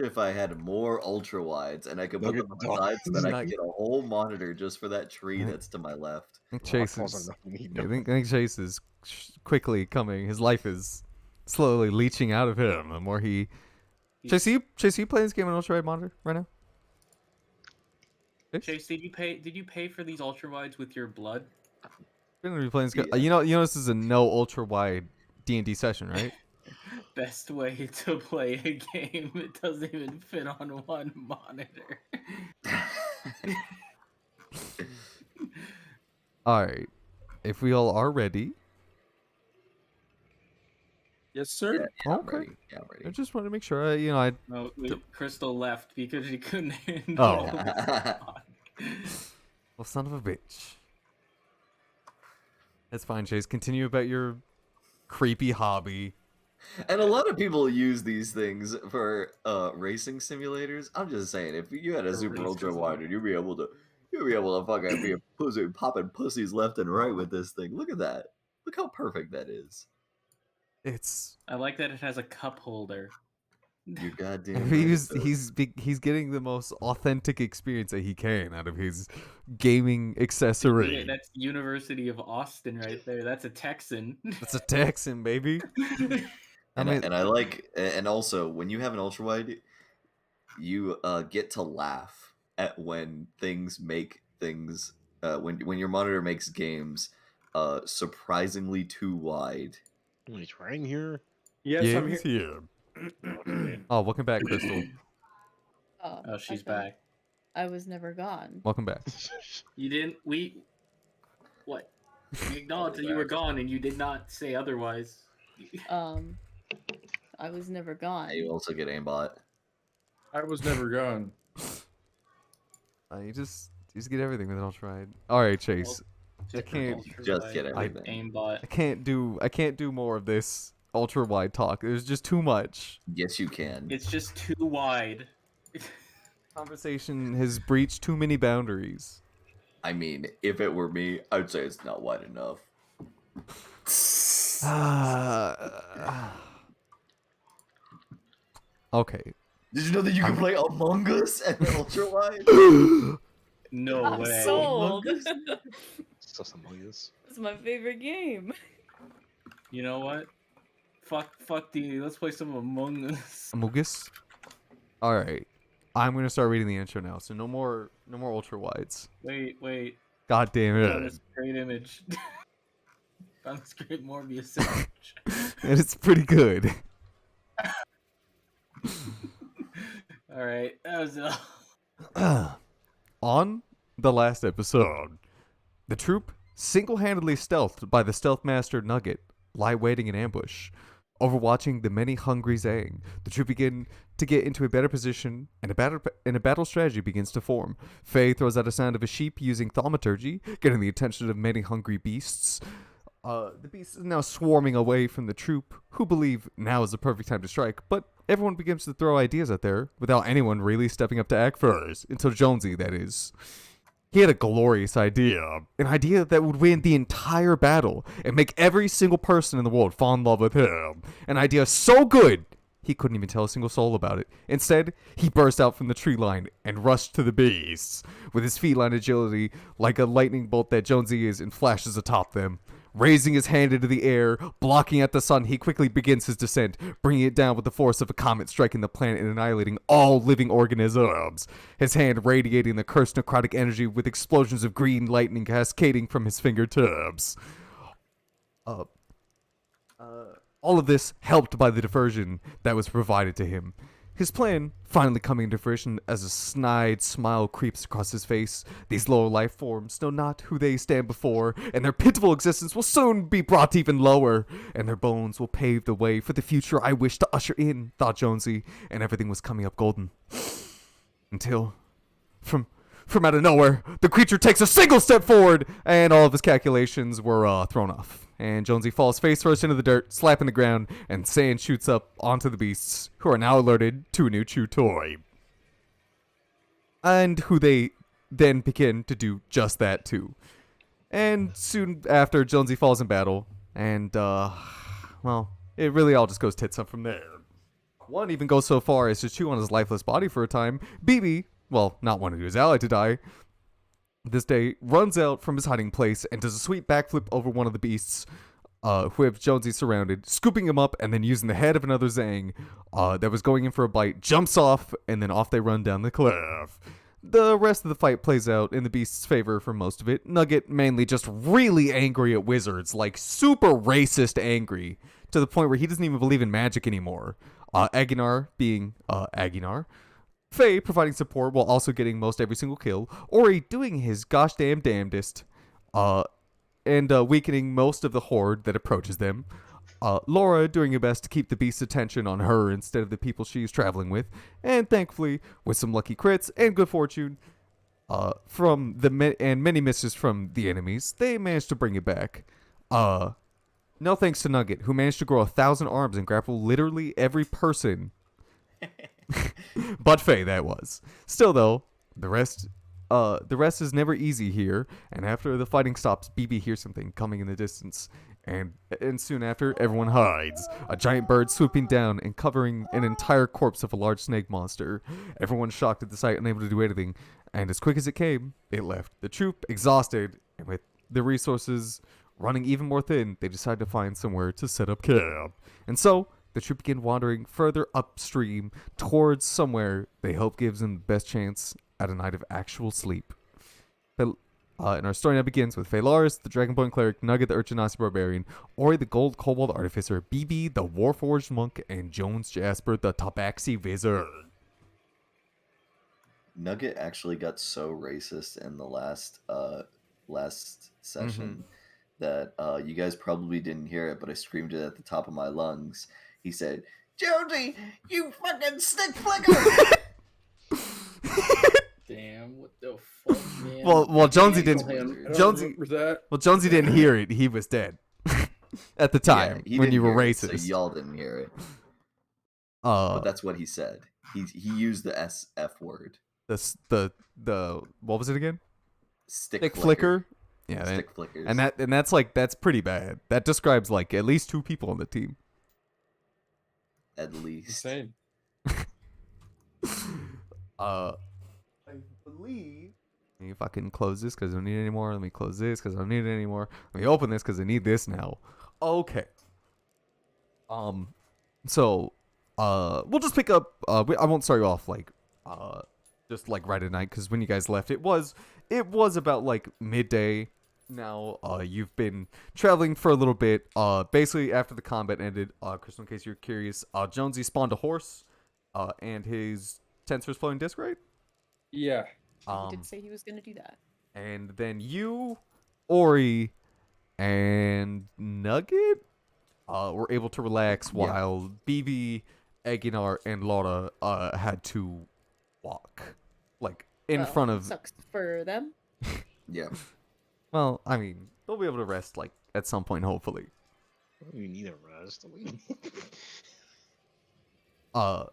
if I had more ultra wides and I could put Nugget them on the dog. side so that I Not- could get a whole monitor just for that tree I that's to my left. think Rock Chase falls is. on nothing he I knows. think Chase is quickly coming. His life is slowly leeching out of him. The more he. Chase, you playing this game on ultra wide monitor right now? Chase, did you pay for these ultra wides with your blood? We're gonna be playing this. Yeah. You know this is a no ultra wide D&D session, right? Best way to play a game. It doesn't even fit on one monitor. All right. If we all are ready, Yes, sir. I'm okay. ready. Yeah, I'm I ready. just wanted to make sure. I No, Crystal left because she couldn't handle Oh. Well, son of a bitch. That's fine, Chase. Continue about your creepy hobby. And a lot of people use these things for racing simulators. I'm just saying, if you had a For super ultra racism. wide, you'd be able to fucking be a pussy, popping pussies left and right with this thing. Look at that. Look how perfect that is. It's I like that it has a cup holder. You goddamn. he's getting the most authentic experience that he can out of his gaming accessory. Yeah, that's University of Austin right there. That's a Texan. That's a Texan, baby. I mean, And I like, and also when you have an ultra wide, you get to laugh at when things make things when your monitor makes games surprisingly too wide. He's right here. Yes, I'm here. here. Oh, welcome back, Crystal. Oh, she's I thought back. I was never gone. Welcome back. You didn't. What? We acknowledged that you were gone, and you did not say otherwise. I was never gone. You also get aimbot. I was never gone. You just get everything with an ultra wide. All right, Chase. I Just can't- ultra Just wide get everything. Aimbot. I can't do more of this ultra wide talk. There's just too much. Yes, you can. It's just too wide. Conversation has breached too many boundaries. I mean, if it were me, I'd say it's not wide enough. Okay. Did you know that you can play Among Us at an ultra wide? No I'm way. sold. So Among Us. It's my favorite game. You know what? Fuck D. Let's play some Among Us. Amogus. All right. I'm gonna start reading the intro now. So no more ultra wides. Wait. God damn Found it! this great image. Found this great Morbius image. And it's pretty good. All right, that was it. On the last episode, the troop, single-handedly stealthed by the stealth master Nugget, lie waiting in ambush. Overwatching the many hungry Zang, the troop begin to get into a better position, and a battle strategy begins to form. Faye throws out a sound of a sheep using thaumaturgy, getting the attention of many hungry beasts. The beast is now swarming away from the troop, who believe now is the perfect time to strike, but everyone begins to throw ideas out there without anyone really stepping up to act first, until Jonesy, that is. He had a glorious idea, an idea that would win the entire battle and make every single person in the world fall in love with him. An idea so good, he couldn't even tell a single soul about it. Instead, he burst out from the tree line and rushed to the beasts, with his feline agility like a lightning bolt that Jonesy is, and flashes atop them. Raising his hand into the air, blocking at the sun, he quickly begins his descent, bringing it down with the force of a comet striking the planet and annihilating all living organisms. His hand radiating the cursed necrotic energy with explosions of green lightning cascading from his fingertips. All of this helped by the diversion that was provided to him. His plan finally coming into fruition as a snide smile creeps across his face. These lower life forms know not who they stand before, and their pitiful existence will soon be brought even lower, and their bones will pave the way for the future I wish to usher in, thought Jonesy, and everything was coming up golden. Until, from out of nowhere, the creature takes a single step forward, and all of his calculations were thrown off. And Jonesy falls face first into the dirt, slapping the ground, and sand shoots up onto the beasts, who are now alerted to a new chew toy. And who they then begin to do just that too. And soon after, Jonesy falls in battle, and, well, it really all just goes tits up from there. One even goes so far as to chew on his lifeless body for a time. BB, well, not wanting his ally to die, this day runs out from his hiding place and does a sweet backflip over one of the beasts who have Jonesy surrounded, scooping him up and then using the head of another Zang that was going in for a bite, jumps off, and then off they run down the cliff. The rest of the fight plays out in the beast's favor for most of it. Nugget mainly just really angry at wizards, like super racist angry, to the point where he doesn't even believe in magic anymore. Aguinar being Aguinar. Faye providing support while also getting most every single kill. Ori doing his gosh damn damnedest. And weakening most of the horde that approaches them. Laura doing her best to keep the beast's attention on her instead of the people she's traveling with. And thankfully, with some lucky crits and good fortune from and many misses from the enemies, they managed to bring it back. No thanks to Nugget, who managed to grow 1,000 arms and grapple literally every person. But Faye, that was. Still though, the rest is never easy here, and after the fighting stops, BB hears something coming in the distance, and soon after, everyone hides. A giant bird swooping down and covering an entire corpse of a large snake monster. Everyone shocked at the sight, unable to do anything, and as quick as it came, it left. The troop, exhausted, and with the resources running even more thin, they decided to find somewhere to set up camp. And so, the troop began wandering further upstream towards somewhere they hope gives them the best chance at a night of actual sleep. And our story now begins with Phaelaris, the Dragonborn Cleric, Nugget, the Urchinasi Barbarian, Ori, the Gold Kobold Artificer, BB, the Warforged Monk, and Jones Jasper, the Tabaxi Wizard. Nugget actually got so racist in the last session that you guys probably didn't hear it, but I screamed it at the top of my lungs. He said, "Jonesy, you fucking stick flicker!" Damn, what the fuck, man? Well, Jonesy didn't. I don't Jonesy, remember that. well, Jonesy didn't hear it. He was dead at the time Yeah, he when didn't you were hear it, racist. so y'all didn't hear it. But that's what he said. He used the SF word. the what was it again? Stick flicker. Yeah, Stick flickers. and that's pretty bad. That describes like at least 2 people on the team. At least. Insane. I believe. Let me fucking close this because I don't need it anymore. Let me close this because I don't need it anymore. Let me open this because I need this now. Okay. So, we'll just pick up. I won't start you off like, just like right at night because when you guys left, it was about like midday. Now, you've been traveling for a little bit. Basically after the combat ended, Crystal, in case you're curious, Jonesy spawned a horse, and his Tensor's floating disc, right? Yeah. He did say he was going to do that. And then you, Ori, and Nugget were able to relax while BB, Aguinar, and Laura had to walk. Like, in front of... Sucks for them. Yeah. Well, I mean, they'll be able to rest, like, at some point, hopefully. You need a rest.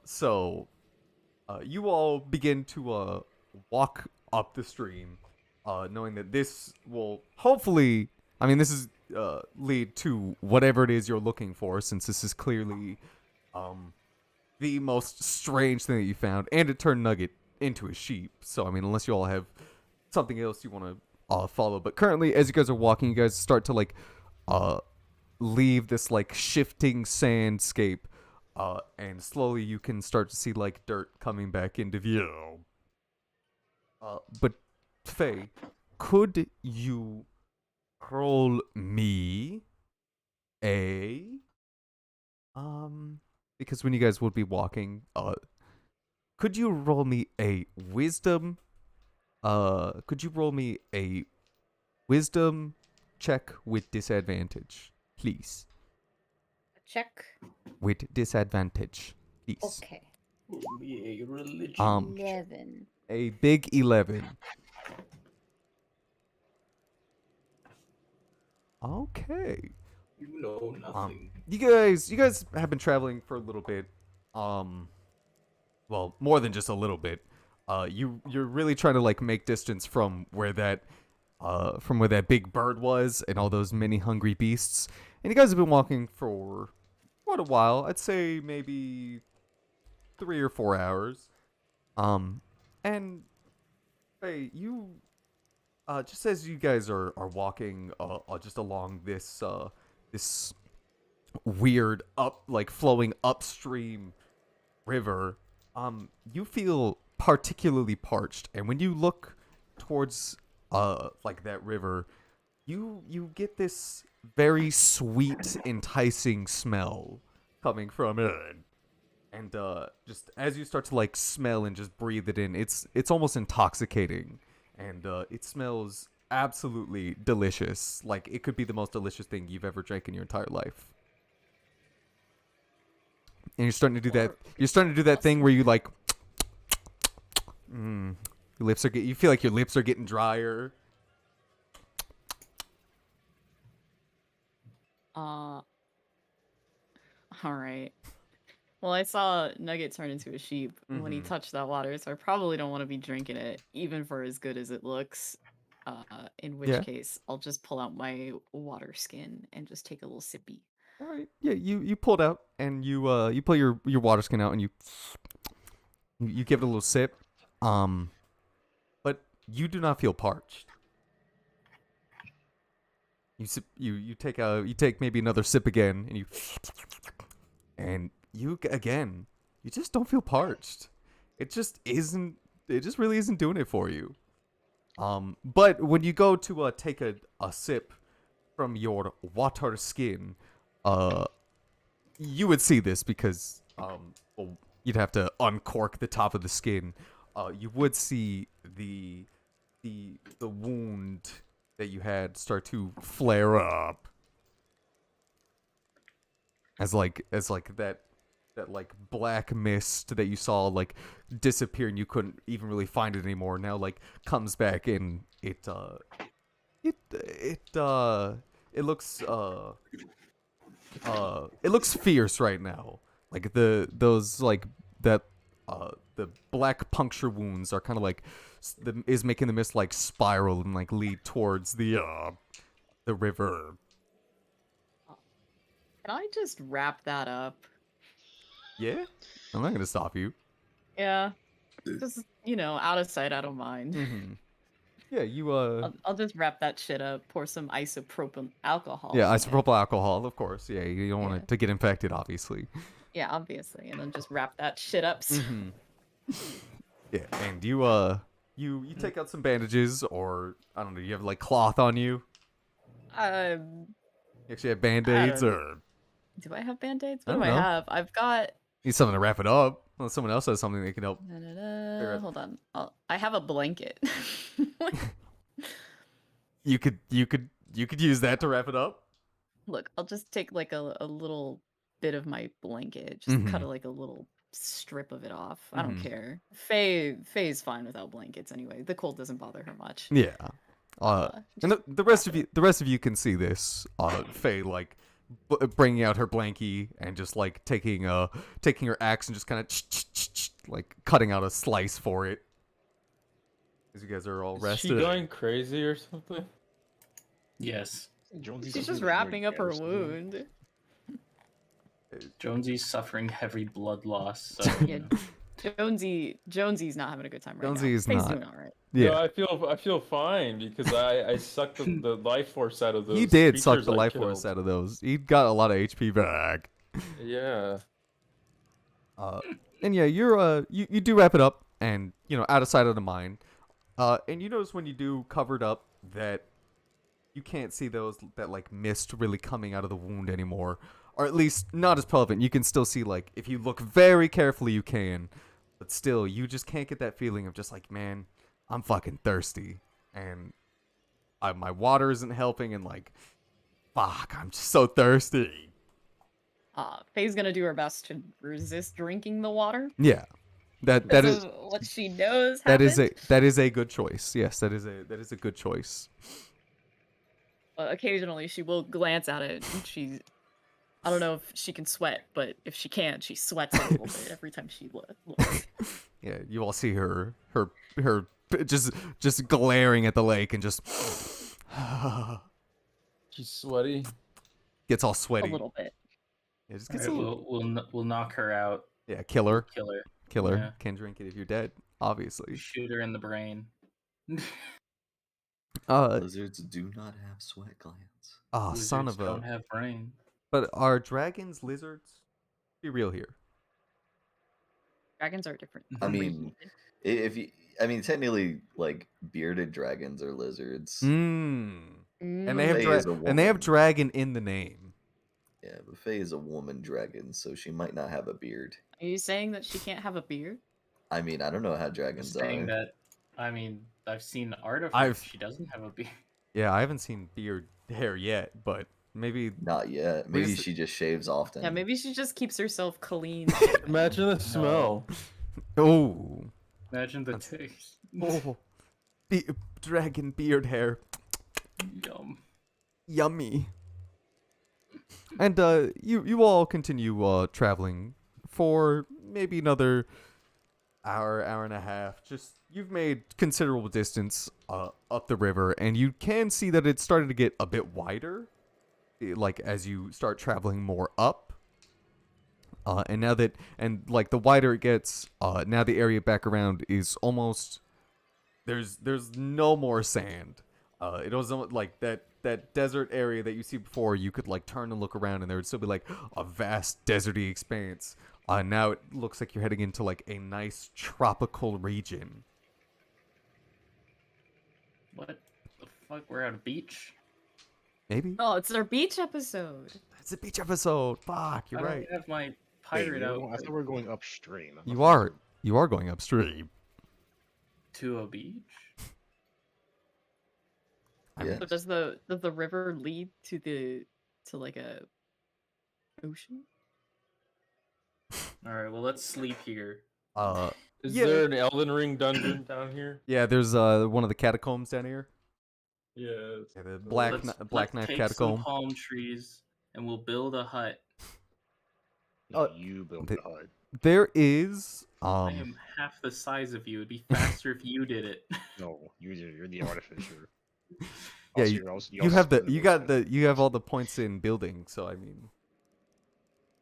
So, you all begin to walk up the stream, knowing that this will hopefully, I mean, this is lead to whatever it is you're looking for, since this is clearly the most strange thing that you found, and it turned Nugget into a sheep. So, I mean, unless you all have something else you want to follow, but currently, as you guys are walking, you guys start to like leave this like shifting sandscape. And slowly you can start to see like dirt coming back into view. But Faye, could you roll me a because when you guys would be walking, could you roll me a wisdom? Could you roll me a wisdom check with disadvantage, please? Check. With disadvantage, please. Okay. Be a religion. 11. A big 11. Okay. You know nothing. You guys have been traveling for a little bit. Well, more than just a little bit. You're really trying to like make distance from where that big bird was and all those many hungry beasts. And you guys have been walking for quite a while. I'd say maybe 3 or 4 hours. And hey, you just as you guys are walking just along this this weird flowing upstream river, you feel particularly parched, and when you look towards that river, you get this very sweet, enticing smell coming from it. And just as you start to smell and just breathe it in, it's almost intoxicating, and it smells absolutely delicious. Like it could be the most delicious thing you've ever drank in your entire life. And you're starting to do that. You're starting to do that thing where you your lips are you feel like your lips are getting drier. All right. Well, I saw Nugget turn into a sheep when he touched that water, so I probably don't want to be drinking it, even for as good as it looks. In which case, I'll just pull out my water skin and just take a little sippy. All right. Yeah, you pull it out and you pull your water skin out and you give it a little sip. But you do not feel parched. You sip, you take maybe another sip again, and you just don't feel parched. It just really isn't doing it for you. But when you go to take a sip from your water skin, you would see this because you'd have to uncork the top of the skin. You would see the wound that you had start to flare up as that black mist that you saw disappear and you couldn't even really find it anymore now comes back, and it looks fierce right now. The black puncture wounds are kind of is making the mist spiral and lead towards the river. Can I just wrap that up? Yeah, I'm not gonna stop you. Yeah, just out of sight, out of mind. Mm-hmm. Yeah, you I'll just wrap that shit up. Pour some isopropyl alcohol. Yeah, in it. isopropyl alcohol, of course. Yeah, you don't want it to get infected, obviously. Yeah, obviously, and then just wrap that shit up. Mm-hmm. Yeah, and you take out some bandages, or I don't know. You have cloth on you. You actually have band-aids, or do I have band-aids? I What do don't I know. have? I've got. Need something to wrap it up. Well, someone else has something that can help. Hold on. I have a blanket. You could use that to wrap it up. Look, I'll just take a little bit of my blanket, just cut a little strip of it off. I don't care. Faye's fine without blankets anyway. The cold doesn't bother her much. Yeah. And the rest of you can see this. Faye bringing out her blankie and just taking her axe and just kind of cutting out a slice for it. As you guys are all rested. Is she going crazy or something? Yes. She's just wrapping up her wound. Jonesy's suffering heavy blood loss. So, Yeah, Jonesy's not having a good time right Jonesy now. is Faye's not. doing all right. Yeah. No, I feel fine because I sucked the life force out of those. He did suck creatures the I life killed. force out of those. He got a lot of HP back. Yeah. And yeah, you do wrap it up, and out of sight, out of mind. And you notice when you do cover it up that you can't see that mist really coming out of the wound anymore, or at least not as prevalent. You can still see if you look very carefully, you can, but still, you just can't get that feeling of just man, I'm fucking thirsty, and my water isn't helping, and fuck, I'm just so thirsty. Faye's gonna do her best to resist drinking the water. Yeah, that is what she knows. that is a good choice. Yes, that is a good choice. Occasionally, she will glance at it. And I don't know if she can sweat, but if she can, she sweats a little bit every time she looks. Yeah, you all see her just glaring at the lake and just She's sweaty. gets all sweaty. A little bit. Yeah, just all gets right, a little... we'll knock her out Yeah, killer. Killer. Killer. Yeah. Can drink it if you're dead, obviously. Shoot her in the brain. Lizards do not have sweat glands. Oh, son Lizards of a. don't have brain. But are dragons lizards? Be real here. Dragons are different. I mean, if you, I mean, technically, like bearded dragons are lizards. Mmm. And they have Faye is a and they have woman. dragon in the name. Yeah, but Faye is a woman dragon, so she might not have a beard. Are you saying that she can't have a beard? I mean, I don't know how dragons Saying are. that, I mean, I've seen art of her. I've- She doesn't have a beard. Yeah, I haven't seen beard hair yet, but maybe. Not yet. Maybe just- she just shaves often. Yeah, maybe she just keeps herself clean. Imagine the smell. Oh. Imagine the That's- taste. Oh. Dragon beard hair. Yum. Yummy. And you all continue traveling for maybe another hour and a half. Just you've made considerable distance up the river, and you can see that it's starting to get a bit wider, like as you start traveling more up. And now that like the wider it gets, now the area back around is almost there's no more sand. It was like that desert area that you see before. You could like turn and look around, and there would still be like a vast deserty expanse. Now it looks like you're heading into like a nice tropical region. What the fuck? We're at a beach? Maybe Oh, it's our beach episode. it's a beach episode. Fuck, you're I don't right. have my Wait, pirate I out thought we were going upstream. I'm You not are sure. going upstream. to a beach. I Yeah. mean, So does the river lead to like a ocean? All right. Well, let's sleep here. Is Yeah. there an Elden Ring dungeon down here? yeah, there's one of the catacombs down here. Yes. Yeah, the Black Let's Knife take catacomb. some palm trees and we'll build a hut. No, you built the- the hut. There is I am half the size of you. It'd be faster if you did it. No, you're the artificer. Yeah, Also, you- you're also, you have the spend you most got of the it. you have all the points in building, so I mean,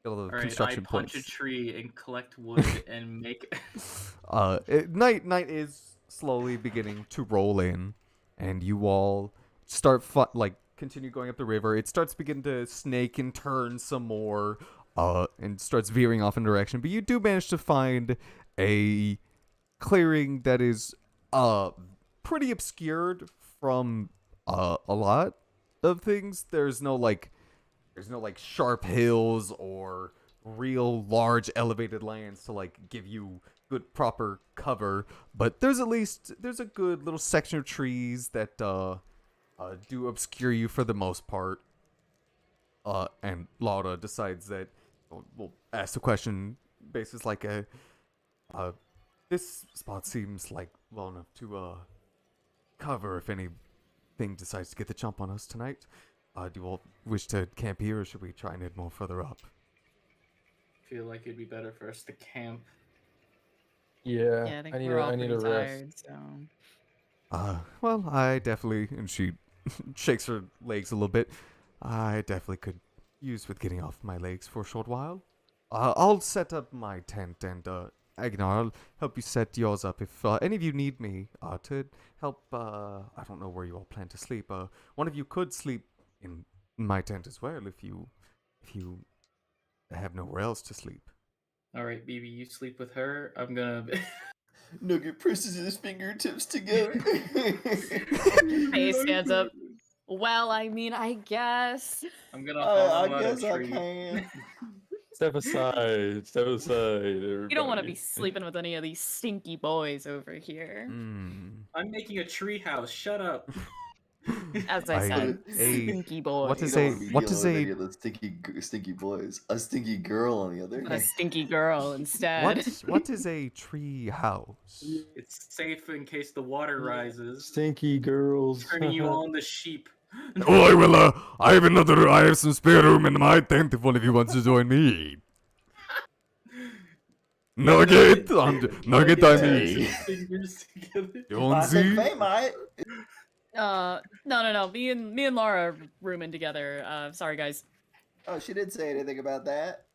got all the All right. I construction punch points. a tree and collect wood and make. Night is slowly beginning to roll in, and you all start like continue going up the river. It starts beginning to snake and turn some more, and starts veering off in direction. But you do manage to find a clearing that is pretty obscured from a lot of things. There's no like sharp hills or real large elevated lands to like give you good proper cover, but there's a good little section of trees that do obscure you for the most part. And Laura decides that we'll ask the question basis like this spot seems like well enough to cover if anything decides to get the jump on us tonight. Do you all wish to camp here, or should we try and head more further up? Feel like it'd be better for us to camp. Yeah. Yeah, I think need we're all I need pretty a rest. tired. So Well, I definitely, and she shakes her legs a little bit. I definitely could use with getting off my legs for a short while. I'll set up my tent, and Agnar, I'll help you set yours up. If any of you need me to help, I don't know where you all plan to sleep. One of you could sleep in my tent as well if you have nowhere else to sleep. All right, BB, you sleep with her. I'm gonna. Nugget presses his fingertips together. Faye stands up. Well, I mean, I guess. I'm gonna. I haul him out guess a I tree. can. Step aside. Step aside. You don't want to be everybody. sleeping with any of these stinky boys over here. Mm. I'm making a tree house. Shut up. As I said, a- stinky boys. what You is don't a- wanna be what dealing is with a- any of the stinky boys? A stinky girl on the other a hand. stinky girl instead. What is a tree house? It's safe in case the water rises. Stinky girls. Turning you all into sheep. Oh, I have some spare room in my tent if one of you wants to join me. Nugget, Nugget, I mean. Fingers together. I think Jonesy. Faye might. No. Me and Laura are rooming together. Sorry, guys. Oh, she didn't say anything about that.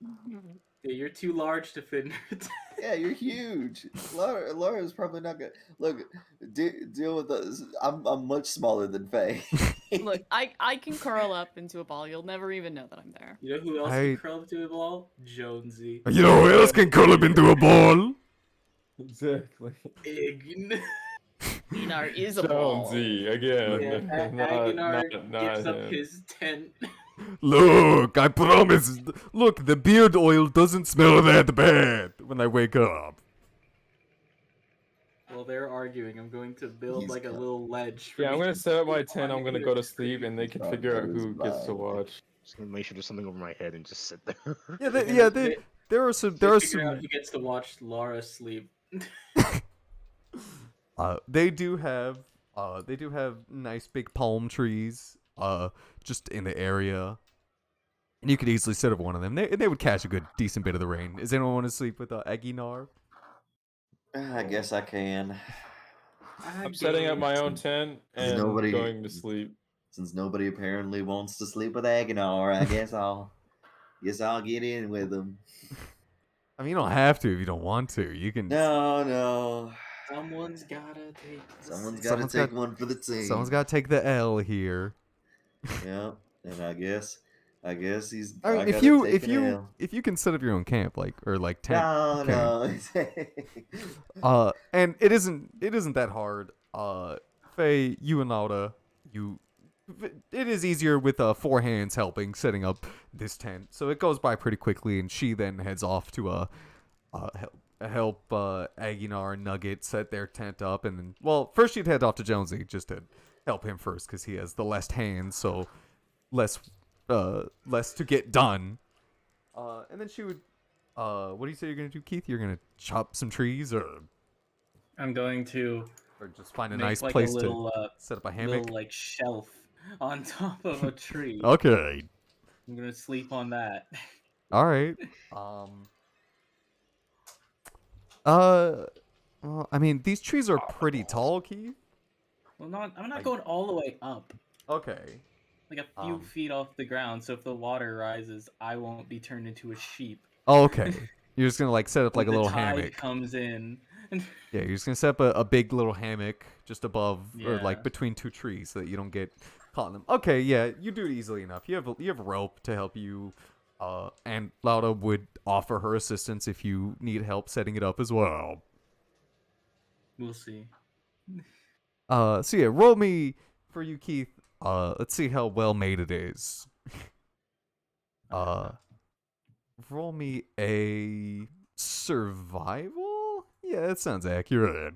Yeah, you're too large to fit in her tent. Yeah, you're huge. Laura's probably not gonna look. Deal with us. I'm much smaller than Faye. Look, I can curl up into a ball. You'll never even know that I'm there. You know who else I- can curl up to a ball? Jonesy. You know who else can curl up into a ball? Exactly. Ign. Dinar is a ball. Jonesy again. Yeah, Not- Aguinar not gives up him. his tent. Look, I promise. Look, the beard oil doesn't smell that bad when I wake up. While they're arguing, I'm going to build He's like a cut. little ledge. For Yeah, I'm me gonna to set up my sleep tent. on I'm gonna here. go to sleep, and they can Oh, figure out that is who gets to bad. watch. Just gonna make sure there's something over my head and just sit there. Yeah, They- there are some. They There are figure out some. who gets to watch Laura sleep. They do have. They do have nice big palm trees. Just in the area. And you could easily set up one of them. They would catch a good, decent bit of the rain. Does anyone want to sleep with Aguinar? I guess I can. I'm setting up my own tent and Nobody- going to sleep. Since nobody apparently wants to sleep with Aguinar, I guess I'll get in with them. I mean, you don't have to if you don't want to. You can. No. Someone's gotta take. Someone's the got to Someone's take got- one for the team. Someone's got to take the L here. Yeah, and I guess he's. I mean, if you can set up your own camp, like tent. No. And it isn't that hard. Faye, you and Lauda, it is easier with 4 hands helping setting up this tent, so it goes by pretty quickly, and she then heads off to help Aguinar and Nugget set their tent up, and then first she'd head off to Jonesy just to help him first because he has the less hands, so less to get done. And then she would. What do you say you're gonna do, Keith? You're gonna chop some trees, or I'm going to just find a make nice like place a little, to set up a hammock. little like shelf on top of a tree. Okay. I'm gonna sleep on that. All right. Well, I mean, these trees are pretty tall, Keith. Well, I'm not Like- going all the way up. Okay. Like a few Um, feet off the ground, so if the water rises, I won't be turned into a sheep. Oh, okay. You're just gonna like set up like a When the little tide hammock. comes in. Yeah, you're just gonna set up a big little hammock just above or like Yeah. between 2 trees so that you don't get caught in them. Okay, yeah, you do it easily enough. You have rope to help you, and Lauda would offer her assistance if you need help setting it up as well. We'll see. So yeah, roll me for you, Keith. Let's see how well made it is. Roll me a survival. Yeah, that sounds accurate.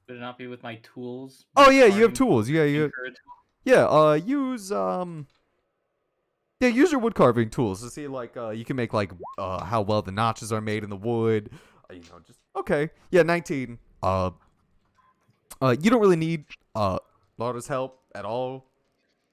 Would it not be with my tools? Oh yeah, you have Farming tools. Yeah, you. tinker tool? Yeah. Use Yeah, use your wood carving tools to see like you can make like how well the notches are made in the wood. Just okay. Yeah, 19. You don't really need Lauda's help at all,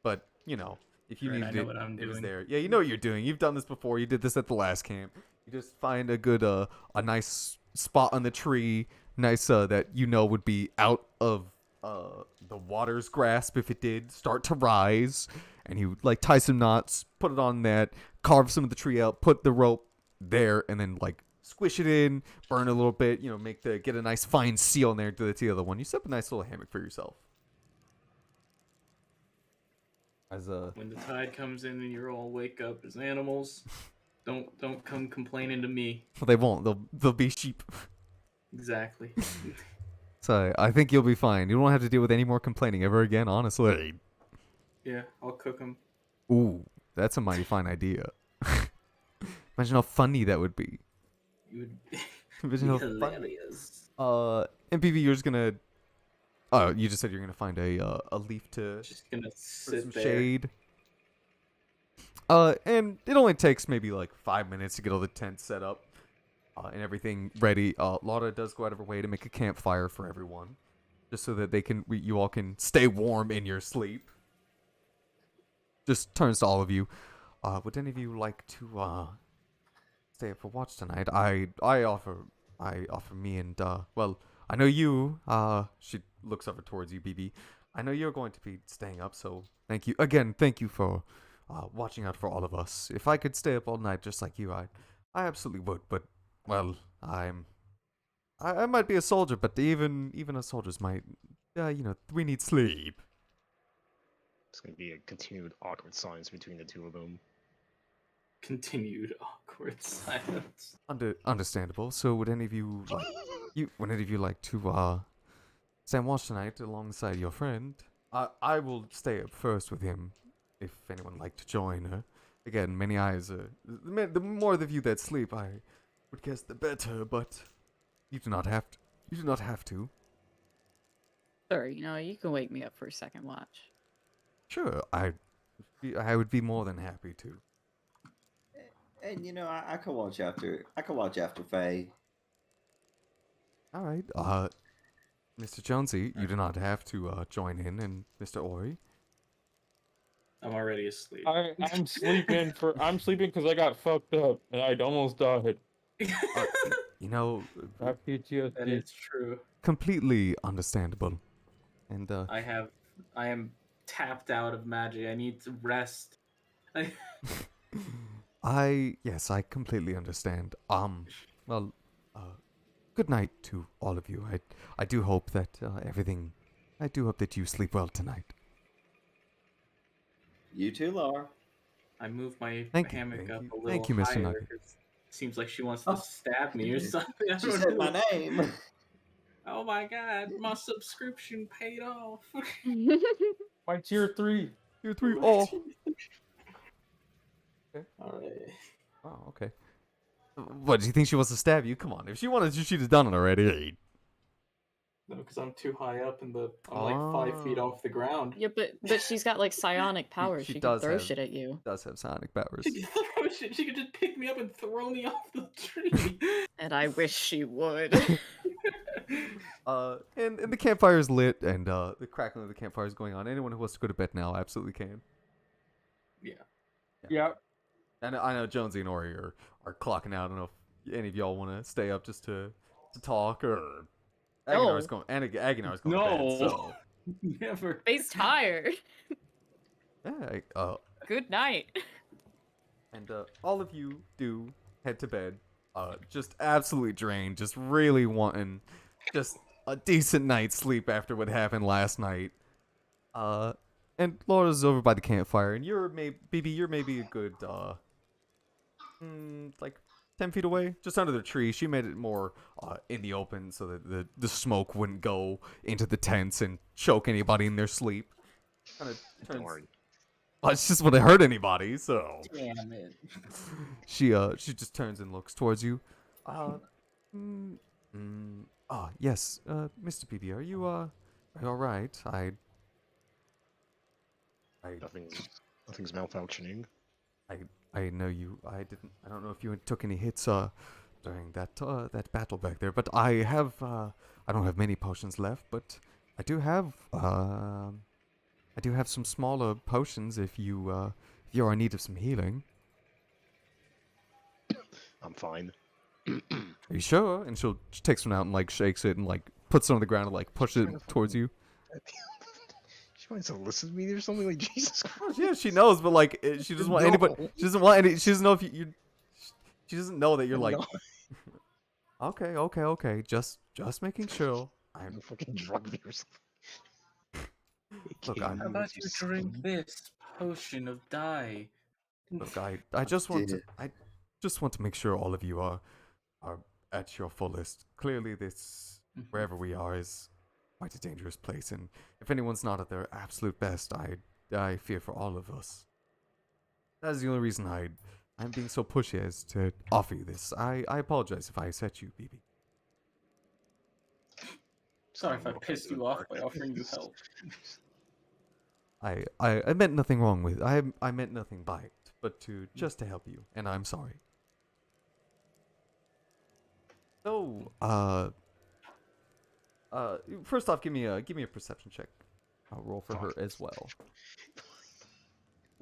but if you Right, I needed know it, what I'm it was doing. there. Yeah, you know what you're doing. You've done this before. You did this at the last camp. You just find a good a nice spot on the tree, nice that would be out of the water's grasp if it did start to rise, and you like tie some knots, put it on that, carve some of the tree out, put the rope there, and then like squish it in, burn a little bit, get a nice fine seal in there to the other one. You set up a nice little hammock for yourself. When the tide comes in and you all wake up as animals, don't come complaining to me. Well, they won't. They'll be sheep. Exactly. So I think you'll be fine. You don't have to deal with any more complaining ever again, honestly. Yeah, I'll cook them. Ooh, that's a mighty fine idea. Imagine how funny that would be. You would Imagine be how funny. hilarious. MPV, you're just gonna. Oh, you just said you're gonna find a leaf to Just gonna for sit some there. shade. And it only takes maybe like 5 minutes to get all the tents set up, and everything ready. Lauda does go out of her way to make a campfire for everyone, just so that you all can stay warm in your sleep. Just turns to all of you. Would any of you like to stay up for watch tonight? I offer me and I know you. She looks over towards you, BB. I know you're going to be staying up, so thank you again. Thank you for watching out for all of us. If I could stay up all night just like you, I absolutely would, but well, I might be a soldier, but even us soldiers might, we need sleep. It's gonna be a continued awkward silence between the two of them. Continued awkward silence. Understandable. So would any of you like to stand watch tonight alongside your friend? I will stay up first with him, if anyone would like to join her. Again, many eyes. The more of you that sleep, I would guess the better. But you do not have to. You do not have to. Sure, you can wake me up for a second watch. Sure, I would be more than happy to. And I can watch after. I can watch after Faye. All right. Mr. Jonesy, you do not have to join in, and Mr. Ori. I'm already asleep. I'm sleeping because I got fucked up and I almost died. You know, I have PTSD. That is true. completely understandable. And I am tapped out of magic. I need to rest. yes, I completely understand. Well, good night to all of you. I do hope that I do hope that you sleep well tonight. You too, Laura. I moved my Thank you, hammock thank up you. a little Thank you, Mr. higher. Nugget. 'Cause it seems like she wants to Oh. stab me or something. I She don't said know. my name. Oh my god, my subscription paid off. My tier 3. You three. Oh. Alright. Oh, okay. What do you think she wants to stab you? Come on, if she wanted to, she'd have done it already. No, because I'm too high up in the. I'm like 5 feet Oh. off the ground. Yeah, but she's got like psionic powers. she She does can throw have- shit at you. Does have sonic powers. She could throw shit. She could just pick me up and throw me off the tree. And I wish she would. And the campfire is lit, and the crackling of the campfire is going on. Anyone who wants to go to bed now absolutely can. Yeah. And I know Jonesy and Ori are clocking out. I don't know if any of y'all want to stay up just to talk, or Aguinar's going. Aguinar's going to bed. So Never. Face tired. yeah. Good night. And all of you do head to bed, just absolutely drained, just really wanting just a decent night's sleep after what happened last night. And Laura's over by the campfire, and you're maybe a good like 10 feet away, just under the tree. She made it more in the open so that the smoke wouldn't go into the tents and choke anybody in their sleep. Kind of Don't turns. worry. Well, it's just wouldn't hurt anybody, so. Damn it. She just turns and looks towards you. Yes, Mr. PB, are you all right? Nothing's malfunctioning. I know you. I don't know if you took any hits during that battle back there, but I don't have many potions left, but I do have some smaller potions if you're in need of some healing. I'm fine. Are you sure? And she takes one out and like shakes it and like puts it on the ground and like pushes it towards you. She wants to listen to me or something, like Jesus Christ. Yeah, she knows, but like she doesn't want anybody. No. She doesn't want any. She doesn't know if you. She doesn't know that you're like. No. Okay. Just making sure. I'm fucking drunk or something. Look, How How about you drink this potion of dye? Look, I just want to make sure all of you are at your fullest. Clearly, this wherever we are is quite a dangerous place, and if anyone's not at their absolute best, I fear for all of us. That is the only reason I'm being so pushy as to offer you this. I apologize if I upset you, BB. Sorry if I pissed you off by offering you help. I meant nothing wrong with I meant nothing by it, but just to help you, and I'm sorry. So, first off, give me a perception check. I'll roll for her as well.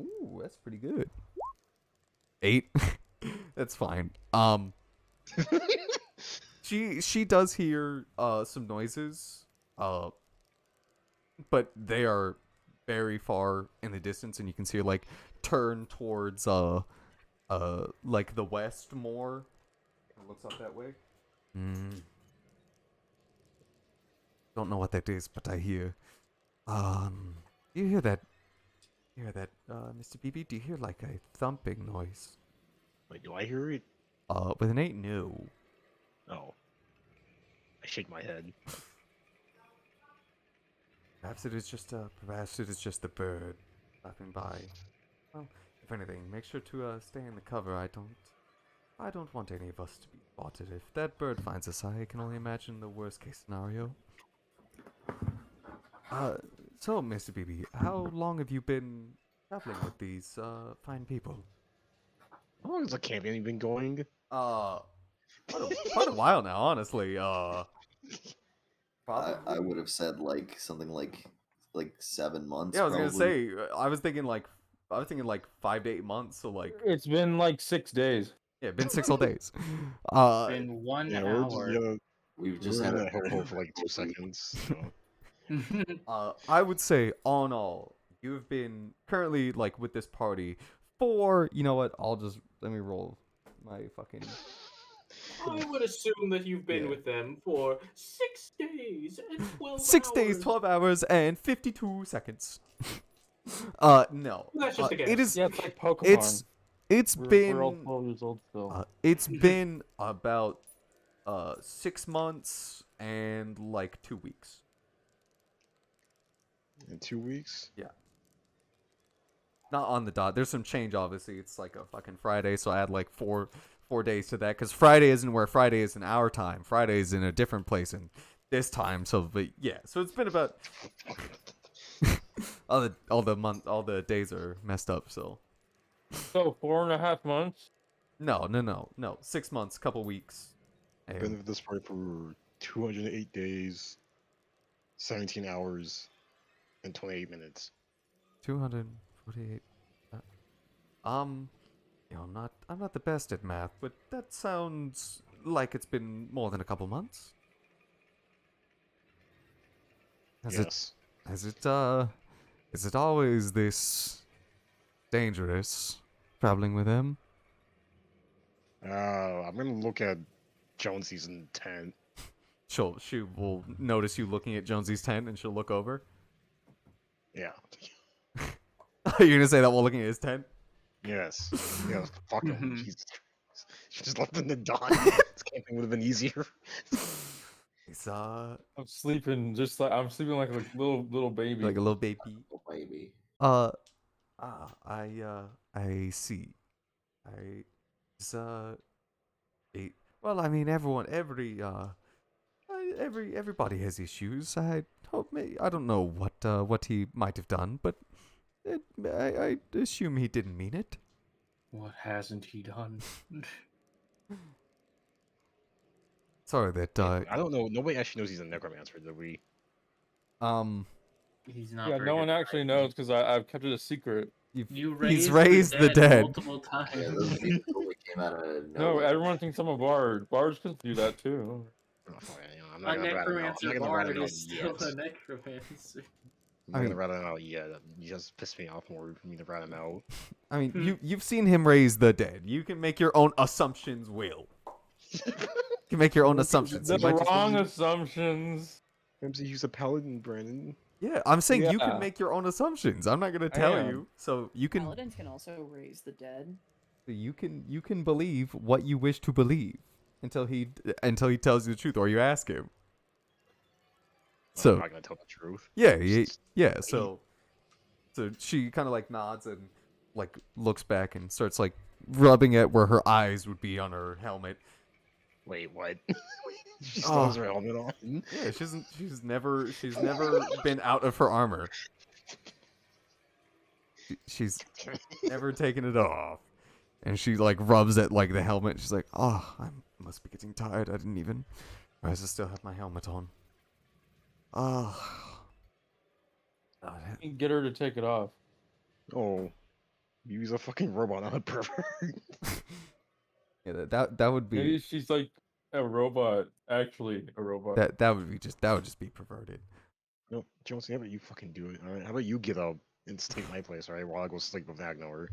Ooh, that's pretty good. 8. That's fine. She does hear some noises, but they are very far in the distance, and you can see her like turn towards like the west more. It looks up that way. Don't know what that is, but I hear. You hear that? Mr. BB? Do you hear like a thumping noise? Wait, do I hear it? With an 8, no. Oh. I shake my head. Perhaps it is just the bird flapping by. Well, if anything, make sure to stay in the cover. I don't want any of us to be spotted. If that bird finds us, I can only imagine the worst case scenario. So, Mr. BB, how long have you been traveling with these fine people? How long has the campaign been going? Quite a while now, honestly. Probably. I would have said like something like 7 months. Yeah, I was probably. gonna say. I was thinking like 5 to 8 months. So like, It's been like 6 days. yeah, been 6 whole days. In 1 Yeah, hour. We've just just had had that hellhole for like 2 seconds. So. I would say, all in all, you've been currently like with this party for. You know what? Let me roll my fucking. I would assume that you've been Yeah. with them for 6 days and 12 6 days, hours. 12 hours, and 52 seconds. No. That's just a guess. It is. Yeah, it's like Pokemon. It's we're been. all 12 years old still. It's been about 6 months and like 2 weeks. In 2 weeks? Yeah. Not on the dot. There's some change, obviously. It's like a fucking Friday, so I add like four days to that. Because Friday isn't where Friday is in our time. Friday is in a different place in this time. So, but yeah. So it's been about all the days are messed up. So So 4.5 months. no. 6 months, couple weeks. Been And with this party for 208 days, 17 hours, and 28 minutes. 248. I'm not the best at math, but that sounds like it's been more than a couple months. Yes. Is it always this dangerous traveling with him? I'm gonna look at Jonesy's tent. She will notice you looking at Jonesy's tent, and she'll look over. Yeah. You're gonna say that while looking at his tent? Yes. Yes. Fuck him. Mhm. Jesus Christ. She just left in the dawn. This camping would have been easier. It's I'm sleeping I'm sleeping like a little baby. like a little baby. Oh, baby. I see. Well, I mean, everybody has issues. I don't know what he might have done, but I assume he didn't mean it. What hasn't he done? Sorry that I don't know. Nobody actually knows he's a necromancer, do we? He's not. Yeah, very no good one at actually hiding. knows because I've kept it a secret. he's raised the dead. multiple times. Yeah, those people totally came out of No, nowhere. everyone thinks I'm a bard. Bards can do that too. Oh, fine, I'm A not gonna rat him out. I'm necromancer not gonna rat bard him out is still yet. a necromancer. I'm not gonna rat him out yet. You just pissed me off more for me to rat him out. I mean, you've seen him raise the dead. You can make your own assumptions, Will. You can make your own assumptions. The He might just wrong believe- assumptions. He's a paladin, Brandon. Yeah, I'm saying you Yeah. can make your own assumptions. I'm not gonna tell am. you, so you can Paladins can also raise the dead. you can believe what you wish to believe until he tells you the truth or you ask him. So I'm not gonna tell the truth. yeah. So she kind of like nods and like looks back and starts like rubbing at where her eyes would be on her helmet. Wait, what? She still has Oh. her helmet on. Yeah, she's never been out of her armor. She's never taken it off. And she like rubs at like the helmet. She's like, "Oh, I must be getting tired. I didn't even realize I still have my helmet on." Oh. God. You can get her to take it off. Oh, he's a fucking robot, not a pervert. Yeah, that would Maybe be she's like a robot, actually a robot. that would just be perverted. No, Jonesy, how about you fucking do it? All right, how about you get up and take my place, all right? While I go sleep with Agnoer.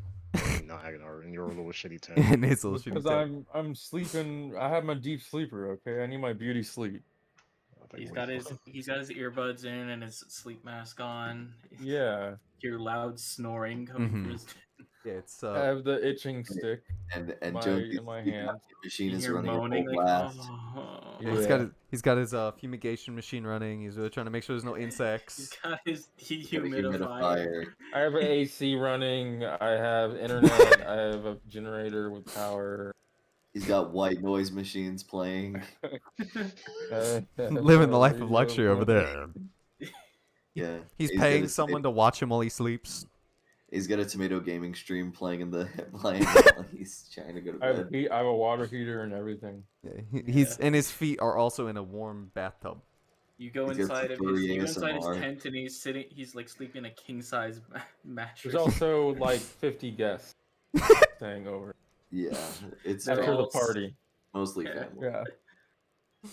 Not Agnar in your little shitty tent. in his little shitty Because tent. I'm sleeping. I have my deep sleeper. Okay, I need my beauty sleep. I thought He's you got went- his earbuds in and his sleep mask on. Yeah, Hear loud snoring coming Mhm. from his. Yeah, it's I have the itching stick And my- Jones, in my the hand. machine You is hear running at moaning full like, blast. oh. yeah, he's got his fumigation machine running. He's really trying to make sure there's no He's insects. got his Got a dehumidifier. humidifier. I have an AC running. I have internet. I have a generator with power. He's got white noise machines playing. Living the life of luxury over there. Yeah. He's got paying a someone tomato- to watch him while he sleeps. He's got a tomato gaming stream playing in the playing while he's trying to go to I have, bed. I have a water heater and everything. Yeah, he's and his feet are also in a warm bathtub. You go He's got inside of furry you go inside his ASMR. tent and he's like sleeping in a king size mattress. There's also like 50 guests staying over Yeah, it's They're after the all- party. mostly Yeah. family. Yeah,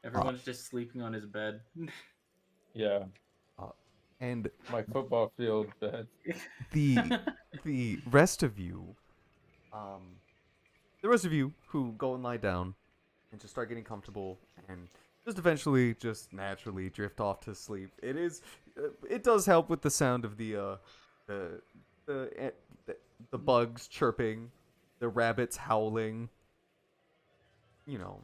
Everyone's just sleeping on his bed. yeah. And My football field bed. the rest of you, the rest of you who go and lie down and just start getting comfortable and just eventually just naturally drift off to sleep. It does help with the sound of the bugs chirping, the rabbits howling. You know,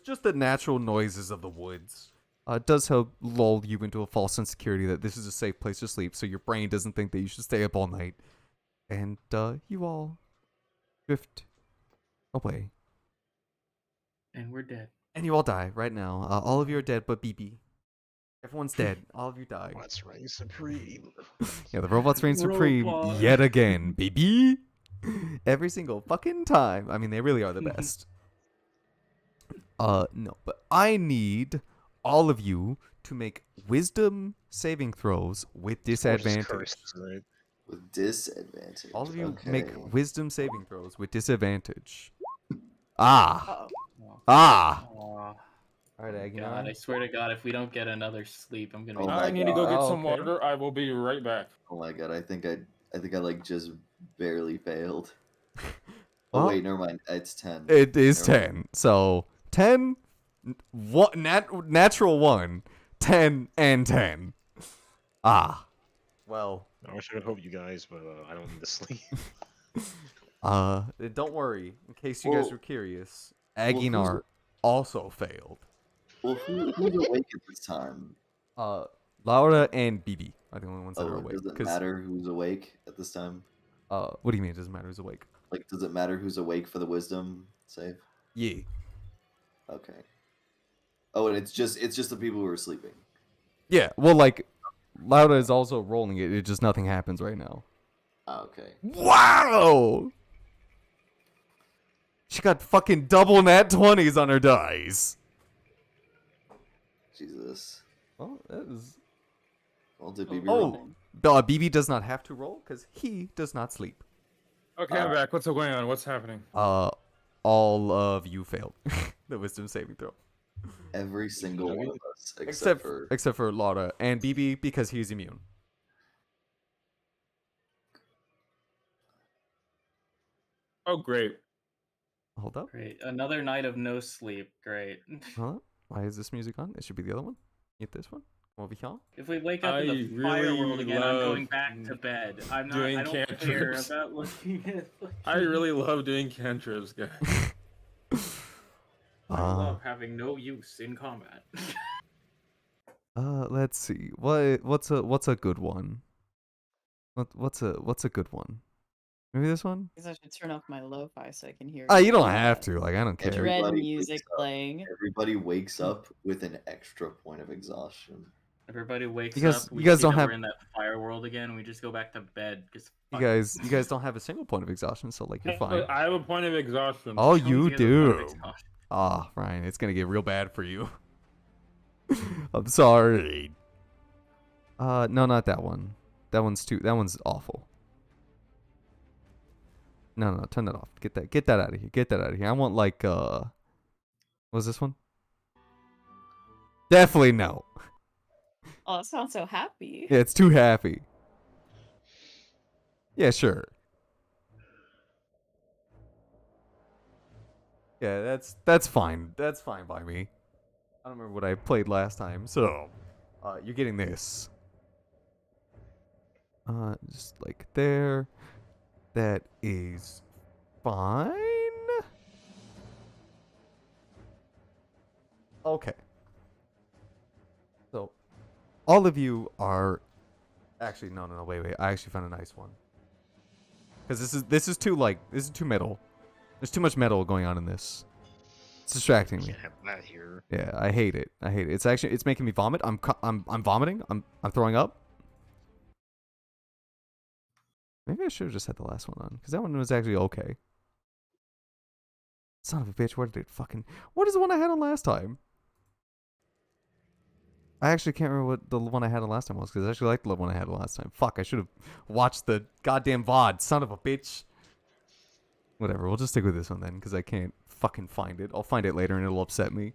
just the natural noises of the woods. It does help lull you into a false sense of security that this is a safe place to sleep, so your brain doesn't think that you should stay up all night. And you all drift away. And we're dead. And you all die right now. All of you are dead but BB. Everyone's dead. All of you die. What's reign supreme? Yeah, the robots reign supreme Robot. yet again, baby. Every single fucking time. I mean, they really are the best. No, but I need all of you to make wisdom saving throws with disadvantage. Cursed, isn't it? With disadvantage. All of you okay. make wisdom saving throws with disadvantage. Ah. Uh-oh. Ah. Aw, All right, Agnar. God, I swear to God, if we don't get another sleep, I'm gonna be. Oh my I need to go get God. some Okay. water. I will be right back. Oh my god, I think I like just barely failed. Oh Well, wait, never mind. It's 10. It is Never 10. So 10, natural 1, 10, and 10. Ah. Well, I wish I could help you guys, but I don't need to sleep. don't worry. In case you guys Well- were curious, well, who's Aguinar also failed. Well, who's awake at this time? Laura and BB are the only ones that Oh, are awake. does it 'cause, matter who's awake at this time? what do you mean it doesn't matter who's awake? Like, does it matter who's awake for the wisdom save? Yeah. Okay. Oh, and it's just the people who are sleeping. Yeah, well, like, Laura is also rolling it. It just nothing happens right now. Ah, okay. Wow! She got fucking double nat 20s on her dice. Jesus. Well, that is... Well, did BB Oh, roll? BB does not have to roll because he does not sleep. Okay, I'm back. What's going on? What's happening? All of you failed the wisdom saving throw. Every single one of us, Except for Laura and BB because he's immune. Oh, great. Hold up. Great, another night of no sleep. Great. Huh? Why is this music on? It should be the other one. Get this one. Over here. If we wake up in I the fire really world again, I'm going love back to bed. I'm not. doing I don't care cantrips. about looking at. I really love doing cantrips, guys. I love having no use in combat. Let's see. What's a good one? What's a good one? Maybe this one? I guess I should turn off my lo-fi so I can hear. You don't have to. Like, I don't care. Every- Dread Everybody music wakes up. playing. Everybody wakes up with an extra point of exhaustion. Everybody wakes You guys- up. you We guys see don't that have- We're in that fire world again. We just go back to bed because You guys don't have a single point of exhaustion, so like you're fine. I have a point of exhaustion. Oh, you do. Ah, Ryan, it's gonna get real bad for you. I'm sorry. No, not that one. That one's awful. No, turn that off. Get that out of here. Get that out of here. I want like what was this one? Definitely no. Oh, it sounds so happy. Yeah, it's too happy. Yeah, sure. Yeah, that's fine. That's fine by me. I don't remember what I played last time, so you're getting this. Just like there. That is fine. Okay. So, all of you are actually no, wait. I actually found a nice one. Because this is too metal. There's too much metal going on in this. It's distracting me. Can't have that here. Yeah, I hate it. It's making me vomit. I'm vomiting. I'm throwing up. Maybe I should have just had the last one on, because that one was actually okay. Son of a bitch, what is the one I had on last time? I actually can't remember what the one I had on last time was, because I actually liked the one I had last time. Fuck, I should have watched the goddamn VOD, son of a bitch. Whatever, we'll just stick with this one then, because I can't fucking find it. I'll find it later and it'll upset me.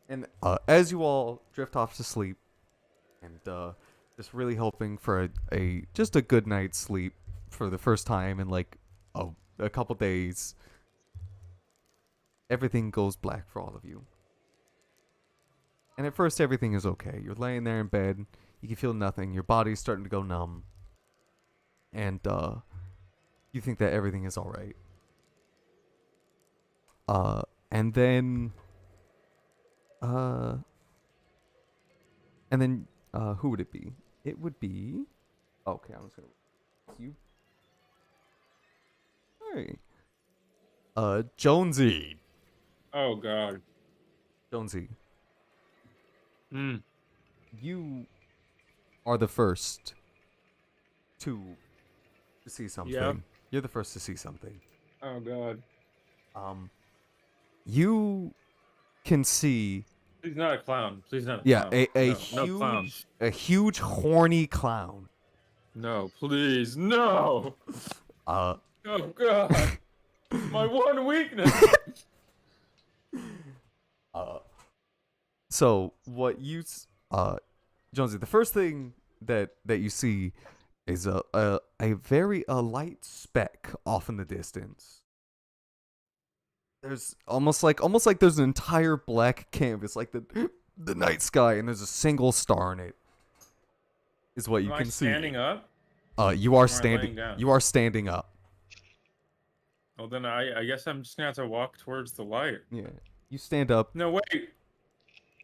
And as you all drift off to sleep, and just really hoping for just a good night's sleep for the first time in like a couple days, everything goes black for all of you. And at first everything is okay. You're laying there in bed, you can feel nothing, your body's starting to go numb, and you think that everything is alright. And then who would it be? It would be... Okay, I'm just gonna... You... Hey. Jonesy. Oh god. Jonesy. Hmm. You are the first to see something. Yep. You're the first to see something. Oh god. You can see... Please not a clown. Please not a Yeah, clown. no clown. Huge, a huge horny clown. No, please, no. Uh, Oh god. My one weakness. So what you Jonesy, the first thing that you see is a very light speck off in the distance. There's almost like there's an entire black canvas, like the night sky, and there's a single star in it. Is what you Am can I see. standing up? You are Or am I standing. laying down? You are standing up. Well, then I guess I'm just gonna have to walk towards the light. Yeah. You stand up. No, wait.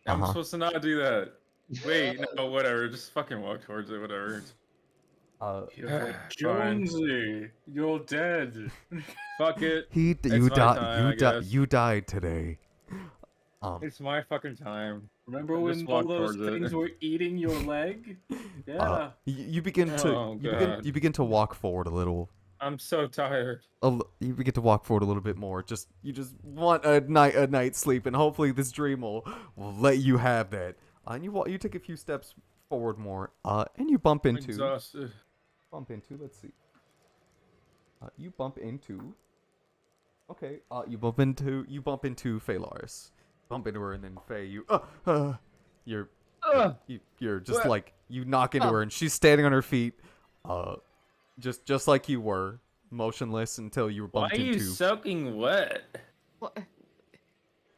I'm Uh-huh. supposed to not do that. Wait, no, whatever. Just fucking walk towards it, whatever. Fine. Jonesy, you're dead. Fuck it. You my time, I guess. You died today. It's my fucking time. Remember I'll when just all walk those towards it. things were eating your leg? Yeah. You begin to Oh, God. you begin to walk forward a little. I'm so tired. You begin to walk forward a little bit more. You just want a night's sleep, and hopefully this dream will let you have that. And you take a few steps forward more. And you bump I'm into. exhausted. Let's see. You bump into. Okay. You bump into Faye Lars. Bump into her, and then Faye, you're just What? like, you knock into her, and she's standing on her feet, just like you were, motionless until you were Why bumped are you into. soaking wet? What?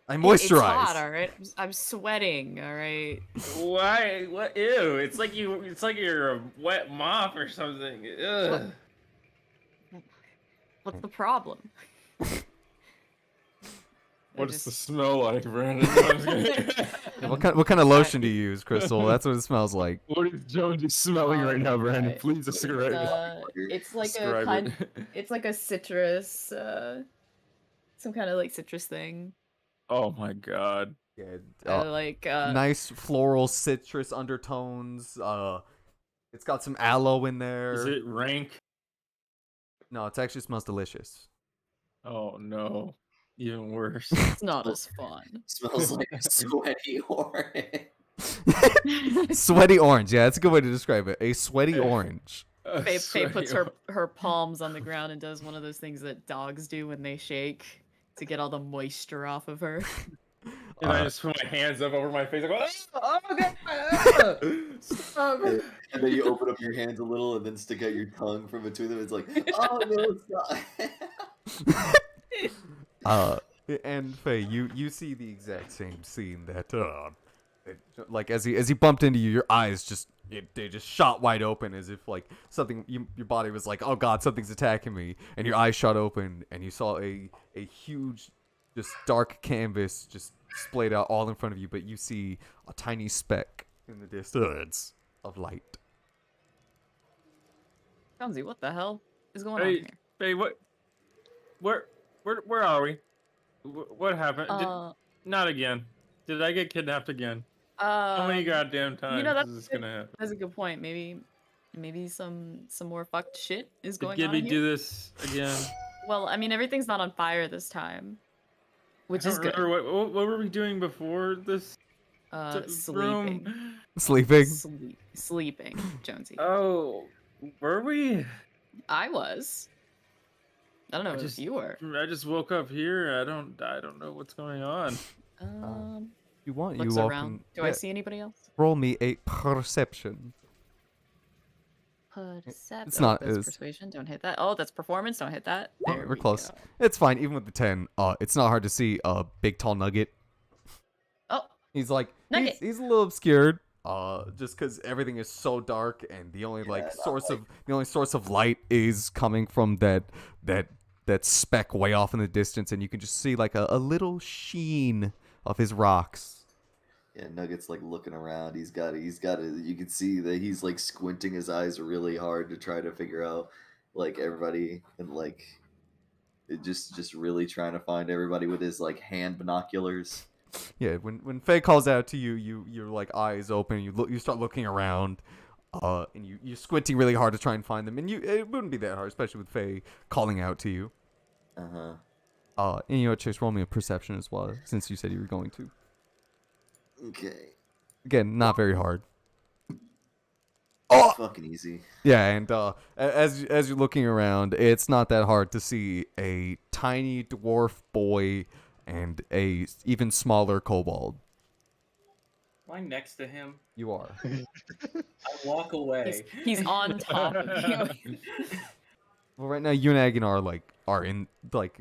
I It's moisturize. hot, all right. I'm sweating, all right. Why? What? Ew! It's like you're a wet mop or something. Ugh. What's the problem? What I does the just- smell like, Brandon? I'm just kidding. What kind of lotion do you use, Crystal? That's what it smells like. What is Jonesy smelling right now, Brandon? Please describe it. It's like Describe a kind. it. It's like a citrus. Some kind of like citrus thing. Oh my god. Yeah. Like Nice floral citrus undertones. It's got some aloe in there. Is it rank? No, it actually smells delicious. Oh no. Even worse. it's not as fun. Smells like a sweaty orange. Sweaty orange. Yeah, that's a good way to describe it. A sweaty orange. Faye puts her palms on the ground and does one of those things that dogs do when they shake to get all the moisture off of her. And I just put my hands up over my face like, oh god! Stop. And then you open up your hands a little and then stick out your tongue from between them. It's like, oh no, stop. And Faye, you see the exact same scene that like as he bumped into you, your eyes they just shot wide open as if like something your body was like, oh god, something's attacking me, and your eyes shot open and you saw a huge just dark canvas just splayed out all in front of you, but you see a tiny speck in the distance of light. Jonesy, what the hell is going on Hey, here? hey, what? Where are we? What happened? Not again. Did I get kidnapped again? How many goddamn times is this gonna happen? That's a good point. Maybe some more fucked shit is Did going on Gibby in here. do this again? Well, I mean, everything's not on fire this time, which is good. What were we doing before this? Sleeping. Room? Sleeping. Sleeping, Jonesy. Oh, were we? I was. I don't know if you were. I just woke up here. I don't know what's going on. You want Looks you all around. can Do I see anybody else? roll me a perception. Perception. It's not That's as- persuasion. Don't hit that. Oh, that's performance. Don't hit that. There We're we close. go. It's fine, even with the 10. It's not hard to see a big tall nugget. Oh, He's like Nugget. he's a little obscured. Just because everything is so dark and the only source of light is coming from that speck way off in the distance, and you can just see like a little sheen of his rocks. Yeah, Nugget's like looking around. You can see that he's like squinting his eyes really hard to try to figure out like everybody, and like it just really trying to find everybody with his like hand binoculars. Yeah, when Faye calls out to you, your like eyes open, you start looking around, and you're squinting really hard to try and find them, and it wouldn't be that hard, especially with Faye calling out to you. And you know what, Chase, roll me a perception as well, since you said you were going to. Okay. Again, not very hard. Oh, fucking easy. Yeah, and as you're looking around, it's not that hard to see a tiny dwarf boy and a even smaller kobold. Am I next to him? You are. I walk away. he's on top of you. Well, right now you and Aguinar are in like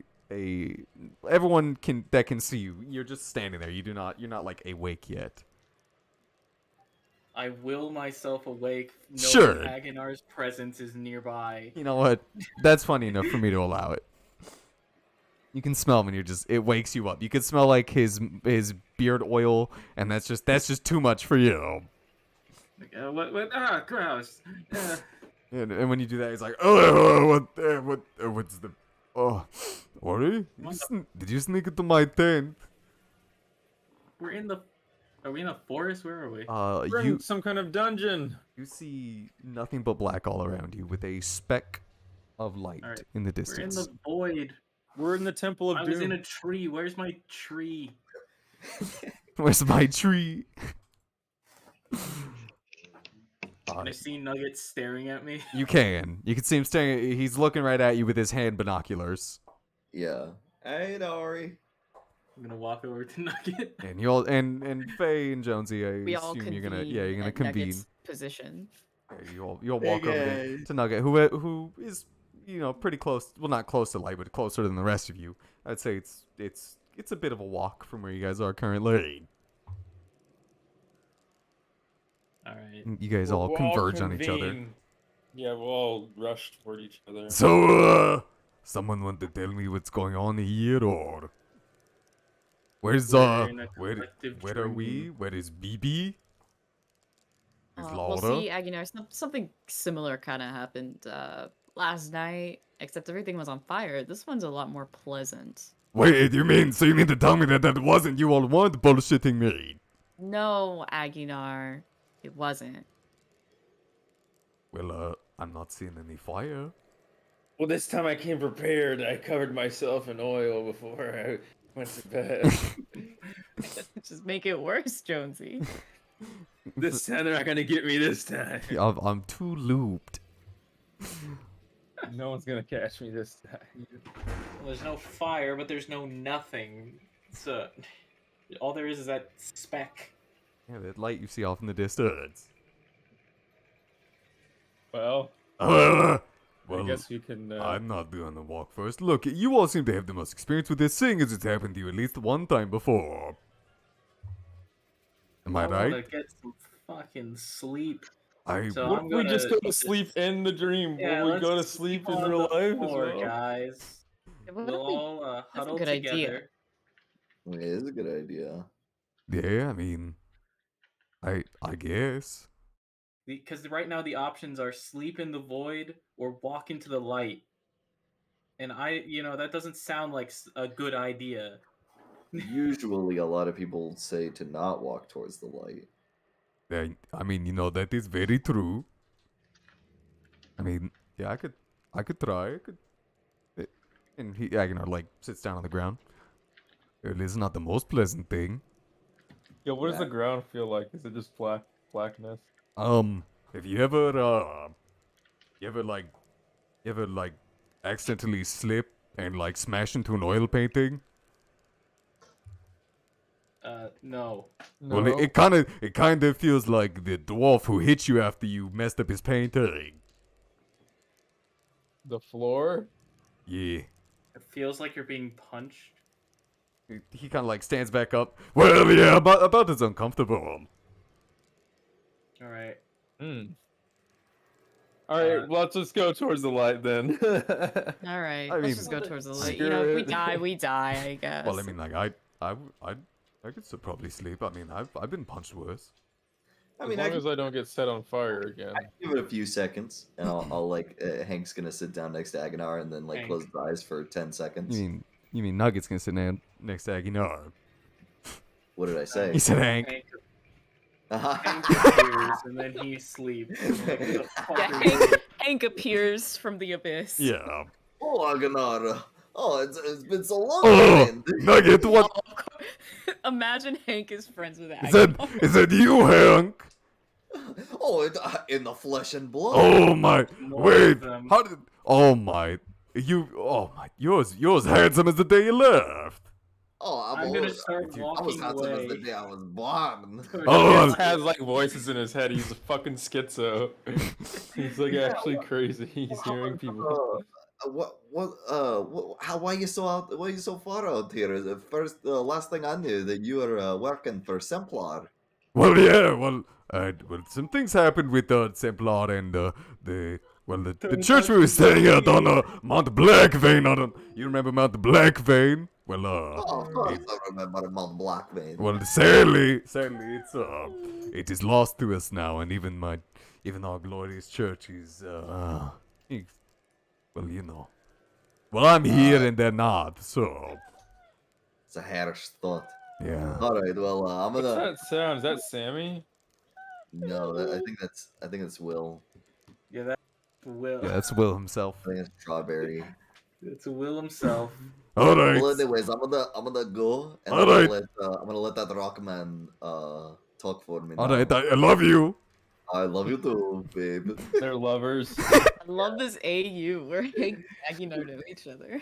everyone that can see you. You're just standing there. You're not like awake yet. I will myself awake, knowing Sure. Aguinar's presence is nearby. You know what? That's funny enough for me to allow it. You can smell him, and it wakes you up. You can smell like his beard oil, and that's just too much for you. What? Ah, gross. And when you do that, he's like, what's the, Ori? Did you sneak into my tent? Are we in a forest? Where are we? We're in some kind of dungeon. You see nothing but black all around you, with a speck of light Alright, in the We're in distance. the void. We're in the Temple of I Doom. was in a tree. Where's my tree? Where's my tree? Can I see Nugget staring at me? You can see him staring. He's looking right at you with his hand binoculars. Yeah. Hey, Nori. I'm gonna walk over to Nugget. And you'll and Faye and Jonesy, I We all assume convene. you're gonna at convene. Nugget's position. Yeah, you'll walk over to Nugget, who is pretty close. Well, not close to light, but closer than the rest of you. I'd say it's a bit of a walk from where you guys are currently. All right. You guys all We'll converge on each other. convene. Yeah, we'll all rush toward each other. So, someone want to tell me what's going on here, or where's We're in a where collective are we? dream. Where is BB? Is Well, Laura? see, Aguinar, something similar kind of happened last night, except everything was on fire. This one's a lot more pleasant. Wait, you mean to tell me that wasn't you all want bullshitting me? No, Aguinar, it wasn't. Well, I'm not seeing any fire. Well, this time I came prepared. I covered myself in oil before I went to bed. Just make it worse, Jonesy. This time they're not gonna get me this time. I'm too looped. No one's gonna catch me this time. Well, there's no fire, but there's no nothing. So all there is that speck. Yeah, that light you see off in the distance. Well, Well, I guess we can. I'm not doing the walk first. Look, you all seem to have the most experience with this, seeing as it's happened to you at least one time before. Am I I right? want to get some fucking sleep. What if we just go to sleep in the dream? Yeah, Will we go to sleep in real life as well? Guys. We'll all huddle good together. idea. It is a good idea. Yeah, I mean, I guess. Because right now the options are sleep in the void or walk into the light. And that doesn't sound like a good idea. Usually, a lot of people say to not walk towards the light. Yeah, I mean, that is very true. I mean, yeah, I could try. And Agnar like sits down on the ground. It is not the most pleasant thing. Yeah, what does the ground feel like? Is it just blackness? If you ever accidentally slip and like smash into an oil painting? No. Well, it kind of feels like the dwarf who hit you after you messed up his painting. The floor? Yeah. It feels like you're being punched. He kind of like stands back up. Well, yeah, about as uncomfortable. All right. All right, let's just go towards the light then. All right, I mean, let's just go towards the light. screw If we it. die, we die, I guess. Well, I mean, like I could still probably sleep. I mean, I've been punched worse. I As mean, long as I don't get set on fire again. give it a few seconds, and I'll like Hank's gonna sit down next to Agnar and then like Hank. close his eyes for 10 seconds. You mean Nugget's gonna sit next to Agnar? What did I say? He said Hank. Hank appears and then he sleeps. Like, the fuck Yeah, are you- Hank appears from the abyss. Yeah. Oh, Agnar. Oh, it's been so long. Oh, friend. Nugget, what? Oh, of course. Imagine Hank is friends with Is that you, Hank? Oh, in the flesh and blood. Oh my! More Wait, of them. how did? Oh my! Yours handsome as the day you left. Oh, I'm gonna start I was walking handsome as the away. day I was born. Oh, He has like voices in his head. He's a fucking schizo. He's like actually crazy. He's hearing people. Why you so out? Why you so far out here? The last thing I knew that you were working for Templar. Well, yeah, well, some things happened with the Templar and the church we were staying at on Mount Blackvane. You remember Mount Blackvane? Well, Oh, of course I remember Mount Blackvein. well, sadly, it is lost to us now, and even our glorious church is, well, well, I'm here and they're not, so It's a harsh thought. yeah. All right, well, I'm What's gonna. that sound? Is that Sammy? No, I think that's Will. Yeah, that's Will. Yeah, that's Will himself. I think it's Strawberry. It's Will himself. All right. Well, anyways, I'm gonna go and All right. I'm gonna let that Rockman talk for me. All now. right, I love you. I love you too, babe. They're lovers. I love this AU. We're Hank tagging out of each other.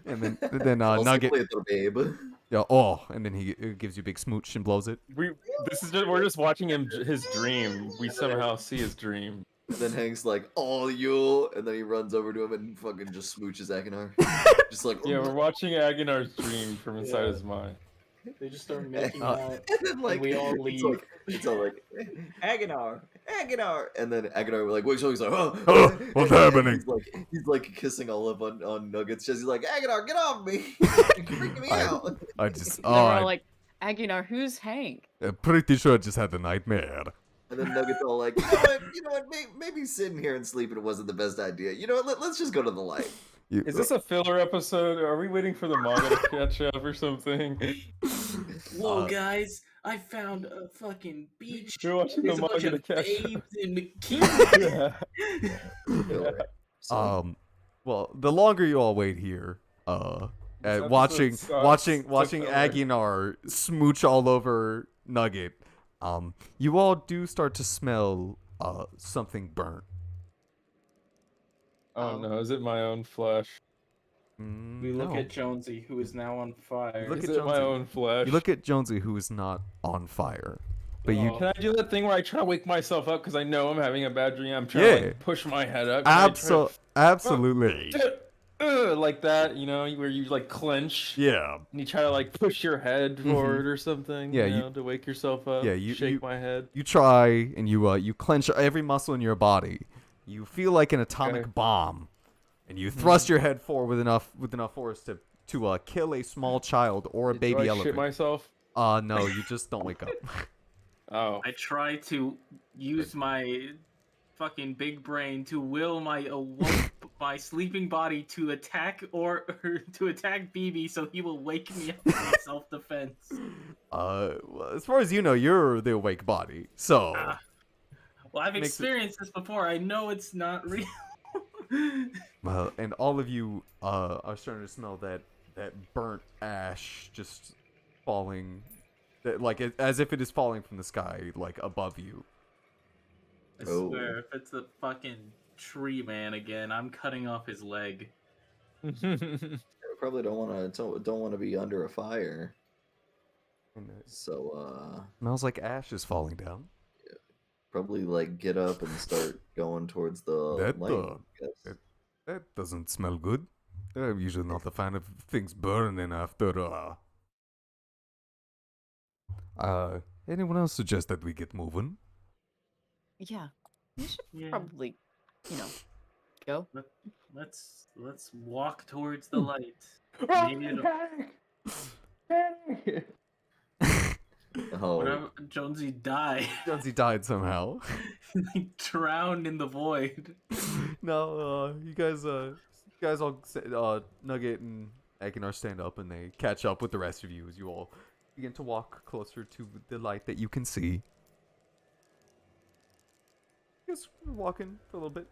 And then I'll see you Nugget. later, babe. Yeah. Oh, and then he gives you a big smooch and blows it. We're just watching his dream. We somehow see his dream. And then Hank's like, "Oh, you," and then he runs over to him and fucking just smooches Agnar. Just like, Yeah, we're watching Agnar's dream from inside Yeah. his mind. They just start making Uh, out. and then like we all leave. It's all like Agnar, and then Agnar like wakes up. He's like, "Oh, Oh, what's happening?" He's like kissing all up on Nugget's chest. He's like, "Agnar, get off me! You're freaking me out." I just, They're all like, Aguinar, who's Hank? I'm pretty sure I just had a nightmare. And then Nugget's all like, you know what? Maybe sitting here and sleeping wasn't the best idea. You know what? Let's just go to the light. Is this a filler episode? Are we waiting for the manga to catch up or something? Whoa, guys! I found a fucking beach. We're watching the There's a bunch manga to of catch up. babes in bikini. Yeah. So, Well, the longer you all wait here, This watching episode sucks. watching It's a Aguinar smooch all over Nugget, you all do start to smell something burnt. Oh no, is it my own flesh? We look No. at Jonesy, who is now on fire. Look Is at it my Jonesy. own flesh? You look at Jonesy, who is not on fire. but you Can I do that thing where I try to wake myself up because I know I'm having a bad dream? I'm trying to like push my head up. absolutely. Like that, you know, where you like clench. Yeah. And you try to like push your head forward or something. Yeah, you know, to wake yourself up. Yeah, you shake my head. You try and you clench every muscle in your body. You feel like an atomic bomb, and you thrust your head forward with enough force to kill a small child or a baby do I elephant. Shit myself? No, you just don't wake up. Oh. I try to use my fucking big brain to will my sleeping body to attack or to attack BB so he will wake me up in self-defense. Well, as far as you know, you're the awake body, so. Well, I've experienced this before. I know it's not real. Well, and all of you are starting to smell that burnt ash just falling, like as if it is falling from the sky, like above you. I swear, if it's a fucking tree man again, I'm cutting off his leg. I probably don't want to be under a fire. So smells like ash is falling down. Yeah, probably like get up and start going towards the light. That doesn't smell good. I'm usually not a fan of things burning after. Anyone else suggest that we get moving? Yeah, we should probably, go. Let's walk towards the light. Whatever, Jonesy died. Jonesy died somehow. He drowned in the void. No, you guys all Nugget and Aguinar stand up and they catch up with the rest of you as you all begin to walk closer to the light that you can see. Just walking for a little bit.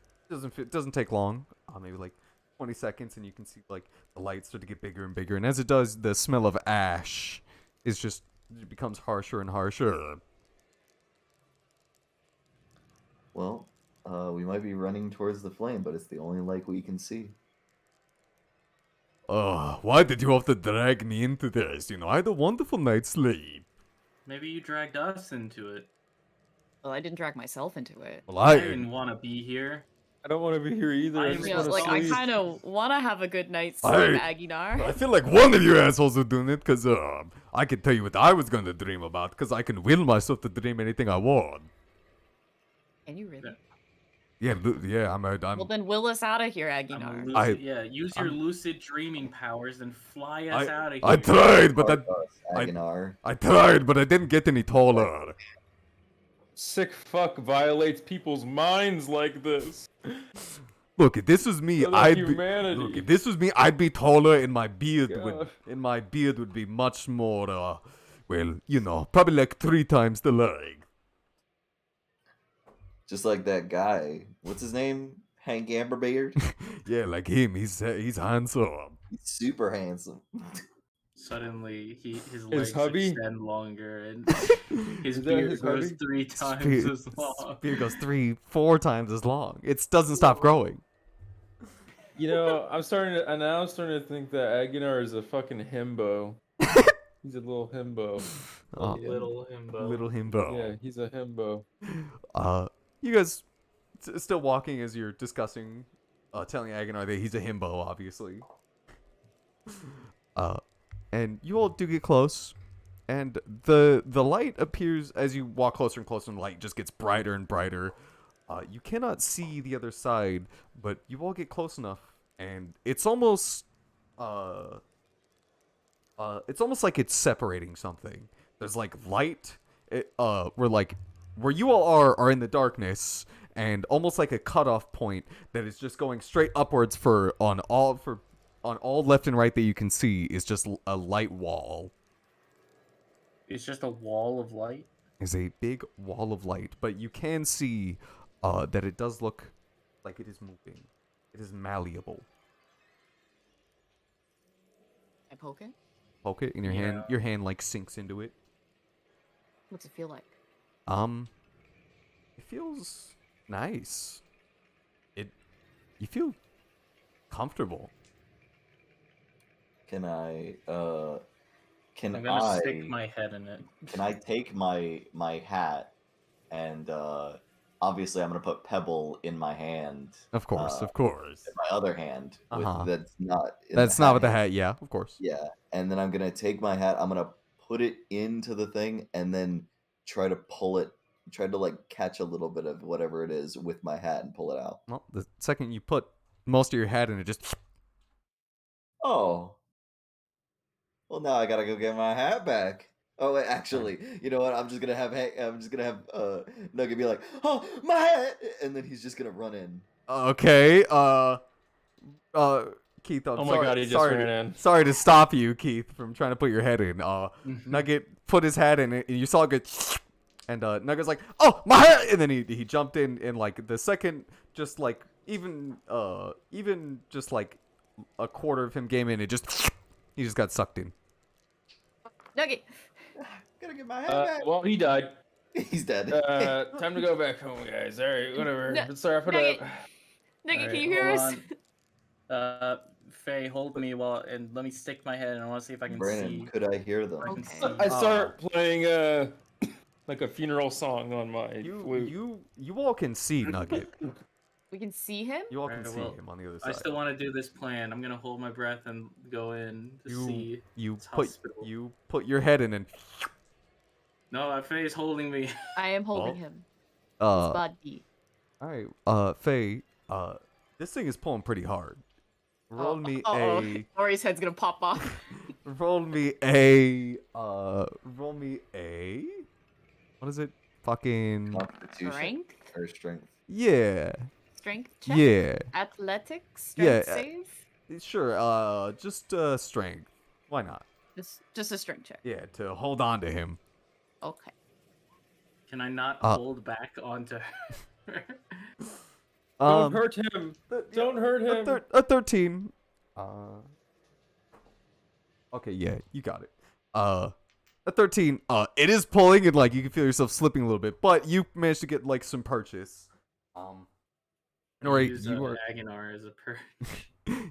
Doesn't take long. Maybe like 20 seconds, and you can see like the lights start to get bigger and bigger. And as it does, the smell of ash it becomes harsher and harsher. Well, we might be running towards the flame, but it's the only light we can see. Why did you have to drag me into this? I had a wonderful night's sleep. Maybe you dragged us into it. Well, I didn't drag myself into it. Well, I didn't want to be here. I don't want to be here either. I kind of want to have a good night's sleep, Aguinar. I feel like one of you assholes are doing it, because I can tell you what I was going to dream about, because I can will myself to dream anything I want. Can you really? Yeah, I'm well, then will us out of here, Aguinar. Use your lucid dreaming powers and fly us out of here. I tried, but I tried, but I didn't get any taller. Sick fuck violates people's minds like this. Look, if this was me, I'd be taller, and my beard would be much more. Probably like 3 times the leg. Just like that guy. What's his name? Hank Amberbeard? Yeah, like him. He's handsome. He's super handsome. Suddenly, his legs extend longer, and his beard grows 3 times as long. His beard goes 3-4 times as long. It doesn't stop growing. I'm starting to think that Aguinar is a fucking himbo. He's a little himbo. Little himbo. Little himbo. Yeah, he's a himbo. You guys still walking as you're discussing, telling Aguinar that he's a himbo, obviously. And you all do get close, and the light appears as you walk closer and closer, and the light just gets brighter and brighter. You cannot see the other side, but you all get close enough, and it's almost like it's separating something. There's like light, where you all are in the darkness, and almost like a cutoff point that is just going straight upwards on all left and right that you can see is just a light wall. It's just a wall of light? It's a big wall of light, but you can see that it does look like it is moving. It is malleable. I poke it? Poke it in your hand. Your hand like sinks into it. What's it feel like? It feels nice. You feel comfortable. Can Can I'm gonna stick my head in it. Can I take my hat and obviously I'm gonna put Pebble in my hand. Of course. In my other hand. That's not. That's not with the hat. Yeah, of course. Yeah, and then I'm gonna take my hat. I'm gonna put it into the thing and then try to pull it. Try to like catch a little bit of whatever it is with my hat and pull it out. Well, the second you put most of your hat in, it just. Oh. Well, now I gotta go get my hat back. Oh wait, actually, you know what? I'm just gonna have Nugget be like, "Oh, my hat!" and then he's just gonna run in. Okay. Keith. Oh my god, he just ran in. Sorry to stop you, Keith, from trying to put your head in. Nugget put his hat in it, and you saw it get. And Nugget's like, "Oh, my hat!" And then he jumped in like the second, just like even just like a quarter of him came in, it just. He just got sucked in. Nugget. Gotta get my hat back. Well, he died. He's dead. Time to go back home, guys. All right, whatever. Let's wrap it Nugget. up. Nugget, All can you hear us? Faye, hold me and let me stick my head, and I want to see if I can Brandon, see. could I hear them? Okay. I start playing like a funeral song on my flute. You all can see Nugget. We can see him? You all can Alright, see well, him on the other side. I still want to do this plan. I'm gonna hold my breath and go in to see. You this hospital. put your head in and. No, Faye's holding me. I am holding him. His body. Alright, Faye, this thing is pulling pretty hard. Roll me a. Ori's head's gonna pop off. Roll me a. What is it? Fucking. Constitution Strength? or strength? Yeah. Strength check? Yeah. Athletics? Strength save? Sure. Just strength. Why not? Just a strength check. Yeah, to hold on to him. Okay. Can I not hold back onto her? Don't hurt him. Don't hurt him. A 13. Okay, yeah, you got it. A 13. It is pulling and like you can feel yourself slipping a little bit, but you managed to get like some purchase. Nori, you are Aguinar as a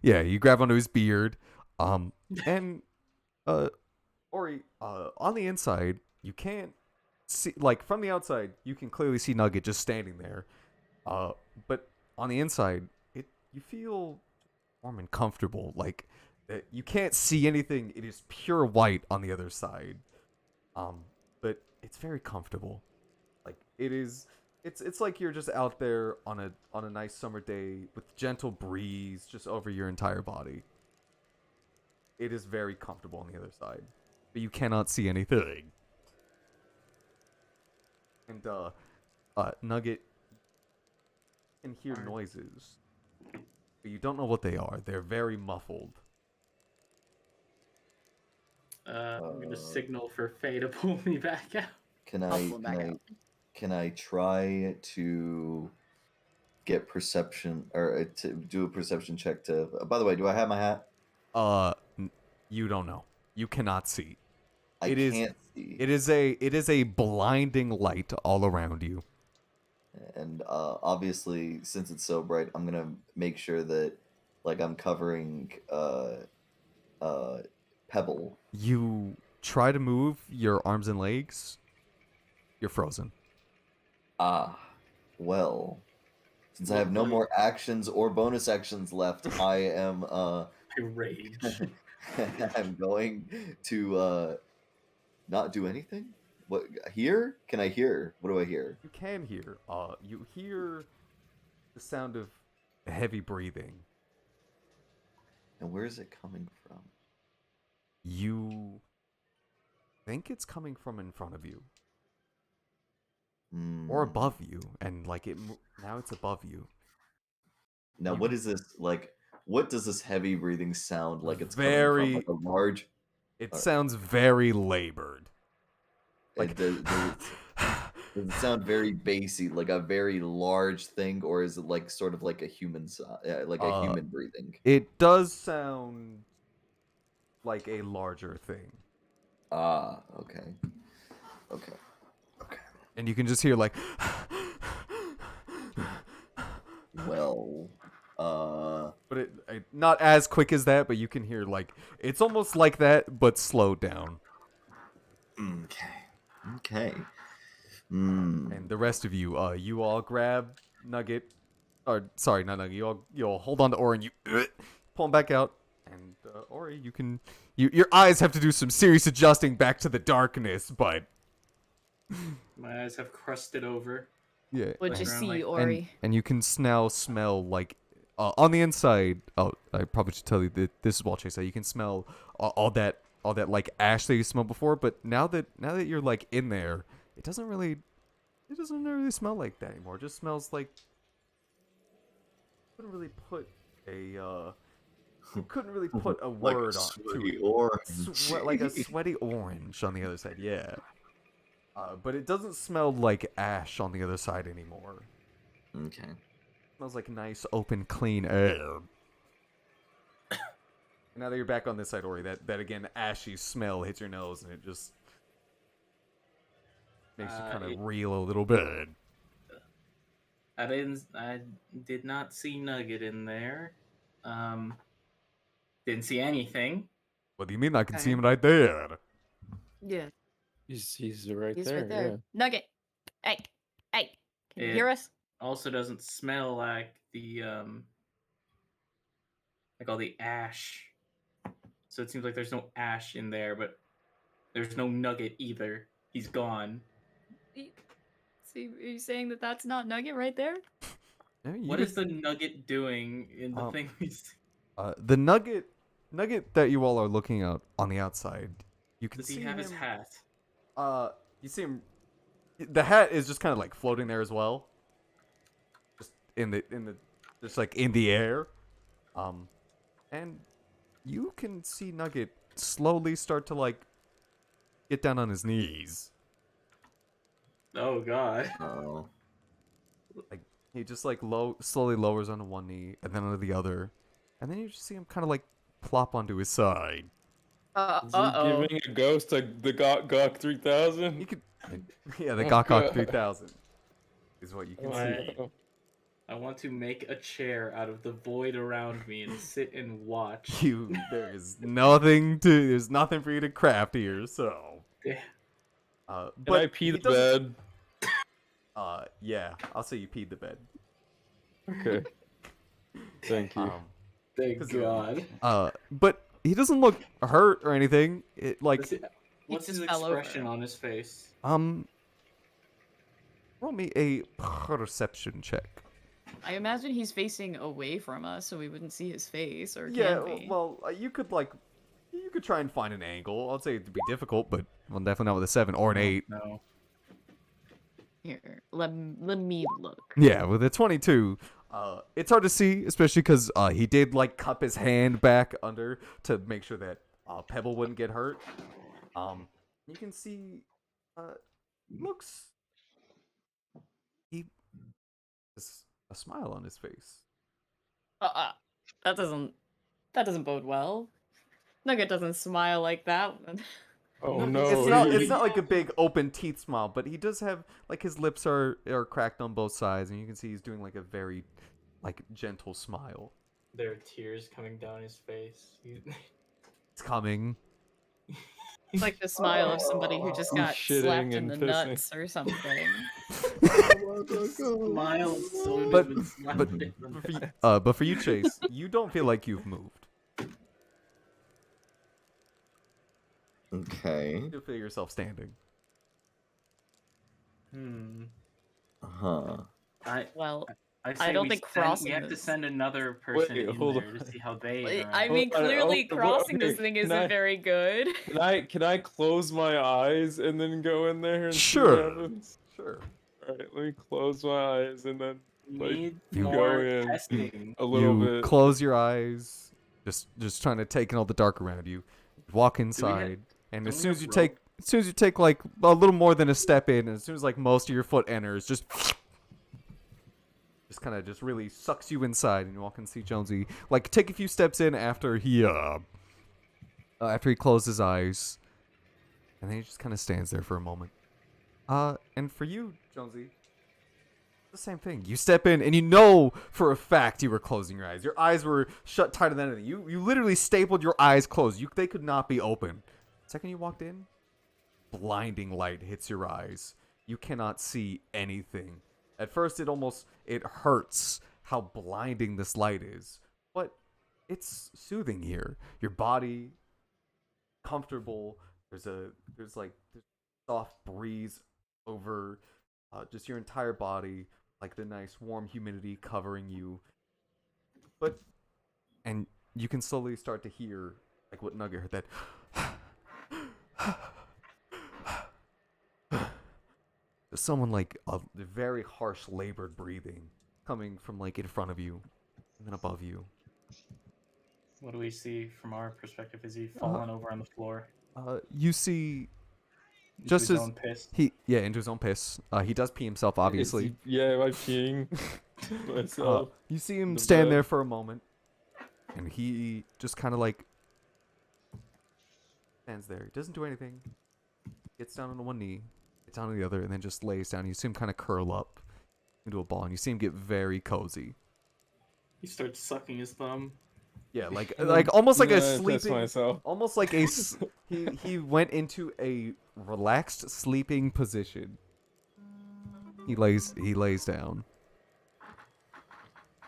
yeah, you grab onto his beard. And Ori, on the inside, you can't see like from the outside, you can clearly see Nugget just standing there. But on the inside, you feel warm and comfortable. Like you can't see anything. It is pure white on the other side. But it's very comfortable. Like it is. It's like you're just out there on a nice summer day with gentle breeze just over your entire body. It is very comfortable on the other side, but you cannot see anything. And Nugget can hear noises, but you don't know what they are. They're very muffled. I'm gonna signal for Faye to pull me back out. Can I try to get perception or to do a perception check to? By the way, do I have my hat? You don't know. You cannot see. I can't see. It is a blinding light all around you. And obviously, since it's so bright, I'm gonna make sure that like I'm covering Pebble. You try to move your arms and legs. You're frozen. Well, since I have no more actions or bonus actions left, I am rage. I'm going to not do anything. What hear? Can I hear? What do I hear? You can hear. You hear the sound of heavy breathing. And where is it coming from? You think it's coming from in front of you. Or above you, and like now it's above you. Now, what is this like? What does this heavy breathing sound like? It's very coming from, like, a large. It sounds very labored. Like does it sound very bassy, like a very large thing, or is it like sort of like a human, like a human breathing? It does sound like a larger thing. Okay. And you can just hear like. Well, but it not as quick as that, but you can hear like it's almost like that, but slowed down. Okay. And the rest of you, you all grab Nugget, or sorry, not Nugget. You all hold on to Ori and you pull him back out. And Ori, your eyes have to do some serious adjusting back to the darkness, but My eyes have crusted over. yeah. What'd you Around, see, like- Ori? And you can now smell like on the inside. Oh, I probably should tell you that this is while Chase. You can smell all that like ash that you smelled before. But now that you're like in there, it doesn't really smell like that anymore. It just smells like. Couldn't really put a Like a word on sweaty to it. orange. Like a sweaty orange on the other side. Yeah. But it doesn't smell like ash on the other side anymore. Okay. It smells like nice, open, clean air. Now that you're back on this side, Ori, that again ashy smell hits your nose, and it just makes you kind of reel a little bit. I did not see Nugget in there. Didn't see anything. What do you mean? I can see him right there. Yeah. He's right He's there. right there. Yeah. Nugget. Hey. Can you It- hear us? Also doesn't smell like the like all the ash. So it seems like there's no ash in there, but there's no Nugget either. He's gone. See, are you saying that that's not Nugget right there? Yeah, you What could- is the Nugget doing in the thing? the nugget that you all are looking at on the outside? You can Does see he have him. his hat? You see him. The hat is just kind of like floating there as well. Just just like in the air. And you can see Nugget slowly start to like get down on his knees. Oh god. Oh. Like he just like slowly lowers onto one knee and then onto the other, and then you just see him kind of like plop onto his side. Is he giving a ghost the Gok 3000? You could, yeah, the Oh, Gok God. 3000 is what you can see. Wow. I want to make a chair out of the void around me and sit and watch. There's nothing for you to craft here, so. Yeah. Can I pee the bed? Yeah, I'll say you peed the bed. Okay. Thank you. Thank 'Cause, God. But he doesn't look hurt or anything. It like, What's his just fell over. expression on his face? roll me a perception check. I imagine he's facing away from us, so we wouldn't see his face, or Yeah, can we? well, you could try and find an angle. I'd say it'd be difficult, but well, definitely not with a 7 or an 8. No. Here, let me look. Yeah, with a 22, it's hard to see, especially because he did like cup his hand back under to make sure that Pebble wouldn't get hurt. You can see, looks, he has a smile on his face. That doesn't bode well. Nugget doesn't smile like that. Oh no. It's not like a big open teeth smile, but he does have like his lips are cracked on both sides, and you can see he's doing like a very like gentle smile. There are tears coming down his face. It's coming. It's like the smile of somebody who just He's got shitting slapped in and the pissing. nuts or something. Smile. So But- good, slapped but- in the For you, nuts. but for you, Chase, you don't feel like you've moved. Okay. You feel yourself standing. Huh. Well, I don't we think send- crossing We have to this- send another person Wait, in hold there on. to see how they. I mean, Hold on, clearly oh, crossing this okay, thing can isn't I- very good. Can I close my eyes and then go in there and see Sure. what happens? Sure. Alright, let me close my eyes and then need you more go in. testing. a little You bit. close your eyes, just trying to take in all the dark around you. Walk inside, and don't as we soon have as you rope? take like a little more than a step in, and as soon as like most of your foot enters, just kind of just really sucks you inside, and you walk and see Jonesy like take a few steps in after he closed his eyes, and then he just kind of stands there for a moment. And for you, Jonesy, the same thing. You step in, and you know for a fact you were closing your eyes. Your eyes were shut tighter than anything. You literally stapled your eyes closed. They could not be open. The second you walked in, blinding light hits your eyes. You cannot see anything. At first, it hurts how blinding this light is, but it's soothing here. Your body, comfortable. There's soft breeze over just your entire body, like the nice warm humidity covering you. And you can slowly start to hear, like what Nugget heard, that there's someone like a very harsh labored breathing coming from like in front of you and then above you. What do we see from our perspective? Is he falling over on the floor? You see, Into just his as own piss? into his own piss. He does pee himself, obviously. Am I peeing myself? You see him stand there for a moment, and he just kind of like stands there. He doesn't do anything. Gets down on one knee, gets down on the other, and then just lays down. You see him kind of curl up into a ball, and you see him get very cozy. He starts sucking his thumb. Yeah, like almost like a sleeping. Myself. Almost like he went into a relaxed sleeping position. He lays down,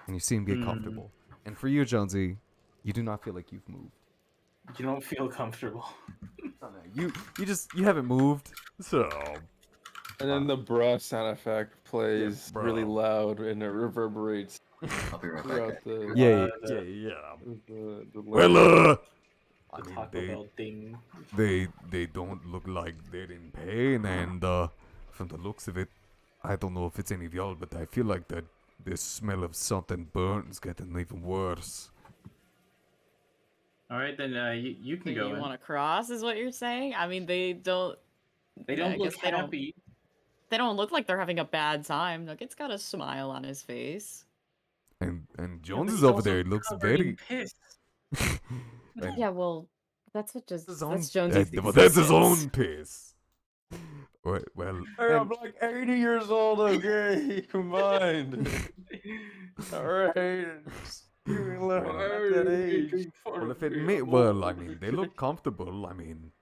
and you see him get comfortable. And for you, Jonesy, you do not feel like you've moved. You don't feel comfortable. You haven't moved, so. And then the bruh sound effect plays Yeah, really loud and it reverberates I'll be right throughout back. the. Well, I The mean, Taco Bell ding. they don't look like they're in pain, and from the looks of it, I don't know if it's any of y'all, but I feel like that this smell of something burnt is getting even worse. All right, then you can So go you in. want to cross, is what you're saying? I mean, they don't. They Yeah, I don't look guess they don't- happy. They don't look like they're having a bad time. Nugget's got a smile on his face. And Yeah, Jones but is he's over also there. He looks covered in very. piss. and Yeah, well, that's what just his own, that's Jonesy's well, that's his existence. own piss. Well, Hey, I'm and- like 80 years old, okay? Combined. Alright. That age. well, if it may, well, I mean, they look comfortable. I mean,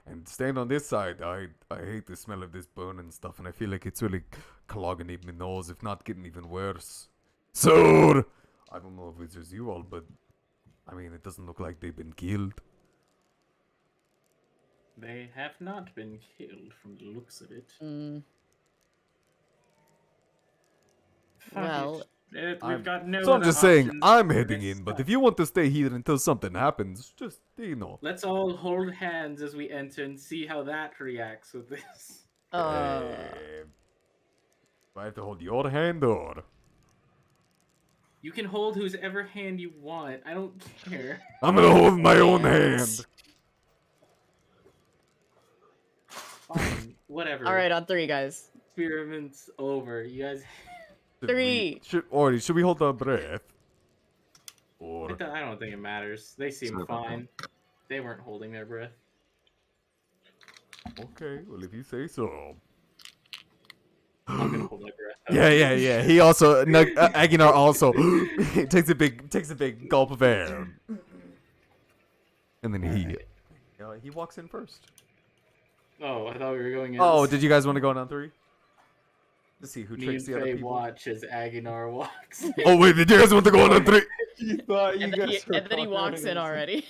and staying on this side, I hate the smell of this burning stuff, and I feel like it's really clogging even my nose, if not getting even worse. So, I don't know if it's just you all, but I mean, it doesn't look like they've been killed. They have not been killed from the looks of it. Mm, Fuck well, it. I'm- We've got no So I'm other just saying, options I'm for heading this in, but stuff. if you want to stay here until something happens, just, you know. Let's all hold hands as we enter and see how that reacts with this. Do I have to hold your hand, or? You can hold whosever hand you want. I don't care. I'm gonna hold my own hand. Fine. Whatever. all right, on 3, guys. Experiment's over. You guys. Should we hold our breath? Or I don't think it matters. They seem Sorry about fine. They weren't holding their breath. okay, well if you say so. I'm gonna hold my breath. Yeah. He also Aguinar also takes a big gulp of air, and then he walks in first. Oh, I thought we were going in. Oh, did you guys want to go on 3? To see who Me tricks and the other Faye people. watch as Aguinar walks. Oh wait, did you guys want to go on 3? You thought you And then, guys were and then he walks in already.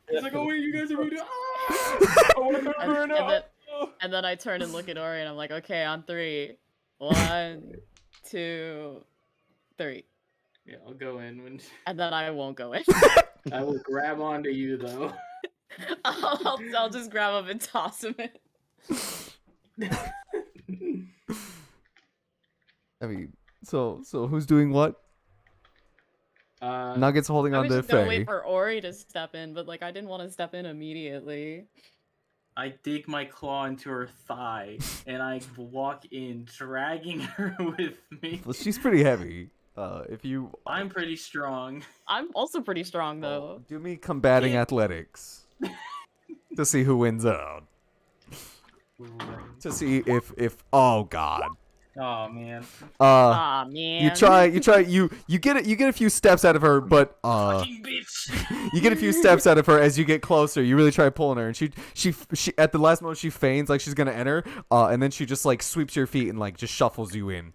He's like, oh wait, you guys are ready. And then I turn and look at Ori and I'm like, okay, on 3. 1, 2, 3. Yeah, I'll go in when And then I won't go in. I will grab onto you though. I'll just grab him and toss him in. I mean, so who's doing what? Nuggets holding I on was to just gonna Faye. wait for Ori to step in, but like I didn't want to step in immediately. I dig my claw into her thigh and I walk in, dragging her with me. Well, she's pretty heavy. If you I'm pretty strong. I'm also pretty strong though. do me combating Yeah. athletics to see who wins out. To see if oh god, Oh man. Aw, man. You get a few steps out of her, but Fucking bitch. you get a few steps out of her as you get closer. You really try pulling her, and she at the last moment she feigns like she's gonna enter, and then she just like sweeps your feet and like just shuffles you in.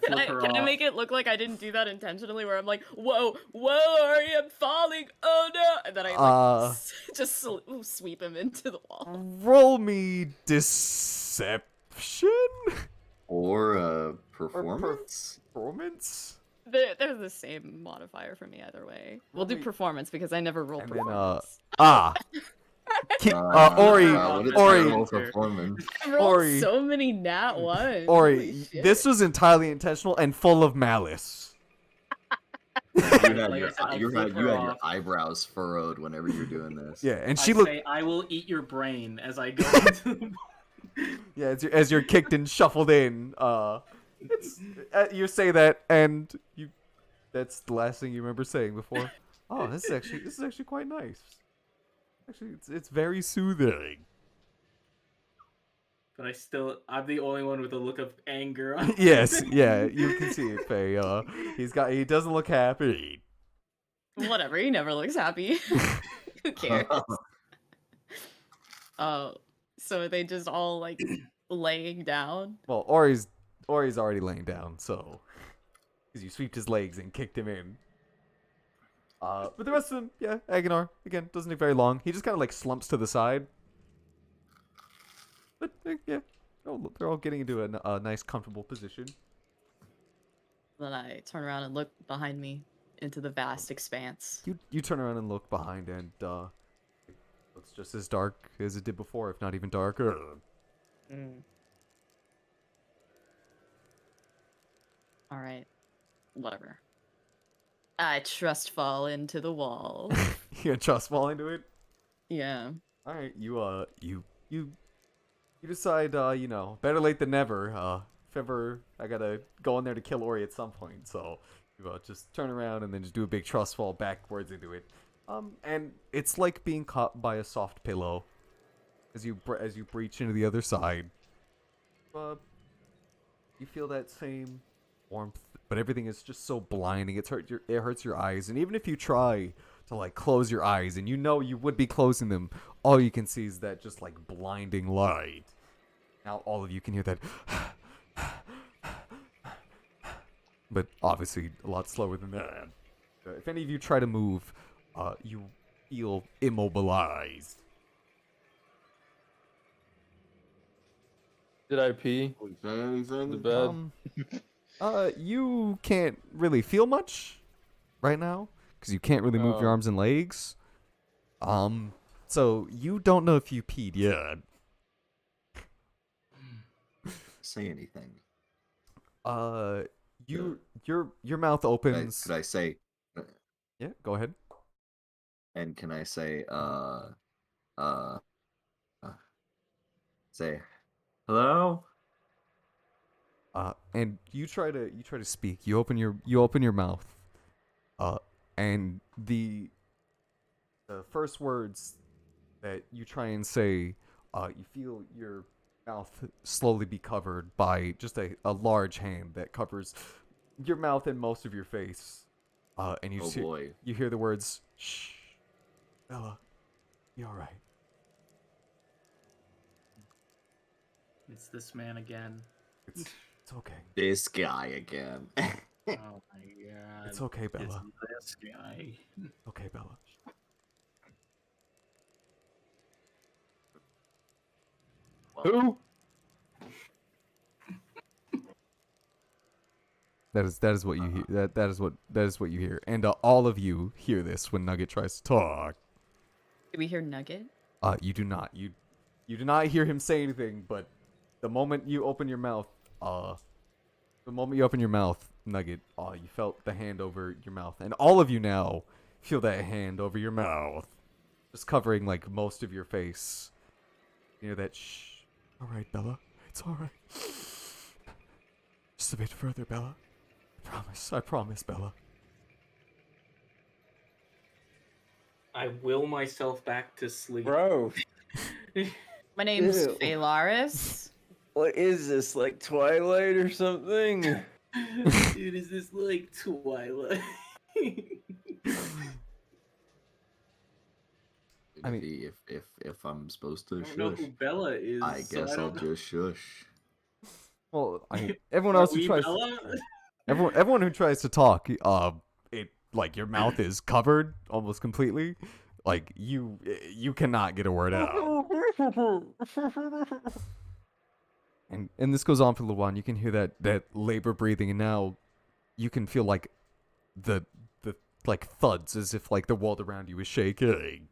Can I make it look like I didn't do that intentionally? Where I'm like, whoa, Ari, I'm falling. Oh no! And then I like just sweep him into the wall. Roll me deception or performance. Performance. They're the same modifier for me either way. We'll do performance because I never roll performance. Ori, performance. I rolled so many nat ones. Ori, this was entirely intentional and full of malice. You had your eyebrows furrowed whenever you're doing this. Yeah, and she looked. I will eat your brain as I go into. Yeah, as you're kicked and shuffled in. You say that, and that's the last thing you remember saying before. Oh, this is actually quite nice. Actually, it's very soothing. But I'm the only one with a look of anger. Yes, yeah, you can see it, Faye. He doesn't look happy. Whatever, he never looks happy. Who cares? So are they just all like laying down? Well, Ori's already laying down, so because you sweeped his legs and kicked him in. But the rest of them, yeah, Aguinar, again, doesn't take very long. He just kind of like slumps to the side. But yeah, they're all getting into a nice, comfortable position. Then I turn around and look behind me into the vast expanse. You turn around and look behind, and it looks just as dark as it did before, if not even darker. All right, whatever. I trust fall into the wall. You trust fall into it? Yeah. All right, you decide, better late than never. If ever I gotta go in there to kill Ori at some point, so you just turn around and then just do a big trust fall backwards into it. And it's like being caught by a soft pillow as you breach into the other side. You feel that same warmth, but everything is just so blinding. It hurts your eyes, and even if you try to like close your eyes, and you would be closing them, all you can see is that just like blinding light. Now all of you can hear that, but obviously a lot slower than that. If any of you try to move, you feel immobilized. Did I pee? The bed. You can't really feel much right now because you can't really move your arms and legs. So you don't know if you peed yet. Say anything. Your mouth opens. Could I say? Yeah, go ahead. And can I say, say, hello? And you try to speak. You open your mouth. And the first words that you try and say, you feel your mouth slowly be covered by just a large hand that covers your mouth and most of your face. And you hear the words, "Shh, Bella, you all right?" It's this man again. It's okay. This guy again. Oh my god. It's okay, Bella. It's this guy. Okay, Bella. Who? That is what you hear. That is what you hear. And all of you hear this when Nugget tries to talk. Do we hear Nugget? You do not. You do not hear him say anything, but the moment you open your mouth, Nugget, you felt the hand over your mouth. And all of you now feel that hand over your mouth. Just covering like most of your face. You know that shh. Alright, Bella. It's alright. Just a bit further, Bella. I promise, Bella. I will myself back to sleep. Bro. My name's Phalaris. What is this, like Twilight or something? Dude, is this like Twilight? I mean, if I'm supposed to I don't know who shush, Bella is. I so guess I I'll don't know. just shush. well, I mean, everyone Are else who we tries, Bella? everyone who tries to talk, it like your mouth is covered almost completely, like you cannot get a word out. And this goes on for a little while, and you can hear that labor breathing, and now you can feel like the like thuds, as if like the world around you is shaking.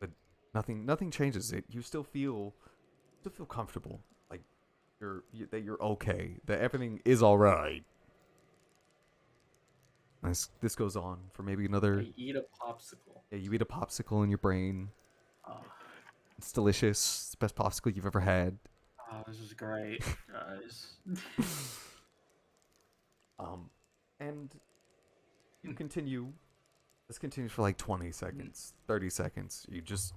But nothing changes. You still feel comfortable, like that you're okay, that everything is all right. This goes on for maybe another. I eat a popsicle. Yeah, you eat a popsicle in your brain. Oh, It's delicious. It's the best popsicle you've ever had. this is great, guys. And you continue. This continues for like 20 seconds, 30 seconds. You just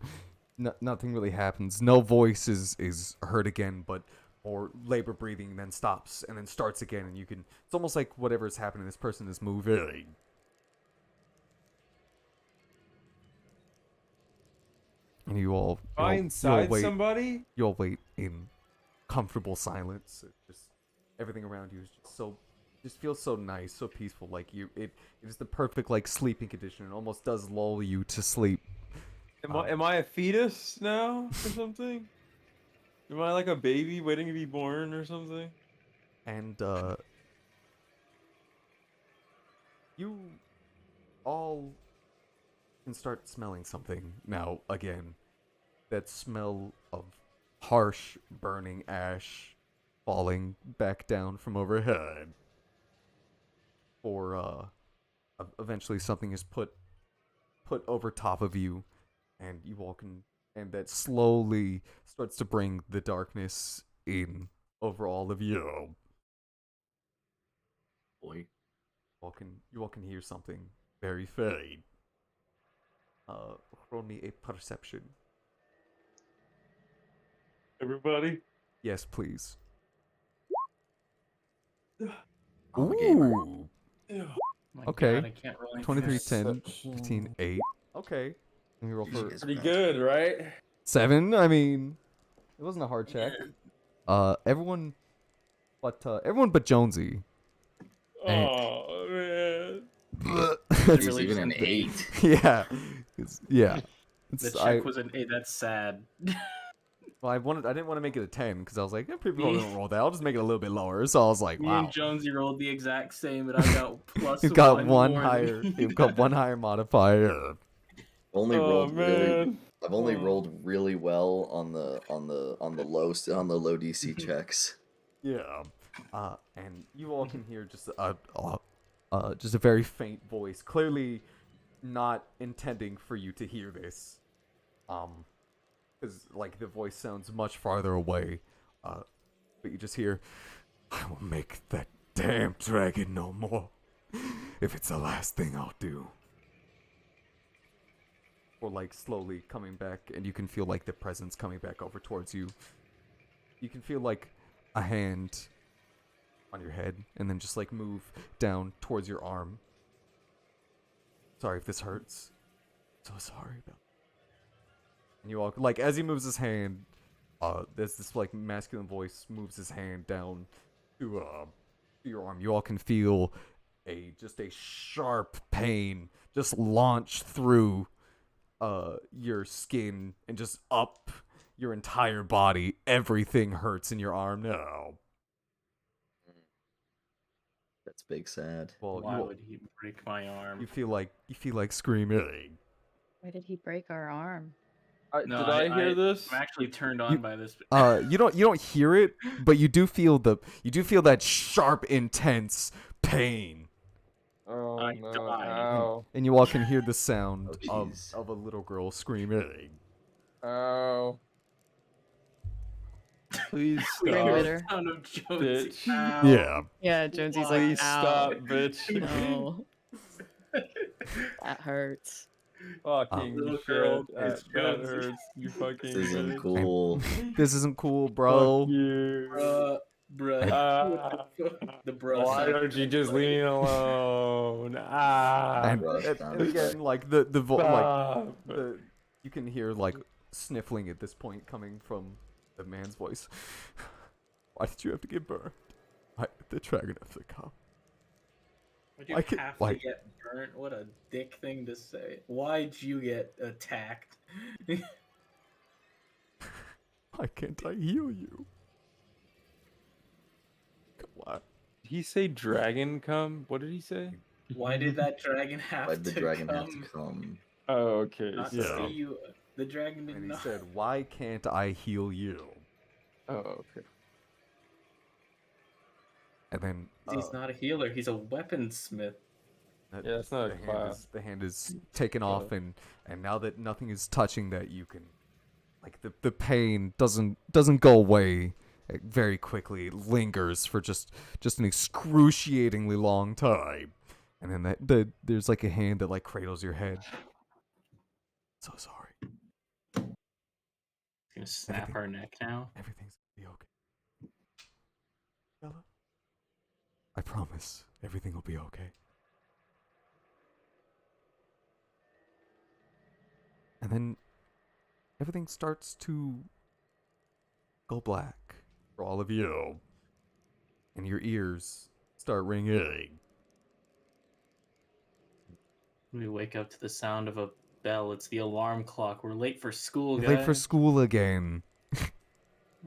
nothing really happens. No voice is heard again, but more labor breathing, then stops and then starts again, and you can. It's almost like whatever is happening, this person is moving. And you all Somebody? You all wait in comfortable silence. Just everything around you is just feels so nice, so peaceful. Like it is the perfect like sleeping condition. It almost does lull you to sleep. Am I a fetus now or something? Am I like a baby waiting to be born or something? And you all can start smelling something now again. That smell of harsh burning ash falling back down from overhead. Or eventually something is put over top of you, and you all can, and that slowly starts to bring the darkness in over all of you. Boy, You all can hear something very faint. Roll me a perception. Everybody? Yes, please. I'm a gamer. Ooh. My Okay. God, I can't roll anything. 23, 10, Perception. 15, 8. Okay. Let me roll You for guys Pretty are good, right? 7. I mean, it wasn't a hard check. Everyone but Jonesy. And- Oh man. It's really even an something. 8. Yeah. Yeah. The check was an 8. That's sad. Well, I didn't want to make it a 10 because I was like, people don't roll that. I'll just make it a little bit lower. So I was like, Me wow. and Jonesy rolled the exact same, but I got plus You've got one more higher. than You've got one higher modifier. Only rolled really. I've only Oh. rolled really well on the low DC checks. Yeah. And you all can hear just a very faint voice, clearly not intending for you to hear this. Because like the voice sounds much farther away. But you just hear, "I will make that damn dragon no more, if it's the last thing I'll do." Or like slowly coming back, and you can feel like the presence coming back over towards you. You can feel like a hand on your head, and then just like move down towards your arm. Sorry if this hurts. So sorry about. And you all like as he moves his hand, there's this like masculine voice moves his hand down to your arm. You all can feel a sharp pain just launch through your skin and just up your entire body. Everything hurts in your arm now. That's big sad. Well, Why would he break my arm? you feel like screaming. Why did he break our arm? Did I hear this? I'm actually turned on by this. You don't hear it, but you do feel that sharp, intense pain. Oh I no! died. Ow! And you all can hear the sound Oh, of jeez. a little girl screaming. Ow! Please Very stop, bitter. Sound of Jonesy. bitch! Ow. Yeah. Yeah, Jonesy's Please like, ow. stop, bitch! No. That hurts. Fucking Little shit. girl, That, it's that Jonesy. hurts. You fucking This isn't bitch. cool. This isn't cool, bro. Fuck you. Bruh. The bruh. Why don't you just leave me alone? And, Rush and, sound and again, effect. like like Stop. you can hear like sniffling at this point coming from the man's voice. Why did you have to get burned? The dragon have to come. Why'd you I could- have like- to get burnt? What a dick thing to say. Why'd you get attacked? Why can't I heal you? Come on. Did he say dragon come? What did he say? Why did that dragon have Why'd the to dragon come? have to come? Oh, okay. Not Yeah. to see you. The dragon didn't And he know. said, "Why can't I heal you?" Oh, okay. And then He's not a healer. He's a weaponsmith. that- Yeah, that's not a the hand class. is, the hand is taken off, and now that nothing is touching that, you can, like, the pain doesn't go away very quickly. It lingers for just an excruciatingly long time, and then there's like a hand that like cradles your head. So sorry. Gonna snap Everything- her neck now. Everything's gonna be okay. Bella, I promise everything will be okay. And then everything starts to go black for all of you. And your ears start ringing. We wake up to the sound of a bell. It's the alarm clock. We're late for school, You're guys. late for school again.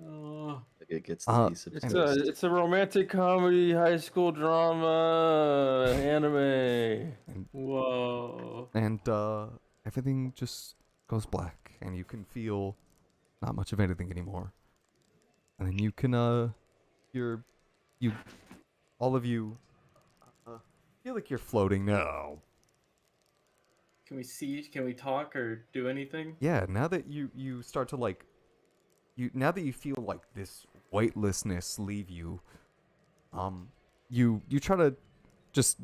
Oh, It gets the piece of It's toast. a romantic comedy, high school drama, anime. whoa. And everything just goes black, and you can feel not much of anything anymore. And then you can all of you feel like you're floating now. Can we see? Can we talk or do anything? Yeah, now that you start to like now that you feel like this weightlessness leave you, you try to just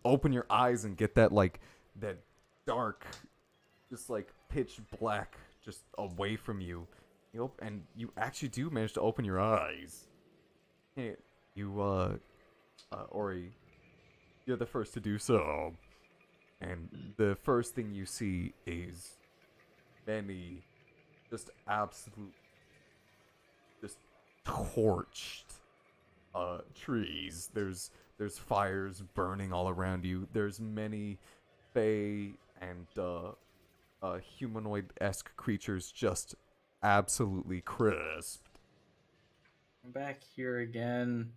open your eyes and get that like that dark, just like pitch black just away from you. And you actually do manage to open your eyes. Hey, Ori, you're the first to do so. And the first thing you see is many just absolute, just torched trees. There's fires burning all around you. There's many fae and humanoid-esque creatures just absolutely crisped. I'm back here again.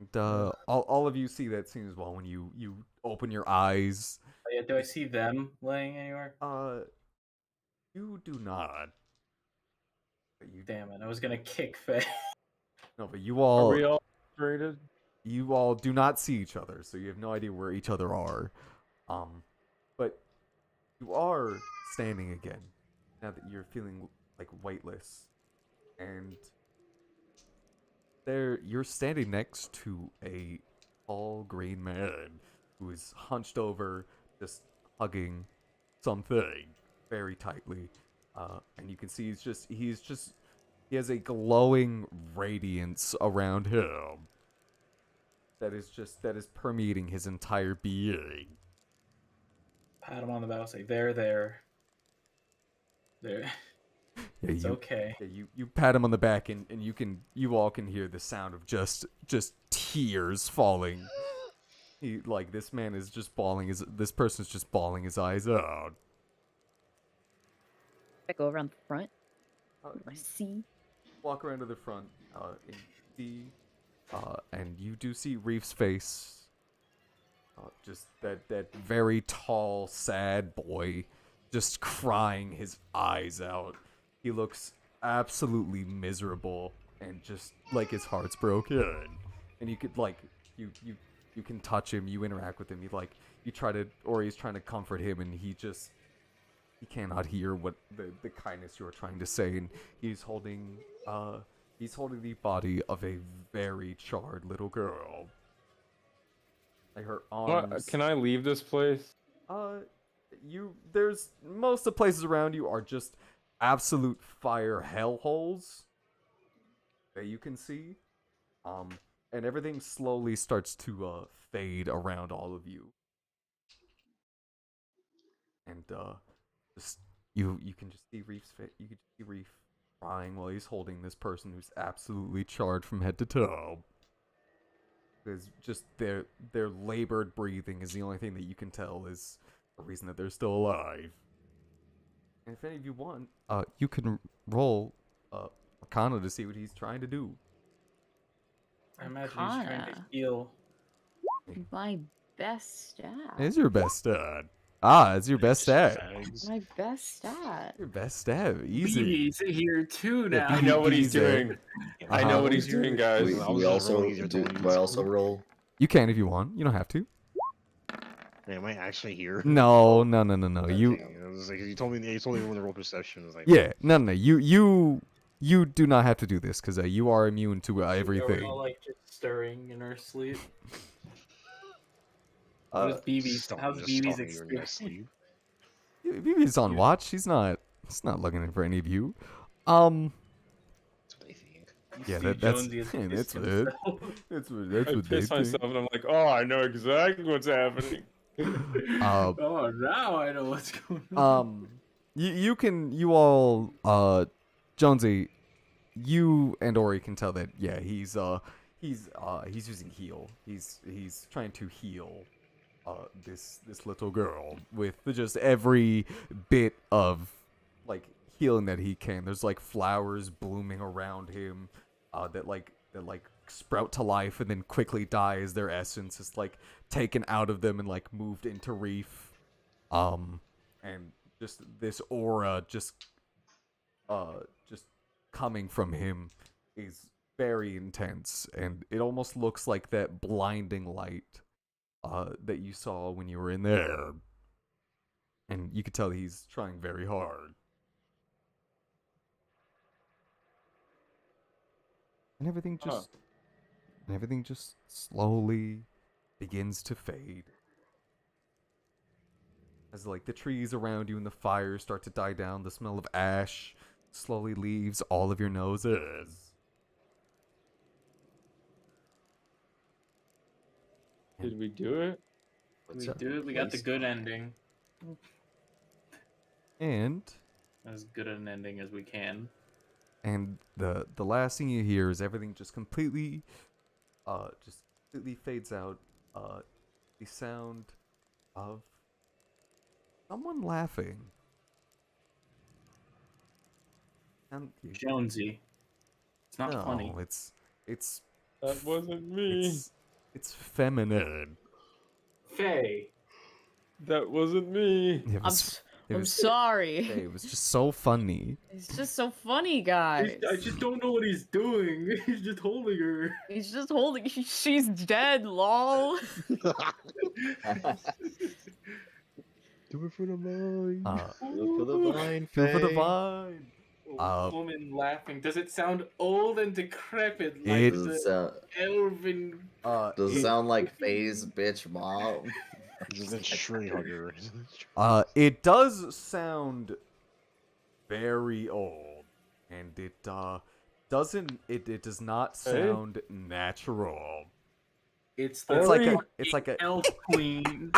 And all of you see that scene as well when you open your eyes. Oh, yeah, do I see them laying anywhere? You do not. But you Damn it! I was gonna kick Faye. no, but you Are all we all separated? you all do not see each other, so you have no idea where each other are. But you are standing again now that you're feeling like weightless, and you're standing next to a tall green man who is hunched over, just hugging something very tightly, and you can see he has a glowing radiance around him that is permeating his entire being. Pat him on the back. Say, there. Yeah, It's okay. Yeah, you pat him on the back, and you all can hear the sound of just tears falling. This person's just bawling his eyes out. I go around the front. I see. Walk around to the front, and you do see Reef's face. Just that very tall, sad boy, just crying his eyes out. He looks absolutely miserable and just like his heart's broken. And you could you can touch him, you interact with him, he's trying to comfort him, and he cannot hear what the kindness you're trying to say, and he's holding the body of a very charred little girl. Like her arms. Can I leave this place? There's most of the places around you are just absolute fire hellholes that you can see. And everything slowly starts to fade around all of you. And just you can just see Reef's face. You can just see Reef crying while he's holding this person who's absolutely charred from head to toe. Because just their labored breathing is the only thing that you can tell is the reason that they're still alive. And if any of you want, you can roll Arcana to see what he's trying to do. I imagine he's trying to heal. My best stat. It's your best stat. Ah, it's your best stat. My best stat. Your best stat. Easy. He's here too now. I know what he's doing. I know what he's Uh-huh. doing, guys. Do I also roll? You can if you want. You don't have to. Am I actually here? No. You. It was like, you told me when the roll perception. I was like, Yeah. No. You do not have to do this because you are immune to everything. We're all like just stirring in our sleep. How's BB's experience? BB's on watch. He's not looking for any of you. Yeah, that's it. That's what I they piss think. myself and I'm like, oh, I know exactly what's happening. Oh, now I know what's going on. You all, Jonesy, you and Ori can tell that, yeah, he's using heal. He's trying to heal, this little girl with just every bit of, like, healing that he can. There's, like, flowers blooming around him, that sprout to life and then quickly die as their essence is, like, taken out of them and, like, moved into Reef. And just this aura just coming from him is very intense, and it almost looks like that blinding light that you saw when you were in there. And you could tell he's trying very hard. And everything just slowly begins to fade. As like the trees around you and the fires start to die down, the smell of ash slowly leaves all of your noses. Did we do it? We do it. We got the good ending. And As good an ending as we can. And the last thing you hear is everything just completely fades out. The sound of someone laughing. Jonesy. It's not funny. It's That wasn't me. it's feminine. Faye. That wasn't me. I'm sorry. It was just so funny. It's just so funny, guys. I just don't know what he's doing. He's just holding her. He's just holding. She's dead, lol. do it for the vine. For the vine, For the Faye. vine. Woman laughing. Does it sound old and decrepit like It- the elven? Does it sound like Faye's bitch mom? This is a tree hugger. It does sound very old, and it doesn't. It does not sound natural. It's like a elf queen.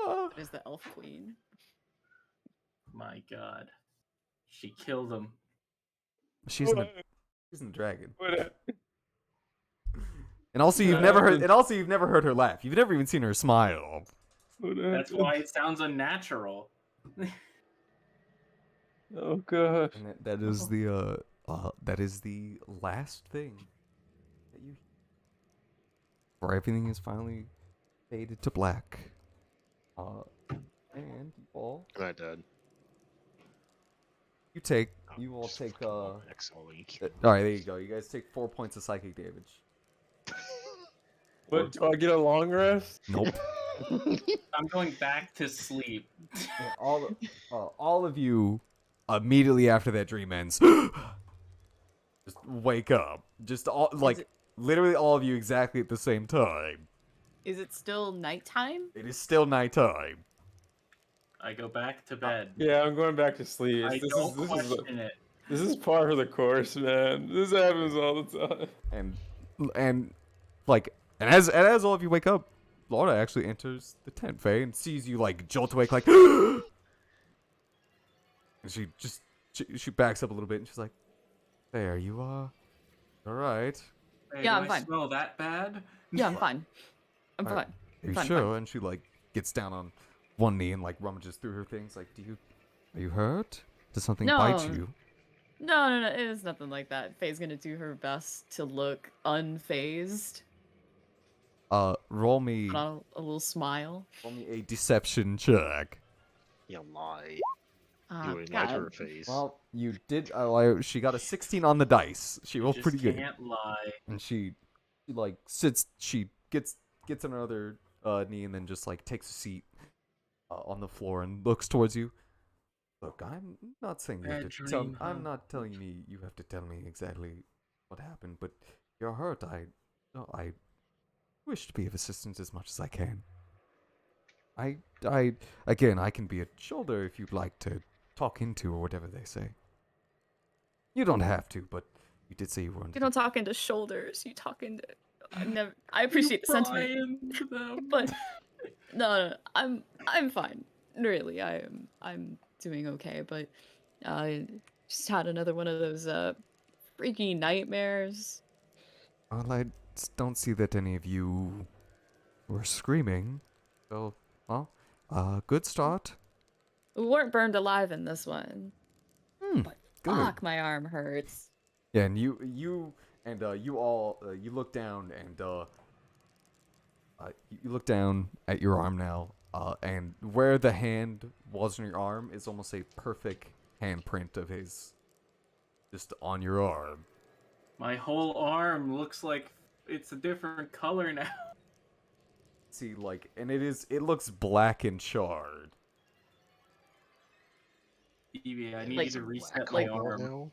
What is the elf queen? My God, she killed him. She's in the dragon. What? And also, you've never heard. And also, you've never heard her laugh. You've never even seen her smile. That's why it sounds unnatural. Oh god. And that is the last thing that you. Where everything is finally faded to black. And you all. Good night, Dad. You all take Next week. all right, there you go. You guys take 4 points of psychic damage. But do I get a long rest? Nope. I'm going back to sleep. Yeah, all of you immediately after that dream ends just wake up. Just all literally all of you exactly at the same time. Is it still nighttime? It is still nighttime. I go back to bed. Yeah, I'm going back to sleep. I don't question it. This is par for the course, man. This happens all the time. And as all of you wake up, Laura actually enters the tent, Faye, and sees you like jolt awake, like, and she backs up a little bit, and she's like, "There you are, all right." Hey, Yeah, do I'm fine. Smell that bad? Yeah, I'm fine. I'm fine. Are you Fine, sure? fine. And she like gets down on one knee and like rummages through her things, like, are you hurt? Does something bite you? No. It was nothing like that. Faye's gonna do her best to look unfazed. Roll me A little smile. Roll me a deception check. You lie. Oh, You lie to her face. Well, you did. She got a 16 on the dice. She rolled pretty good. Can't lie. And she like sits. She gets on her other knee and then just like takes a seat on the floor and looks towards you. Look, I'm not saying you have to tell. I'm not telling you you have to tell me exactly what happened, but you're hurt. I wish to be of assistance as much as I can. I can be a shoulder if you'd like to talk into or whatever they say. You don't have to, but you did say you were. You don't talk into shoulders. You talk into. I appreciate the sentiment, but no, I'm fine. Really, I'm doing okay, but I just had another one of those freaky nightmares. Well, I don't see that any of you were screaming. So, well, good start. We weren't burned alive in this one. But good. fuck, my arm hurts. Yeah, and you all look down and you look down at your arm now, and where the hand was on your arm is almost a perfect handprint of his, just on your arm. My whole arm looks like it's a different color now. See, like, and it looks black and charred. Evie, I need you to reset my arm.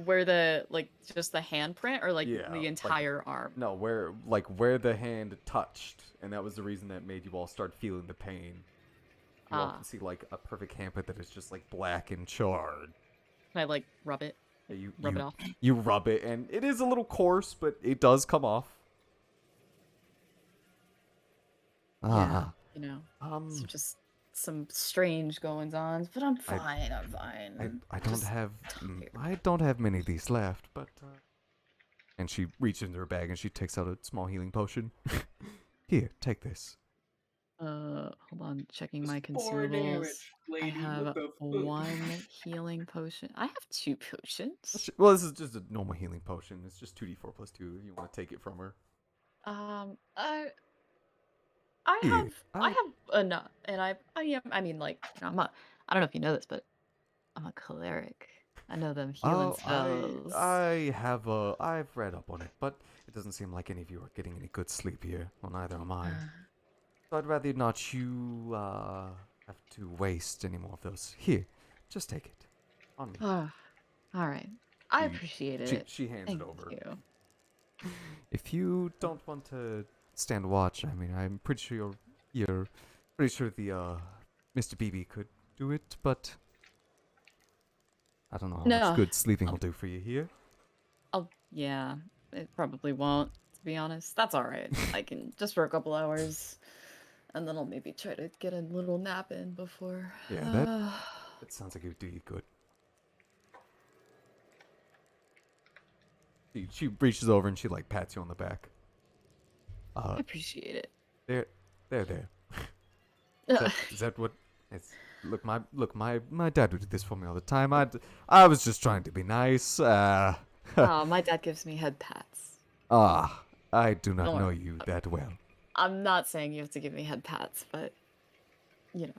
Where the just the handprint or the entire arm? No, where the hand touched, and that was the reason that made you all start feeling the pain. You all can see like a perfect handprint that is just like black and charred. Can I rub it? Yeah, rub it off. You rub it, and it is a little coarse, but it does come off. Yeah, so just some strange goings-on, but I'm fine. I'm fine. I don't have many of these left, but and she reaches into her bag and she takes out a small healing potion. Here, take this. Hold on, checking my consumables. I have one healing potion. I have 2 potions. Well, this is just a normal healing potion. It's just 2d4 plus 2 if you want to take it from her. I have enough, and I don't know if you know this, but I'm a cleric. I know them healing spells. I've read up on it, but it doesn't seem like any of you are getting any good sleep here. Well, neither am I. So I'd rather not you have to waste any more of those. Here, just take it. On me. All right. I appreciate it. She hands Thank it over. You. If you don't want to stand watch, I mean, I'm pretty sure you're pretty sure the Mr. BB could do it, but I don't know how much good sleeping will do for you here. Yeah, it probably won't, to be honest. That's all right. I can just for a couple hours, and then I'll maybe try to get a little nap in before. Yeah, that sounds like it would do you good. She reaches over and she pats you on the back. I appreciate it. There. Is that what? Look, my dad would do this for me all the time. I was just trying to be nice. My dad gives me head pats. I do not know you that well. I'm not saying you have to give me head pats, but You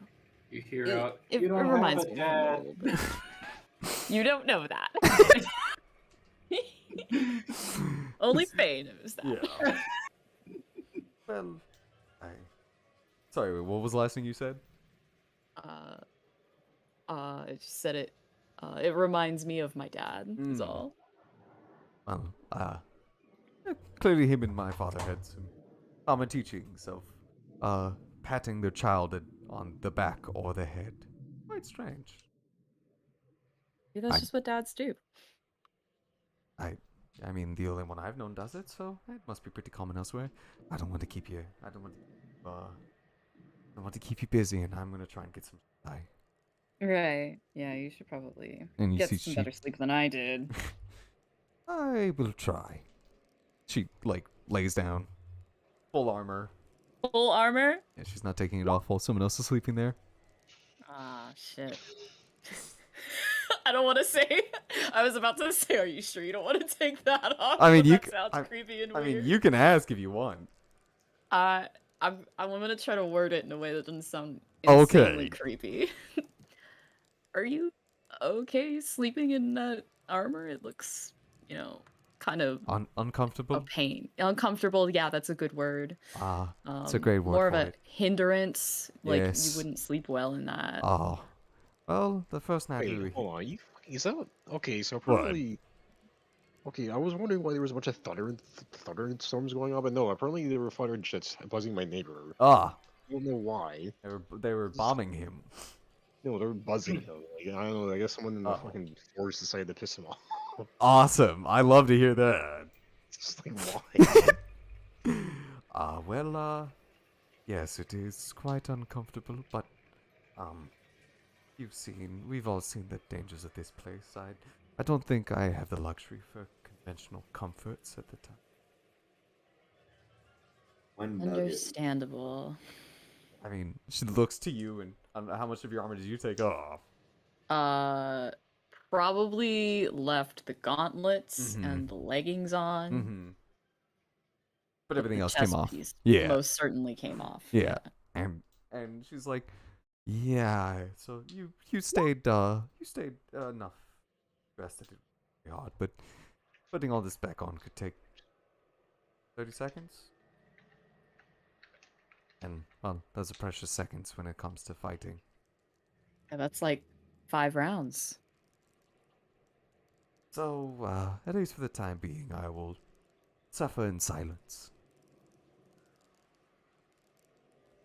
hear it reminds me. You don't know that. Only Faye knows that. Yeah. Well, sorry. What was the last thing you said? I just said it. It reminds me of my dad. Is all. Well, clearly him and my father had some common teachings of patting their child on the back or the head. Quite strange. Yeah, that's just what dads do. I mean, the only one I've known does it, so it must be pretty common elsewhere. I don't want to keep you. I don't want to keep you busy, and I'm gonna try and get some. Right. Yeah, you should probably And you get see some better sleep than I did. I will try. She lays down, full armor. Full armor? Yeah, she's not taking it off while someone else is sleeping there. Ah, shit. I don't want to say. I was about to say, are you sure you don't want to take that off? I mean, that sounds creepy and weird. I mean, you can ask if you want. I'm gonna try to word it in a way that doesn't sound insanely creepy. Are you okay sleeping in that armor? It looks, kind of uncomfortable. A pain, uncomfortable. Yeah, that's a good word. It's a great word. More for of a it. hindrance. Like Yes. you wouldn't sleep well in that. Oh, well, the first night. Wait, hold on. Is that okay? So apparently, okay. I was wondering why there was a bunch of thunder and storms going on, but no. Apparently, there were thunder and shits buzzing my neighbor. I don't know why. They were bombing him. No, they were buzzing though. Like, I don't know. I guess someone in the fucking forest decided to piss him off. Awesome. I love to hear that. It's just like why? Yes, it is quite uncomfortable, but we've all seen the dangers of this place. I don't think I have the luxury for conventional comforts at the time. Understandable. I mean, she looks to you, and how much of your armor did you take off? Probably left the gauntlets and the leggings on. Mm-hmm. But everything the else came chest off. piece Yeah. most certainly came off. Yeah. And she's like, yeah. So you stayed enough rested. It was very hard, but putting all this back on could take 30 seconds. And well, those are precious seconds when it comes to fighting. Yeah, that's like 5 rounds. So, at least for the time being, I will suffer in silence.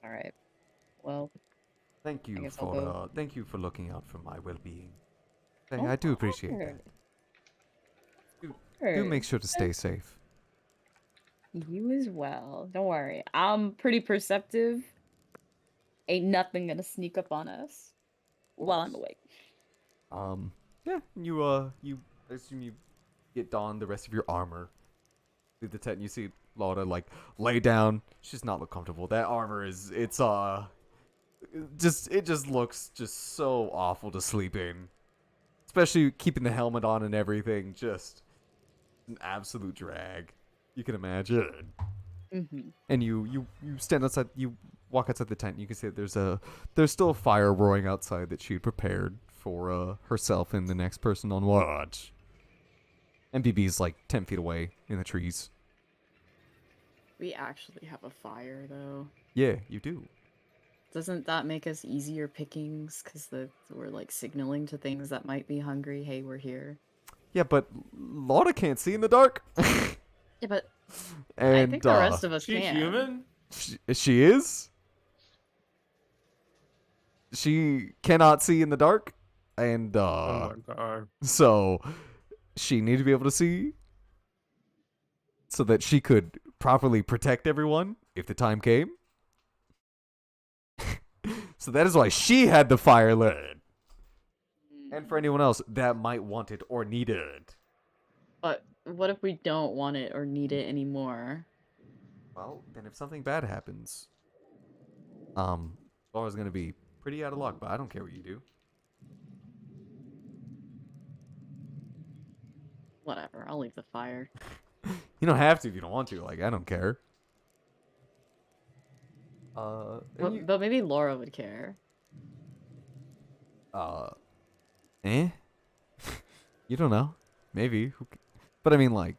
All right. Well, thank you for looking out for my well-being. Hey, Oh, I do appreciate sure. that. Do make sure to stay safe. You as well. Don't worry. I'm pretty perceptive. Ain't nothing gonna sneak up on us while I'm awake. Yeah, you I assume you get donned the rest of your armor. Through the tent, and you see Laura lay down. She's not look comfortable. That armor it just looks just so awful to sleep in. Especially keeping the helmet on and everything, just an absolute drag. You can imagine. Mm-hmm. And you stand outside. You walk outside the tent. And you can see that there's still a fire roaring outside that she had prepared for herself and the next person on watch. MBB's 10 feet away in the trees. We actually have a fire, though. Yeah, you do. Doesn't that make us easier pickings? Because we're signaling to things that might be hungry. Hey, we're here. Yeah, but Laura can't see in the dark. Yeah, but and I think the rest of us she's can. human? She is? She cannot see in the dark? And, oh my god. So, she needed to be able to see so that she could properly protect everyone if the time came. So that is why she had the fire lit. And for anyone else that might want it or need it. But what if we don't want it or need it anymore? Well, then if something bad happens, Laura's gonna be pretty out of luck, but I don't care what you do. Whatever, I'll leave the fire. You don't have to if you don't want to. I don't care. But maybe Laura would care. You don't know. Maybe. But I mean, I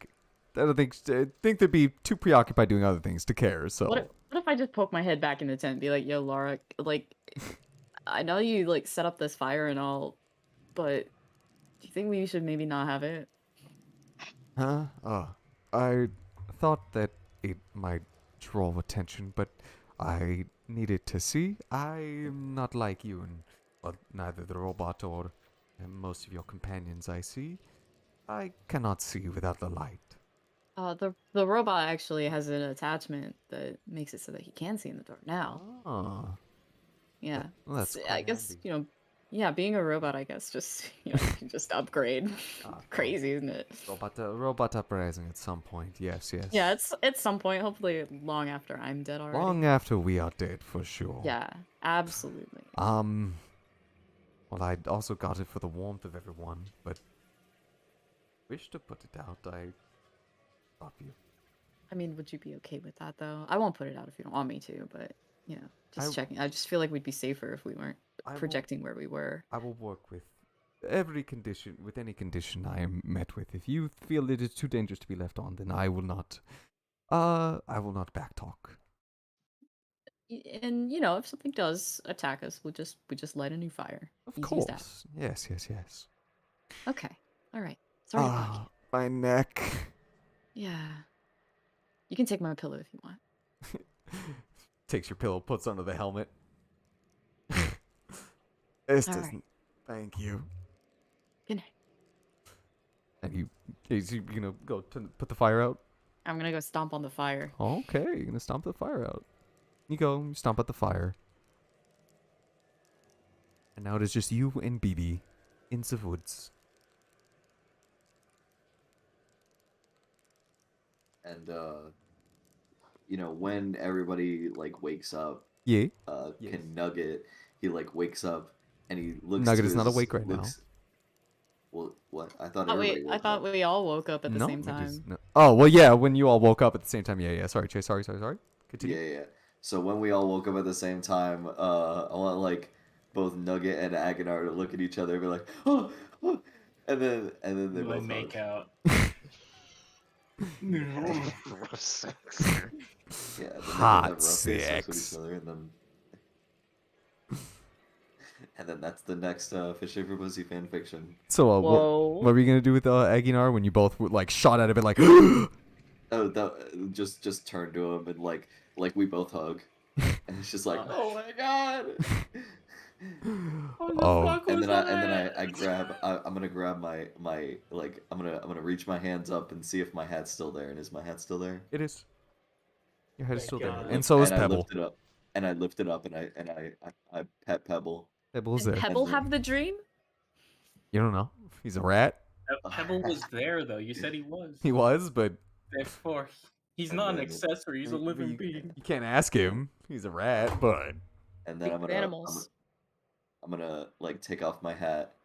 don't think they'd be too preoccupied doing other things to care. So. What if I just poke my head back in the tent and be like, yo, Laura, I know you set up this fire and all, but do you think we should maybe not have it? Huh? I thought that it might draw attention, but I needed to see. I'm not like you, and well, neither the robot or most of your companions I see. I cannot see without the light. The robot actually has an attachment that makes it so that he can see in the dark now. Oh. Yeah. Well, that's I guess, handy. Yeah, being a robot, I guess, just, you can just upgrade. Crazy, isn't it? Robot uprising at some point. Yes. Yeah, it's at some point, hopefully long after I'm dead already. Long after we are dead, for sure. Yeah, absolutely. Well, I also got it for the warmth of everyone, but wish to put it out. I love you. I mean, would you be okay with that, though? I won't put it out if you don't want me to, but, just checking. I just feel like we'd be safer if we weren't projecting where we were. I will work with any condition I am met with. If you feel it is too dangerous to be left on, then I will not backtalk. And if something does attack us, we just light a new fire. Of course. Yes. Okay. All right. Sorry to bug you. My neck. Yeah. You can take my pillow if you want. Takes your pillow, puts under the helmet. This doesn't. Right. Thank you. Good night. And is you gonna go put the fire out? I'm gonna go stomp on the fire. Okay, you're gonna stomp the fire out. You stomp out the fire. And now it is just you and BB in the woods. And when everybody wakes up, Yeah. can Nugget, he wakes up and he looks. Nugget is not awake right now. Well, what? I thought. I thought we all woke up at the same time. No. Oh well, yeah. When you all woke up at the same time, yeah. Sorry, Chase. Sorry. Continue. Yeah. So when we all woke up at the same time, I want both Nugget and Aguinar to look at each other and be like, oh, and then they both make out. Yeah, hot sex. With each other, and then that's the next Fisher for Pussy fan fiction. So what were you gonna do with Aguinar when you both shot at him and like? Oh, that just turned to him and we both hug, and it's just like, oh my god. And then I grab. I'm gonna grab my I'm gonna reach my hands up and see if my hat's still there. And is my hat still there? It is. Your head is still there, and so is Pebble. I lift it up and I pet Pebble. Pebble's there. Pebble have the dream? You don't know. He's a rat. Pebble was there though. You said he was. He was, but therefore he's not an accessory. He's a living being. You can't ask him. He's a rat, but. And then I'm gonna take off my hat,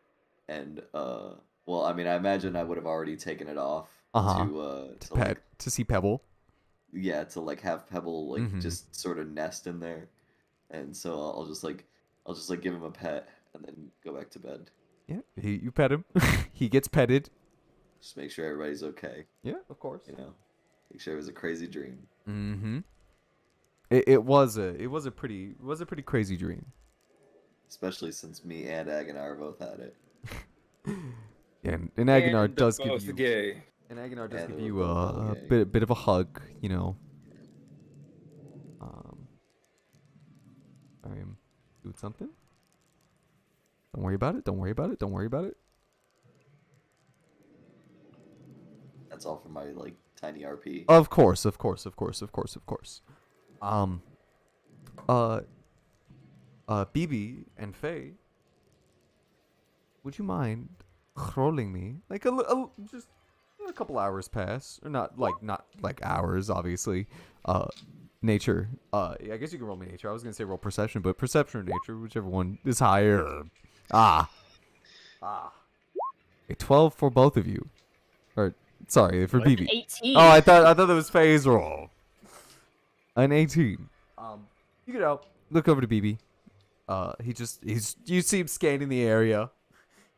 and well, I mean, I imagine I would have already taken it off to see Pebble. Yeah, to have Pebble just sort of nest in there, and so I'll just give him a pet and then go back to bed. Yeah, you pet him. He gets petted. Just make sure everybody's okay. Yeah, of course. Make sure it was a crazy dream. Mm-hmm. It was a pretty crazy dream. Especially since me and Aguinar both had it. And Aguinar does give you gay. And Aguinar does give you a bit of a hug, I am doing something. Don't worry about it. That's all for my tiny RP. Of course. BB and Faye, would you mind rolling me just a couple hours pass, or not hours, obviously. Nature. I guess you can roll me nature. I was gonna say roll perception, but perception or nature, whichever one is higher. A 12 for both of you. Or sorry, for BB. 18. Oh, I thought that was Faye's roll. An 18. You get out. Look over to BB. You see him scanning the area.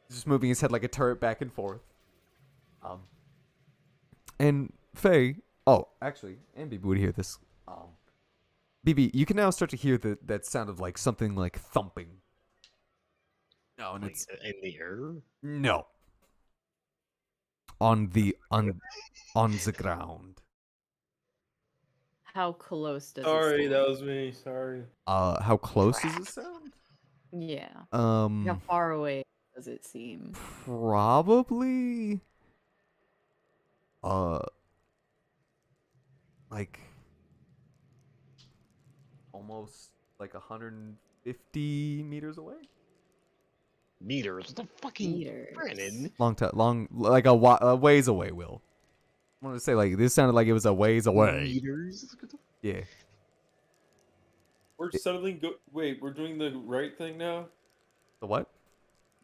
He's just moving his head like a turret back and forth. And Faye. Oh, actually, and BB would hear this. BB, you can now start to hear that sound of something thumping. No, and it's in the air. No. on the ground. How close does Sorry, it that was me. Sorry. How close does it sound? Yeah. How Um, far away does it seem? probably like almost like 150 meters away. Meters? What the fucking Meters. Brandon? Long, like a ways away. Will. I want to say like this sounded like it was a ways away. Meters? Yeah. We're settling. Wait, we're doing the right thing now. The what?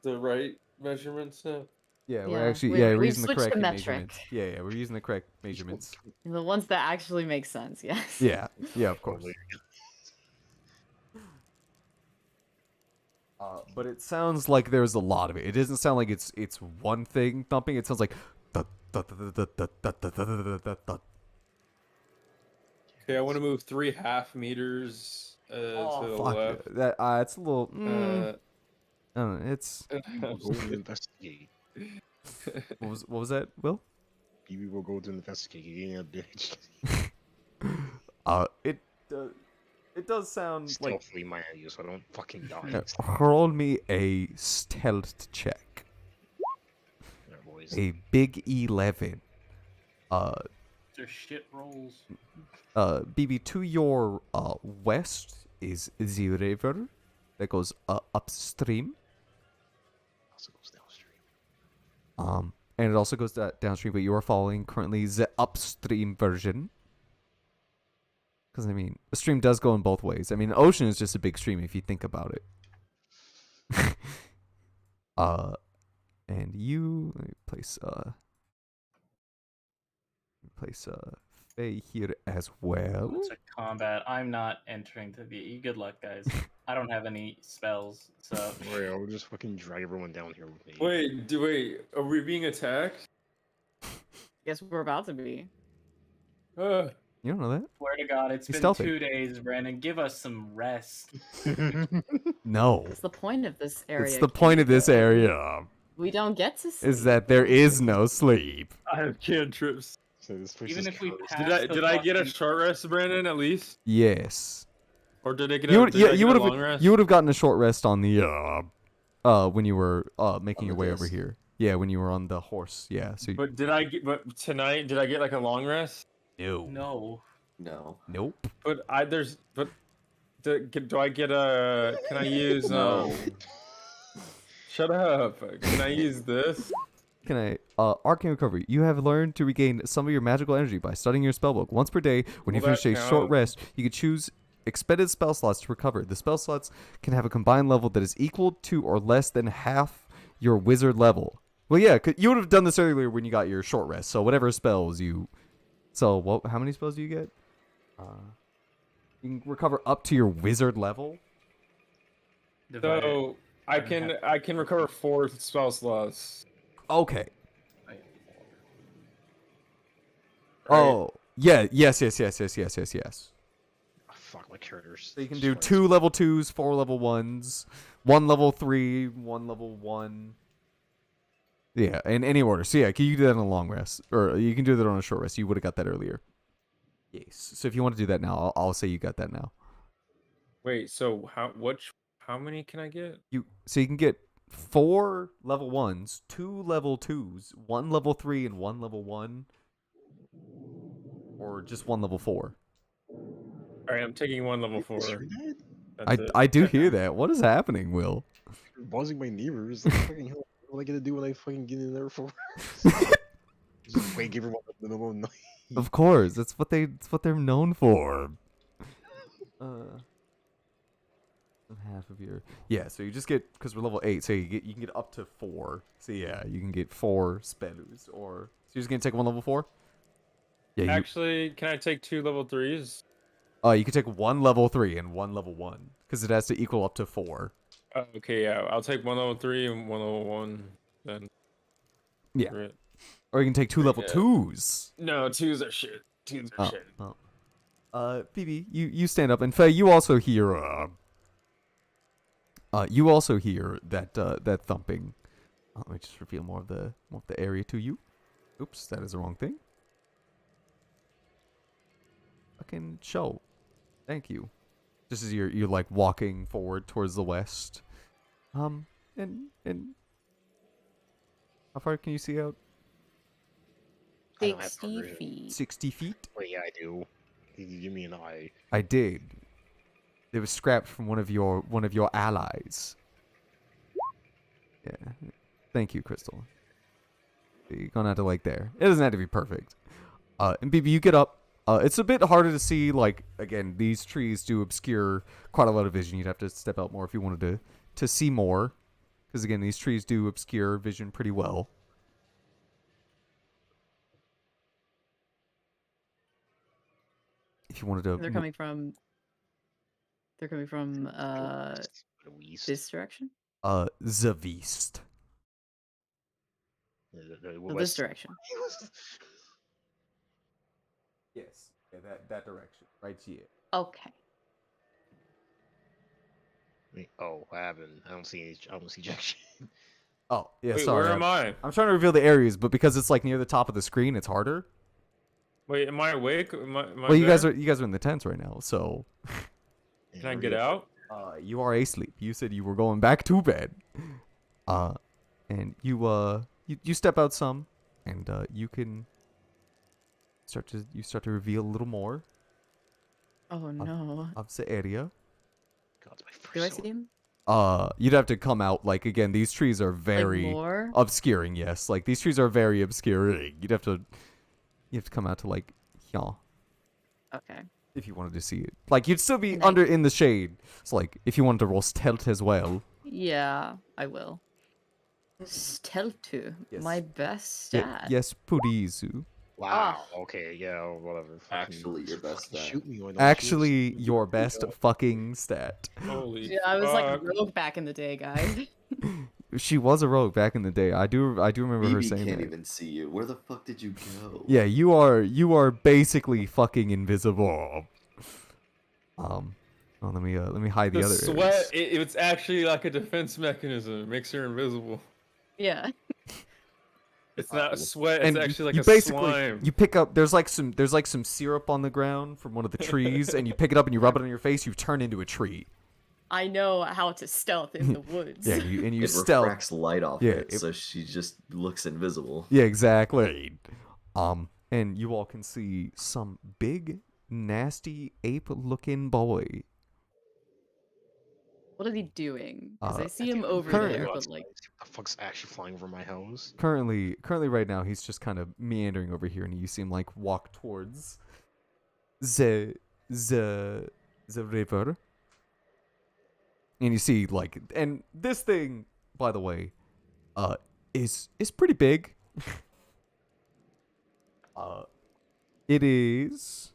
The right measurements now. Yeah, Yeah, we're actually we've we're using the switched to correct metric. measurements. Yeah, we're using the correct measurements. The ones that actually make sense, yes. Yeah, of course. But it sounds like there's a lot of it. It doesn't sound like it's one thing thumping. It sounds like Okay, I want to move 3.5 meters to the left. That it's a little. I don't know, it's. We'll go to investigate. What was that, Will? We will go to investigate. You ain't a bitch. It does sound like. Stealthily, mind you, so I don't fucking die. Roll me a stealth check. Yeah, boys. A big 11. They're shit rolls. BB, to your west is the river that goes upstream. Also goes downstream. And it also goes downstream, but you are following currently the upstream version. Because, I mean, a stream does go in both ways. I mean, an ocean is just a big stream if you think about it. And you... Let me place Faye here as well. It's a combat. I'm not entering to be. Good luck, guys. I don't have any spells, so. Wait, I'll just fucking drag everyone down here with me. Wait, are we being attacked? Guess we're about to be. You don't know that? Swear to God, it's He's been stealthy. 2 days, Brandon. Give us some rest. No. It's the point of this area. It's the point of this area. We don't get to sleep. Is that there is no sleep. I have cantrips. So this place Even is if we cursed. pass Did I get a short rest, Brandon? At least, Yes. or did I get a, You would did I get a would long rest? have you would have gotten a short rest on the when you were making your way over disc. here. Yeah, when you were on the horse. Yeah. So But tonight did I get like a long rest? No. No. Nope. Do I get a? Can I use No. Shut up! Can I use this? Can I arcane recovery? You have learned to regain some of your magical energy by studying your spellbook. Once per day, when you Will finish that a short count? rest, you can choose expended spell slots to recover. The spell slots can have a combined level that is equal to or less than half your wizard level. Well, yeah, you would have done this earlier when you got your short rest. So whatever spells you. So what? How many spells do you get? You can recover up to your wizard level. So I can recover 4 spell slots. Okay. Right. Oh, yeah. Yes. Oh, fuck, my characters. So you can do 2 level 2s, 4 level 1s, 1 level 3, 1 level 1. Yeah, in any order. So yeah, you can do that on a long rest, or you can do that on a short rest. You would have got that earlier. Yes. So if you want to do that now, I'll say you got that now. Wait, so how many can I get? You can get 4 level 1s, 2 level 2s, 1 level 3, and 1 level 1, or just 1 level 4. All right, I'm taking 1 level 4. That's it. I do hear that. What is happening, Will? You're buzzing my neighbors. Like, fucking hell, what am I gonna do when I fucking get in there for? Just wake everyone up in the middle of the night. Of course, that's what they're known for. Half of your so you just get, because we're level 8, so you can get up to 4. So yeah, you can get 4 spells, or so you're just gonna take 1 level 4. Yeah. Actually, can I take 2 level 3s? You can take 1 level 3 and 1 level 1, because it has to equal up to 4. Okay, yeah, I'll take 1 level 3 and 1 level 1 then. Yeah. Right. Or you can take 2 level 2s. No, 2s are shit. 2s are shit. Oh. Phoebe, you stand up, and Faye, you also hear that that thumping. Let me just reveal more of the area to you. Oops, that is the wrong thing. Fucking show. Thank you. Just as you're like walking forward towards the west. And how far can you see out? 60 feet. 60 feet? Wait, yeah, I do. You give me an eye. I did. It was scrapped from one of your allies. Yeah. Thank you, Crystal. You're gonna have to like there. It doesn't have to be perfect. And BB, you get up. It's a bit harder to see. Like again, these trees do obscure quite a lot of vision. You'd have to step out more if you wanted to see more, because again, these trees do obscure vision pretty well. If you wanted to, They're coming from this direction. The east. So this direction. Yes, yeah, that direction, right here. Okay. Oh, I don't see Jack shit. Oh, yeah, Wait, sorry. where am I? I'm trying to reveal the areas, but because it's like near the top of the screen, it's harder. Wait, am I awake? Well, you guys are in the tents right now, so. Can I get out? You are asleep. You said you were going back to bed. And you step out some, and you can start to reveal a little more. Oh no. Of the area. God, my first Do I see him? You'd have to come out, like, again, these trees are very obscuring, yes. Like, these trees are very obscuring. You have to come out to, like, yeah. Okay. If you wanted to see it. Like, you'd still be under in the shade. So, like, if you wanted to roll stealth as well. Yeah, I will. Stealth 2. Yes. My best stat. Yes, Purizu. Wow. Okay. Yeah. Whatever. Actually, your best stat. Shoot me. Actually, your best fucking stat. Holy Yeah, I was like a rogue back in the day, guys. She was a rogue back in the day. I do remember her saying can't that. even see you. Where the fuck did you go? Yeah, you are basically fucking invisible. Well, let me hide the other sweat. areas. It's actually like a defense mechanism. It makes her invisible. Yeah. It's not sweat. It's And actually you like a basically, slime. You pick up. There's like some syrup on the ground from one of the trees, and you pick it up and you rub it on your face. You turn into a tree. I know how to stealth in the woods. Yeah, you it stealth. refracts light off Yeah, so she just looks invisible. Yeah, exactly. And you all can see some big, nasty ape-looking boy. What is he doing? Because I see him over there, but like, what the fuck's actually flying over my house? Currently, right now, he's just kind of meandering over here, and you see him like walk towards the river. And you see like, and this thing, by the way, is pretty big. It is.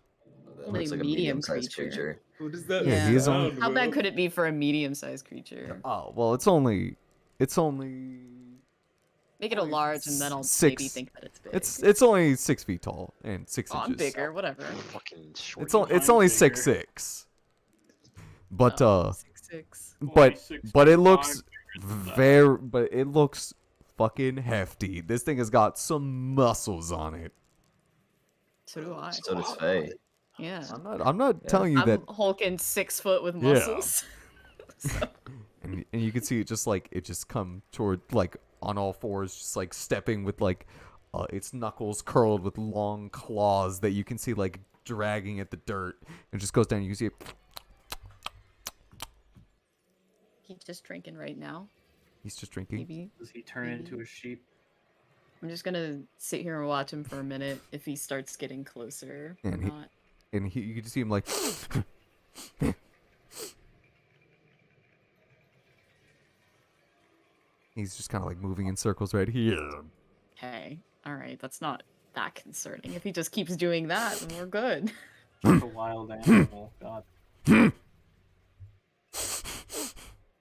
Only Looks like medium-sized creature. What is that? Yeah, he is sound, only- how bro? bad could it be for a medium-sized creature? Oh well, it's only. Make it a large, and then I'll Six. maybe think that it's big. It's only 6 feet tall and 6 Oh, I'm inches. bigger. Whatever. Fucking short. It's only 6'6". But 6'6". but it looks it looks fucking hefty. This thing has got some muscles on it. So do I. So does Faye. Yeah. I'm not telling you I'm that. hulking 6 foot with Yeah. muscles. So, And you can see it just come toward like on all fours, just like stepping with like its knuckles curled with long claws that you can see like dragging at the dirt, and it just goes down. You can see it. he's just drinking right now. He's just drinking. Maybe. Does he turn into a sheep? I'm just gonna sit here and watch him for a minute if he starts getting closer or And not. you can see him like. He's just kind of like moving in circles right here. Okay. Alright, that's not that concerning. If he just keeps doing that, then we're good. Like a wild animal. God.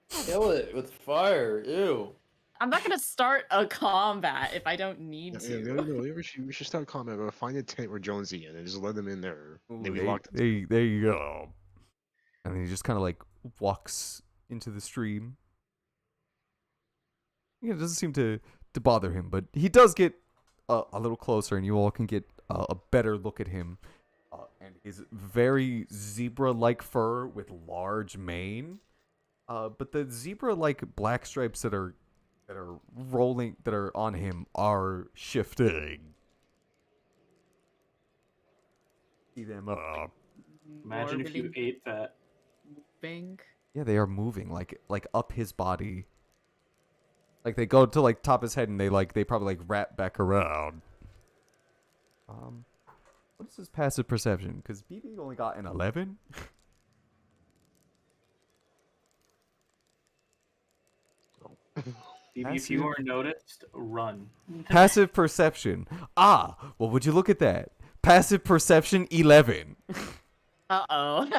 Kill it with fire. Ew. I'm not gonna start a combat if I don't need Yeah, to. no, we should start comment, but find a tent where Jonesy in and just let them in there. Maybe There- lock them. there you go. And then he just kind of like walks into the stream. Yeah, it doesn't seem to bother him, but he does get a little closer, and you all can get a better look at him. And his very zebra-like fur with large mane. But the zebra-like black stripes that are on him are shifting. See them Imagine if you ate that. Bang. Yeah, they are moving like up his body. Like they go to like top his head and they probably like wrap back around. What is his passive perception? Because BB only got an 11. If you are noticed, run. Passive perception. Well, would you look at that? Passive perception 11. Uh-oh.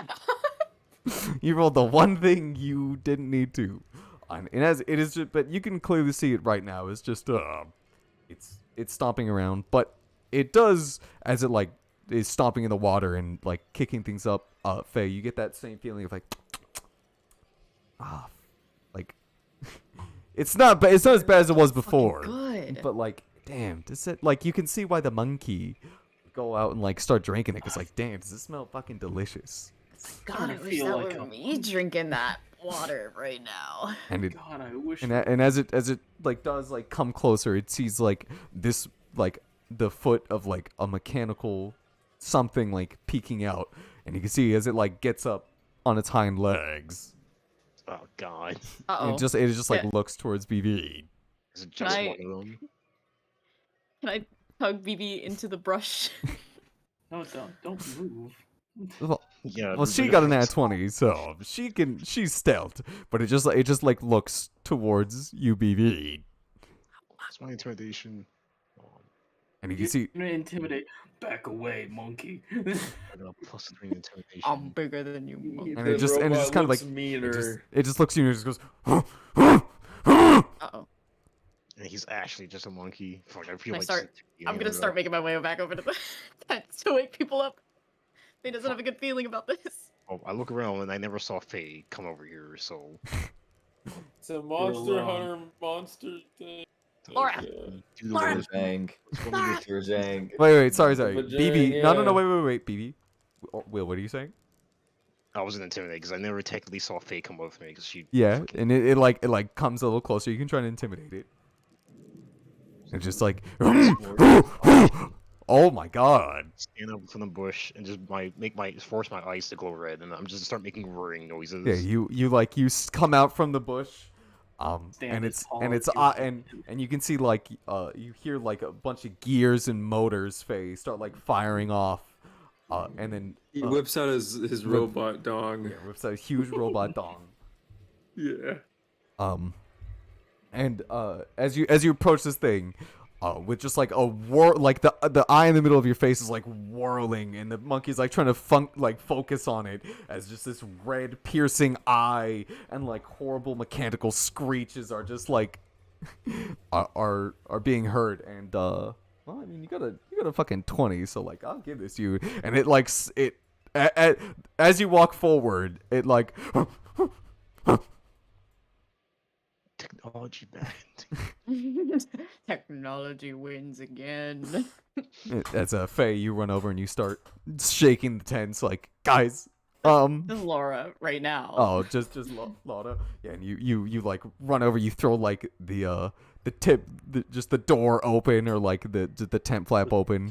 You rolled the one thing you didn't need to. And it is just, but you can clearly see it right now. It's just it's stomping around, but it does as it like is stomping in the water and like kicking things up. Faye, you get that same feeling of like like it's not as bad as it was before. Good. But like, damn, does it like you can see why the monkey would go out and like start drinking it? Cause like, damn, does it smell fucking delicious? God, I wish that were me drinking that water right now. And it, God, I wish. and as it like does like come closer, it sees like this like the foot of like a mechanical something like peeking out, and you can see as it like gets up on its hind legs. Oh God! Uh-oh. It just like looks towards BB. Is it just one of them? Can I tug BB into the brush? No, don't move. Well, she got an nat 20, so she's stealth, but it just like looks towards you, BB. That's my intimidation. And you can see. You're gonna intimidate. Back away, monkey. Plus 3 intimidation. I'm bigger than you, monkey. And it just kind of like meaner. it just looks at you and just goes. Uh-oh. And he's actually just a monkey. I'm gonna start making my way back over to the tent to wake people up. He doesn't have a good feeling about this. Oh, I look around and I never saw Faye come over here, so. It's a monster hunter monster thing. Laura! Laura! Zhang. Zhang. Wait, sorry. BB. Yeah. No, wait, BB. Will, what are you saying? I wasn't intimidated because I never technically saw Faye come over me because she. Yeah, and it like comes a little closer. You can try to intimidate it. It's just like, oh my God! Stand up from the bush and just force my eyes to glow red, and I'm just start making whirring noises. Yeah, you come out from the bush, and it's and you can see like you hear like a bunch of gears and motors start like firing off, and then he whips out his robot dong. Yeah, whips out a huge robot dong. Yeah. And as you approach this thing, with just like a like the eye in the middle of your face is like whirling, and the monkey's like trying to focus on it as just this red piercing eye and like horrible mechanical screeches are just like are being heard. And well, I mean you got a fucking 20, so like I'll give this to you. And it like as you walk forward, it like. Technology band. Technology wins again. That's a Faye. You run over and you start shaking the tents, like guys. This is Laura right now. Oh, just Laura. Yeah, and you like run over. You throw like the door open, or like the tent flap open.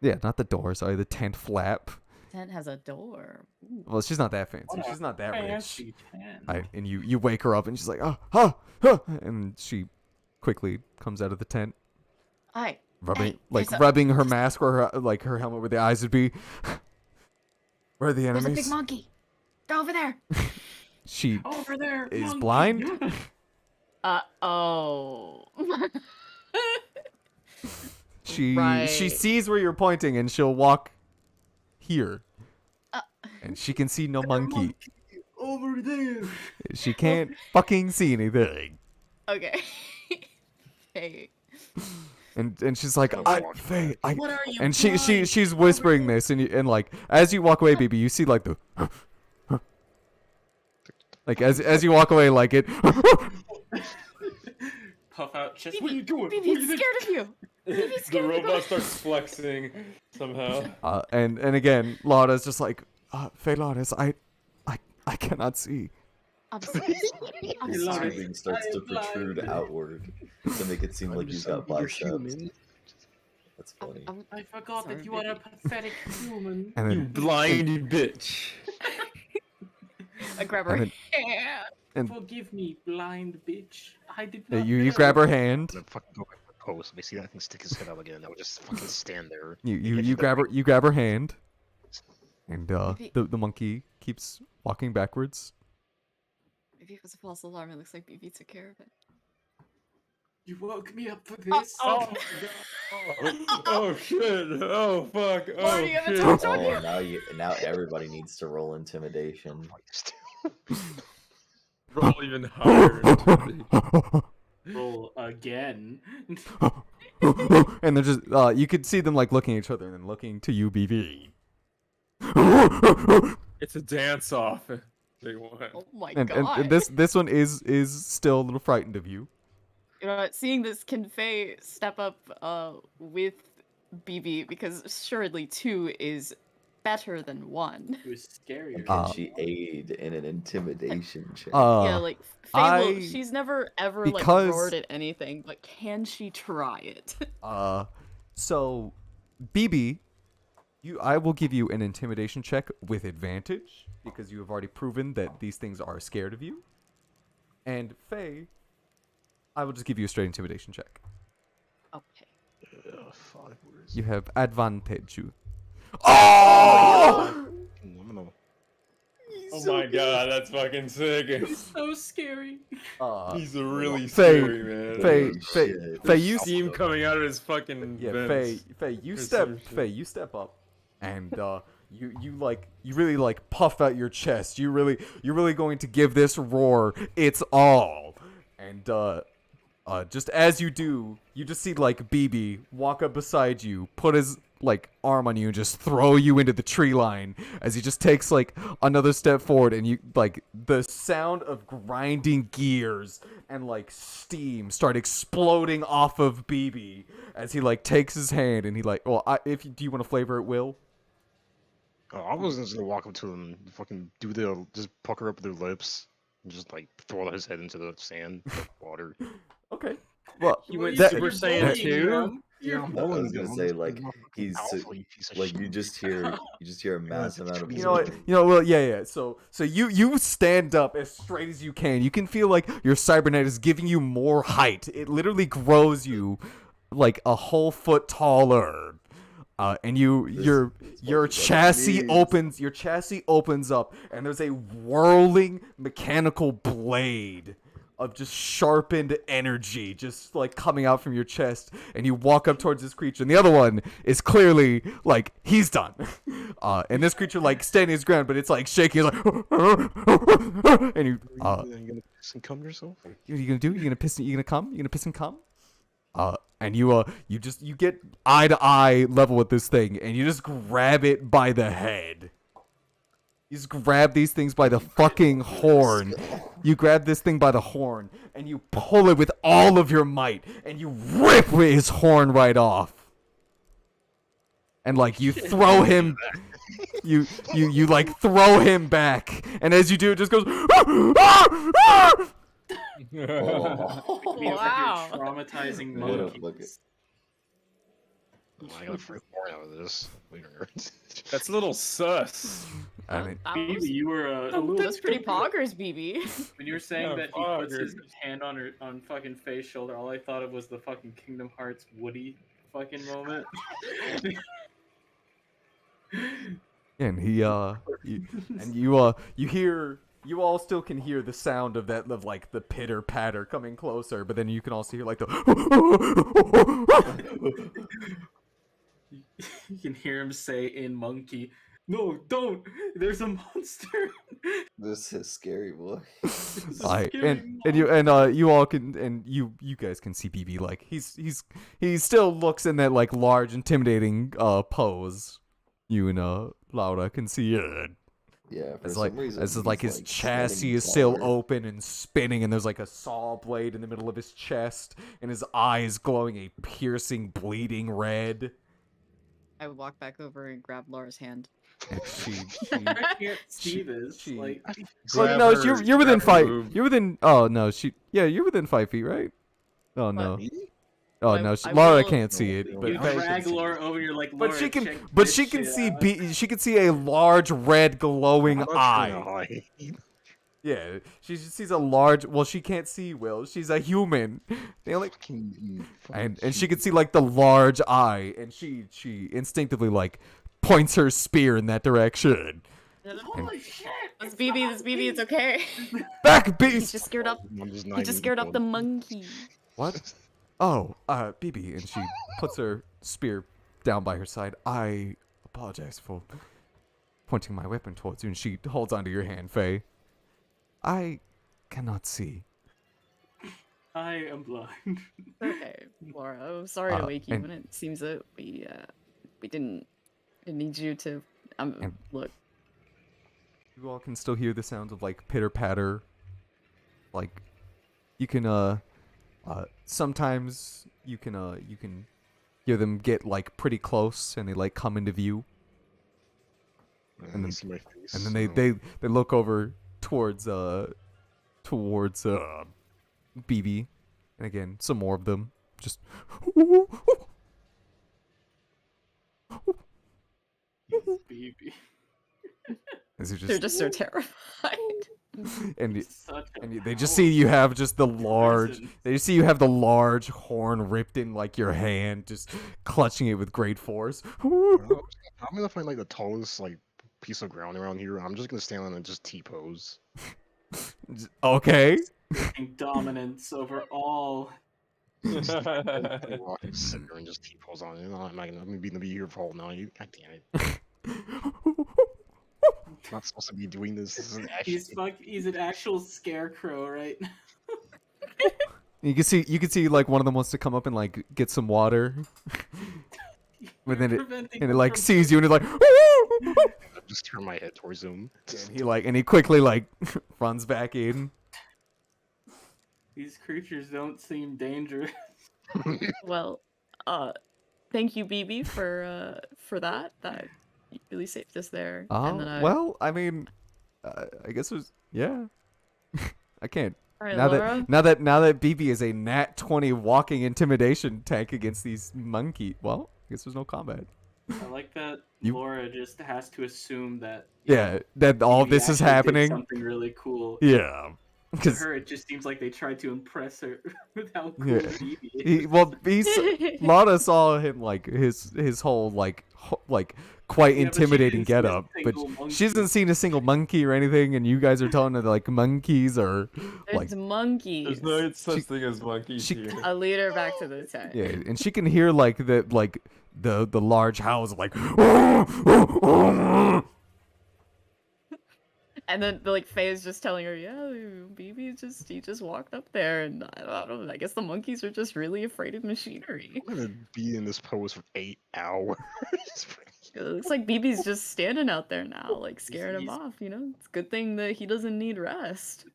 Yeah, not the door. Sorry, the tent flap. Tent has a door. Ooh. Well, she's not that fancy. She's not that rich. Tent. And you wake her up and she's like, and she quickly comes out of the tent. Hi. Rubbing her mask or her helmet where the eyes would be. Where are the enemies? There's a big monkey. They're over there. She over there is monkey. blind. Oh. She sees where you're pointing and she'll walk here. And she can see no monkey. Over there. She can't fucking see anything. Okay. Hey. And she's like, Faye, What are you? and she's whispering this, and like as you walk away, baby, you see like the like as you walk away, like it Puff out chest. BB, What are you doing? BB, it's scared of you. The robot starts flexing somehow. And again, Laura's just like, Faye Laudes, I cannot see. I'm sorry. His tubing starts to protrude outward to make it seem like he's got biceps. That's funny. I forgot that you are a pathetic human. And then, You blind bitch. I grab her hand. And forgive me, blind bitch. I did not. you grab her hand. I'm fucking go back to the post. Let me see that thing stick his head out again. I would just fucking stand there. You grab her hand. And the monkey keeps walking backwards. Maybe it was a false alarm. It looks like BB took care of it. You woke me up for this. Oh shit! Oh fuck! Oh Marty, you have a shit! torch on you. Now everybody needs to roll intimidation. Roll even higher. Roll again. And they're just you could see them like looking at each other and then looking to you, BB. It's a dance off. They want. Oh my And god. this one is still a little frightened of you. You know what? Seeing this, can Faye step up with BB, because assuredly 2 is better than 1. It was scarier. Can she aid in an intimidation check? Yeah, like Faye she's never ever like roared at anything, but can she try it? So BB, I will give you an intimidation check with advantage because you have already proven that these things are scared of you. And Faye, I will just give you a straight intimidation check. Okay. You have advantage. Oh! Oh my god, that's fucking sick. It's so scary. He's a really Faye, scary man. Faye, you steam coming out of his fucking vents. Faye, you step up, and you really like puff out your chest. You're really going to give this roar its all, and just as you do, you just see like BB walk up beside you, put his like arm on you, and just throw you into the tree line as he just takes like another step forward, and you like the sound of grinding gears and like steam start exploding off of BB as he like takes his hand and he like, well, do you want to flavor it, Will? I was just gonna walk up to him, fucking just pucker up their lips, and just like throw his head into the sand, water. Okay. Well, you went Super Saiyan 2? Yeah, I was gonna say like he's like you just hear a massive amount of well, yeah. So you stand up as straight as you can. You can feel like your cybernet is giving you more height. It literally grows you like a whole foot taller. And your chassis opens up, and there's a whirling mechanical blade of just sharpened energy just like coming out from your chest, and you walk up towards this creature, and the other one is clearly like he's done. And this creature like standing his ground, but it's like shaking, like and you gonna piss and cum yourself? What are you gonna do? You gonna piss and cum? And you get eye to eye level with this thing, and you just grab it by the head. You just grab these things by the fucking horn. You grab this thing by the horn, and you pull it with all of your might, and you rip his horn right off. And like you throw him, you like throw him back, and as you do, it just goes. Wow. Traumatizing monkeys. I got freak more out of this. That's a little sus. I mean, BB, you were a little. That's pretty poggers, BB. When you were saying that he puts his hand on fucking Faye's shoulder, all I thought of was the fucking Kingdom Hearts Woody fucking moment. And you all still can hear the sound of that, of like the pitter patter coming closer, but then you can also hear like the. You can hear him say in monkey, "No, don't! There's a monster." This is scary, boy. You all can, and you guys can see BB like he still looks in that like large intimidating pose. You and Laura can see it. Yeah, for It's some like reason, this is like he's, his like, chassis standing is still taller. open and spinning, and there's like a saw blade in the middle of his chest, and his eyes glowing a piercing, bleeding red. I would walk back over and grab Laura's hand. And she I can't see this. Like, oh no, you're within 5. You're within. Oh no, you're within 5 feet, right? Oh no. Oh no, Laura can't see it, but you drag Laura over. You're like, Laura, but she can, check but this she can shit see. out. She can see a large red glowing eye. Yeah, she sees a large. Well, she can't see. Will she's a human? They like, and she can see like the large eye, and she instinctively like points her spear in that direction. Holy shit! This BB, it's okay. Back, beast! He just scared up. He just scared up the monkey. What? Oh, BB, and she puts her spear down by her side. I apologize for pointing my weapon towards you, and she holds onto your hand, Faye. I cannot see. I am blind. Okay, Laura. I'm sorry to wake you, but it seems that we didn't need you to. Look. You all can still hear the sounds of like pitter patter. Like, you can sometimes you can hear them get like pretty close, and they like come into view. And then see my face. And then they look over towards BB, and again some more of them just. BB. They're just so terrified. And they just see you have just the large. They see you have the large horn ripped in like your hand, just clutching it with great force. I'm gonna find like the tallest like piece of ground around here. I'm just gonna stand on it and just T-pose. Okay. Dominance over all. Sit there and just T-pose on it. I'm gonna be here for all night. God damn it. I'm not supposed to be doing this. This is He's an actual scarecrow, right? You can see like one of them wants to come up and like get some water. But then it like sees you and it's like I just turn my head towards him. And he quickly like runs back in. These creatures don't seem dangerous. Well, thank you, BB, for that. That really saved us there. Well, I mean, I guess there's I can't. All right, now Laura? that BB is a nat 20 walking intimidation tank against these monkey. Well, I guess there's no combat. I like that Laura just has to assume that. That all this is happening. Something really cool. Yeah. To her, it just seems like they tried to impress her with how cool BB is. Lana saw him like his whole like quite intimidating getup, but she hasn't seen a single monkey or anything. And you guys are telling her that, like monkeys are like monkeys. There's no such thing as monkeys here. I'll lead her back to the tent. Yeah, and she can hear like the large howls like. And then like Faye is just telling her, BB he just walked up there, and I don't know. I guess the monkeys are just really afraid of machinery. I'm gonna be in this pose for 8 hours. It looks like BB's just standing out there now, like scaring him off. You know, it's a good thing that he doesn't need rest.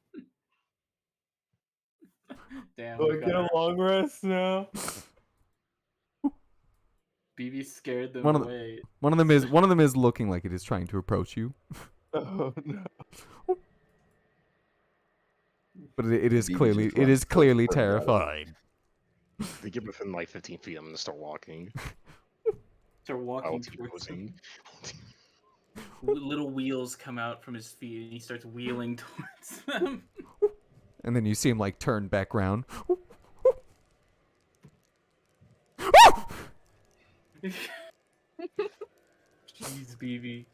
Damn. Do I get a long rest now? BB scared them away. One of them is looking like it is trying to approach you. Oh no. But it is clearly terrified. They get within like 15 feet, I'm gonna start walking. Start walking towards him. Little wheels come out from his feet, and he starts wheeling towards them. And then you see him like turn back round. Jeez, BB.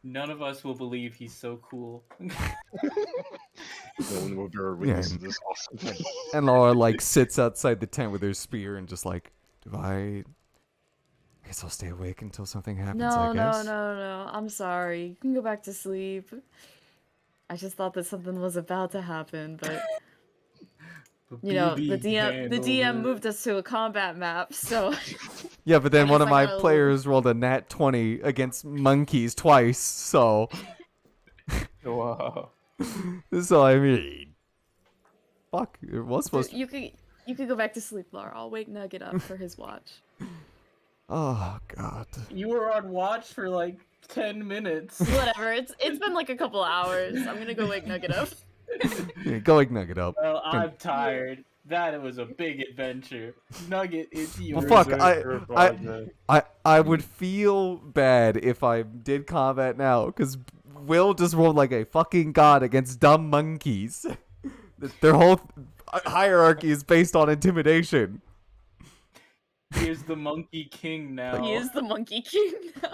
None of us will believe he's so cool. No one will bear witness to this awesome thing. And Laura like sits outside the tent with her spear and just like, I guess I'll stay awake until something happens. I guess. No. I'm sorry. You can go back to sleep. I just thought that something was about to happen, but you know, the DM moved us to a combat map, so. Yeah, but then one of my players rolled a nat 20 against monkeys twice, so. Wow. So I mean, fuck, it was supposed to... You could go back to sleep, Laura. I'll wake Nugget up for his watch. Oh god. You were on watch for like 10 minutes. Whatever. It's been like a couple hours. I'm gonna go wake Nugget up. Yeah, go wake Nugget up. Well, I'm tired. That was a big adventure. Nugget, it's yours. Well, fuck, I would feel bad if I did combat now, because Will just rolled like a fucking god against dumb monkeys. Their whole hierarchy is based on intimidation. He is the Monkey King now. He is the Monkey King now.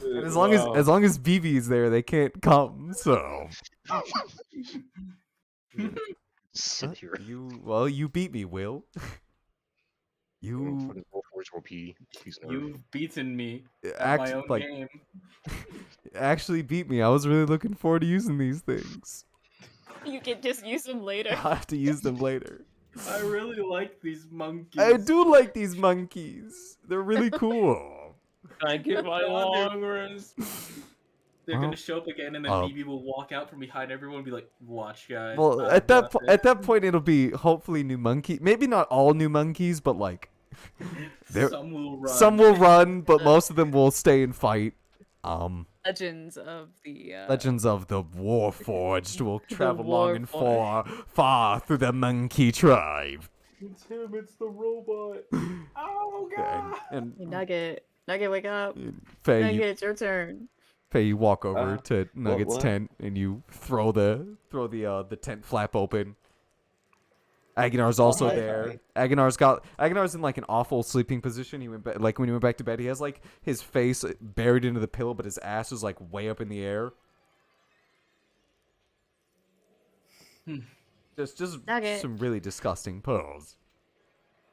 And as long as BB's there, they can't come. So. Sit here. You beat me, Will. You've beaten me at my own game. Actually beat me. I was really looking forward to using these things. You can just use them later. I have to use them later. I really like these monkeys. I do like these monkeys. They're really cool. I get my long rest. They're gonna show up again, and then BB will walk out from behind everyone and be like, "Watch, guys." Well, at that point, it'll be hopefully new monkey. Maybe not all new monkeys, but like, some will run. Some will run, but most of them will stay and fight. Legends of the Warforged will travel long and far through the monkey tribe. It's him. It's the robot. Oh god! And hey, Nugget, wake up. Faye, Nugget, it's your turn. Faye, you walk over to Nugget's tent and you throw the tent flap open. Aguinar's also there. Aguinar's in like an awful sleeping position. He went like when he went back to bed, he has like his face buried into the pillow, but his ass is like way up in the air. Just Nugget. some really disgusting pose.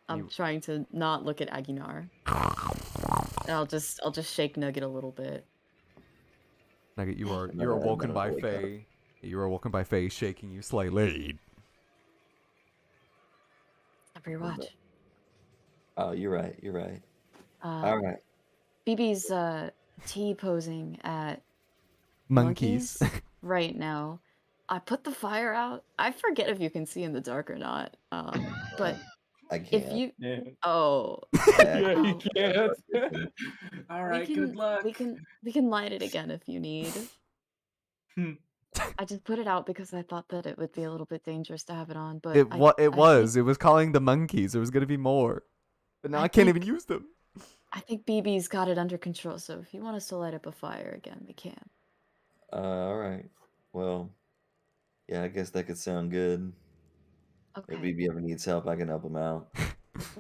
I'm trying to not look at Aguinar. And I'll just shake Nugget a little bit. Nugget, you're awoken by Faye. You're awoken by Faye shaking you slightly. Every watch. Oh, you're right. All right. BB's T-posing at monkeys right now. I put the fire out. I forget if you can see in the dark or not. But I can't. if you Yeah, you can't. All right, good luck. We can light it again if you need. I just put it out because I thought that it would be a little bit dangerous to have it on, but it was calling the monkeys. There was gonna be more, but now I can't even use them. I think BB's got it under control. So if you want us to light up a fire again, we can. All right. Well, yeah, I guess that could sound good. Okay. If BB ever needs help, I can help him out.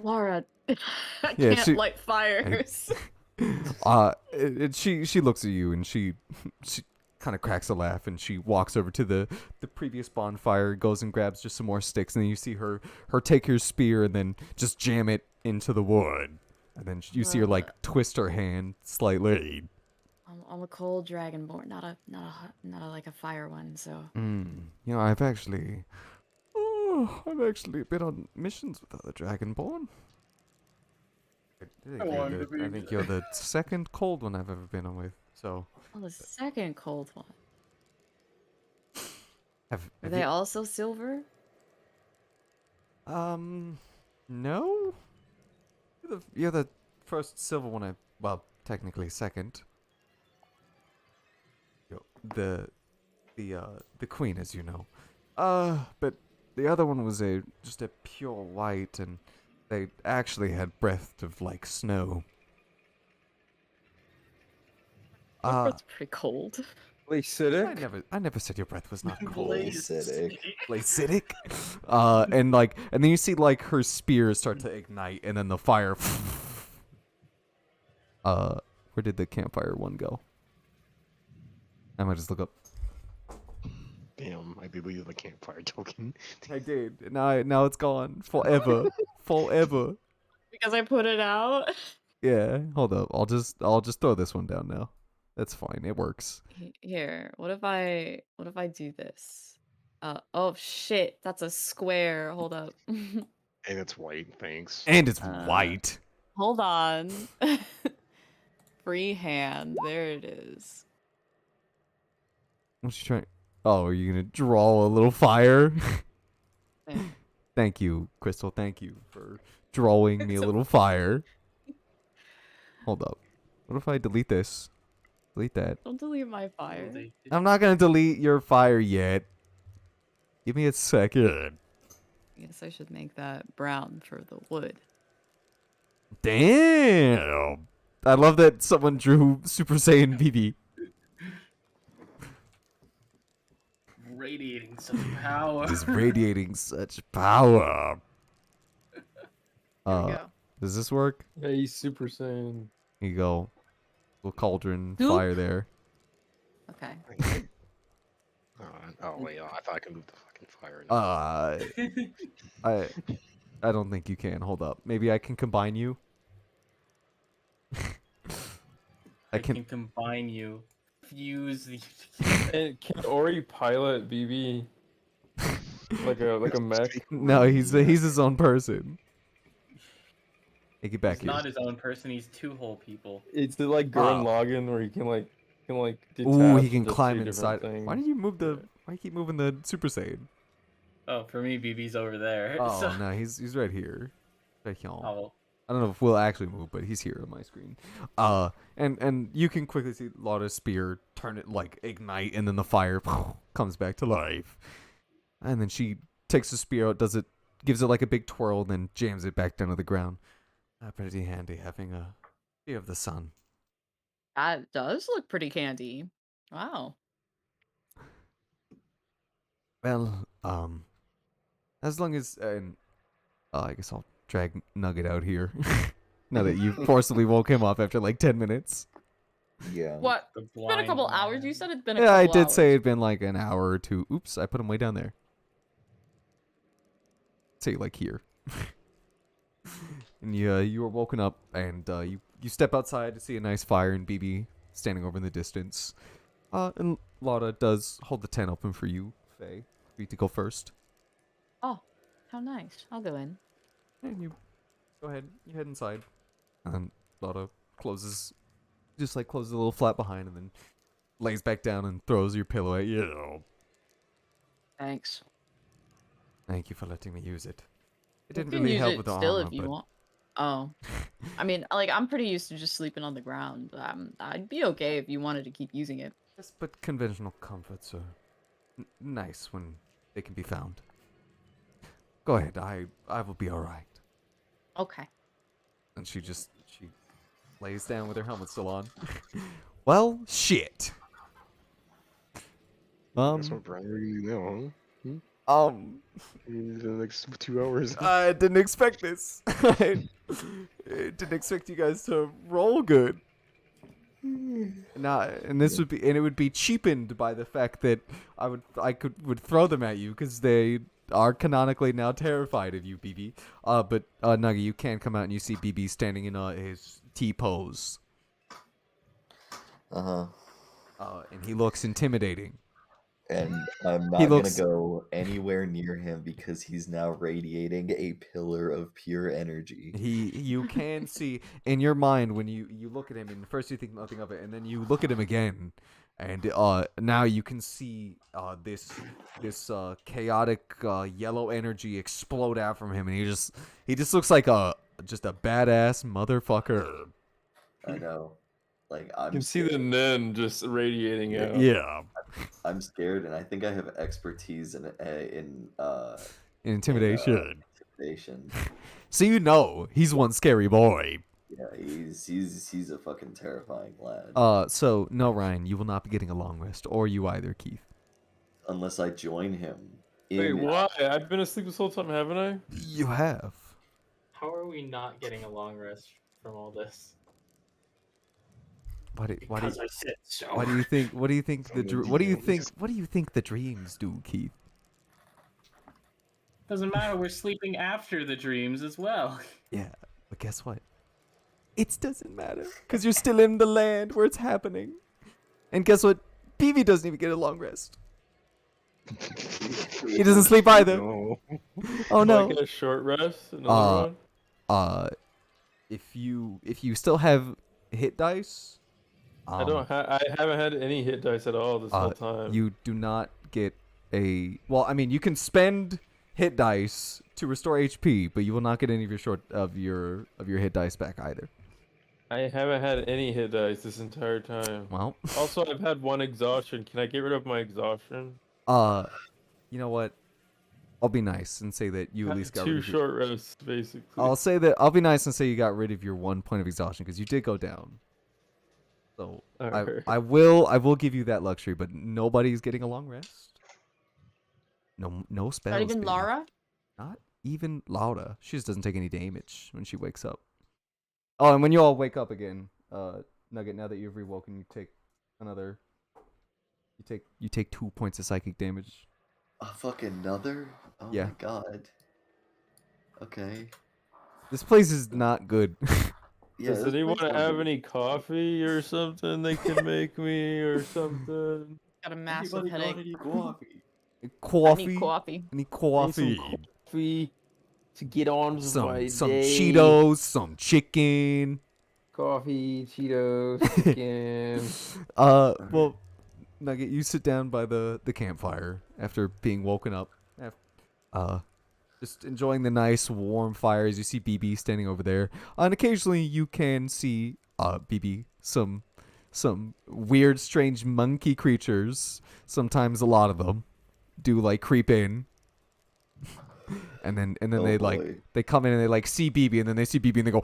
Laura, I can't light fires. She looks at you and she kind of cracks a laugh and she walks over to the previous bonfire, goes and grabs just some more sticks, and then you see her take her spear and then just jam it into the wood, and then you see her like twist her hand slightly. I'm a cold dragonborn, not a like a fire one. So I've actually been on missions with other dragonborn. I think you're the second cold one I've ever been on with. So. The second cold one. Are they also silver? No. You're the first silver one. Technically second. The queen, as you know. But the other one was just a pure white, and they actually had breath of like snow. That's pretty cold. Acidic? I never said your breath was not cold. Acidic. Acidic. And then you see like her spear start to ignite, and then the fire. Where did the campfire one go? I might just look up. Damn, I did leave the campfire token. I did. Now it's gone forever. Forever. Because I put it out. Yeah. Hold up. I'll just throw this one down now. That's fine. It works. Here. What if I do this? Oh shit. That's a square. Hold up. And it's white. Thanks. And it's white. Hold on. Freehand. There it is. What you trying? Oh, are you gonna draw a little fire? Thank you, Crystal. Thank you for drawing me a little fire. Hold up. What if I delete this? Delete that. Don't delete my fire. I'm not gonna delete your fire yet. Give me a second. I guess I should make that brown for the wood. Damn. I love that someone drew Super Saiyan BB. Radiating some power. Just radiating such power. There we go. Does this work? Yeah, he's Super Saiyan. Here you go. Little cauldron Oop. fire there. Okay. Oh wait, I thought I could move the fucking fire. I don't think you can. Hold up. Maybe I can combine you. I can combine you. Fuse the. And can Ori pilot BB like a mech? No, he's his own person. Hey, get back He's here. not his own person. He's two whole people. It's the like Gurren Lagann where you can detach Ooh, he can into climb two inside. different Why do you move the? Why do you keep moving the Super Saiyan? Oh, for me, BB's over there. Oh so... no, he's right here. Right here. Oh. I don't know if we'll actually move, but he's here on my screen. And you can quickly see Lotta's spear turn it like ignite, and then the fire comes back to life. And then she takes the spear out, gives it like a big twirl, and then jams it back down to the ground. Pretty handy having a spear of the sun. That does look pretty candy. Wow. Well, as long as I guess I'll drag Nugget out here. Now that you forcibly woke him up after like 10 minutes. Yeah. What? It's been a couple hours. You said it's been a Yeah, couple I hours. did say it'd been like an hour or two. Oops, I put him way down there. Say like here. And you were woken up, and you step outside to see a nice fire and BB standing over in the distance. And Lotta does hold the tent open for you, Faye. For you to go first. Oh, how nice. I'll go in. And you go ahead, you head inside. And Lotta closes a little flap behind, and then lays back down and throws your pillow at you. Thanks. Thank you for letting me use it. It You didn't can really use help it with the still armor, if you but want. Oh. I mean, like, I'm pretty used to just sleeping on the ground. I'd be okay if you wanted to keep using it. yes, but conventional comforts are nice when they can be found. Go ahead, I will be all right. Okay. And she lays down with her helmet still on. Well, shit. That's what Brian really know, in the next 2 hours. I didn't expect this. I didn't expect you guys to roll good. And it would be cheapened by the fact that I would throw them at you because they are canonically now terrified of you, BB. But Nugget, you can come out and you see BB standing in his T pose. Uh-huh. And he looks intimidating. And I'm not gonna go anywhere near him because he's now radiating a pillar of pure energy. You can see in your mind when you look at him, and first you think nothing of it, and then you look at him again, and now you can see this chaotic yellow energy explode out from him, and he just looks like just a badass motherfucker. I know. Like You can see the Nen just radiating out. Yeah. I'm scared, and I think I have expertise in Intimidation. intimidation. So you know he's one scary boy. Yeah, he's a fucking terrifying lad. So no, Ryan, you will not be getting a long rest, or you either, Keith. Unless I join him. Wait, why? I've been asleep this whole time, haven't I? You have. How are we not getting a long rest from all this? Why do you think? What do you think the dreams do, Keith? Doesn't matter. We're sleeping after the dreams as well. Yeah, but guess what? It doesn't matter because you're still in the land where it's happening. And guess what? BB doesn't even get a long rest. He doesn't sleep either. No. Oh no. Do I get a short rest? Another one? If you still have hit dice. I haven't had any hit dice at all this whole time. You do not get a. Well, I mean, you can spend hit dice to restore HP, but you will not get any of your hit dice back either. I haven't had any hit dice this entire time. Well. Also, I've had 1 exhaustion. Can I get rid of my exhaustion? You know what? I'll be nice and say that you at least got 2 rid of short rests, basically. I'll be nice and say you got rid of your 1 point of exhaustion because you did go down. So I will give you that luxury, but nobody's getting a long rest. No spells. Not even baby. Laura? Not even Laura. She just doesn't take any damage when she wakes up. Oh, and when you all wake up again, Nugget, now that you've rewoken, you take another. You take 2 points of psychic damage. Fucking another? Oh yeah. My god. Okay. This place is not good. Yeah, does anyone have any coffee or something they can make me or something? Got a massive headache. Any coffee? Coffee? I need coffee. I need coffee. Coffee to get on with my Some day. Cheetos, some chicken. Coffee, Cheetos, chicken. Well, Nugget, you sit down by the campfire after being woken up. Just enjoying the nice warm fire as you see BB standing over there. And occasionally you can see BB some weird, strange monkey creatures. Sometimes a lot of them do like creep in. And then they boy. like they come in and they like see BB and then they see BB and they go.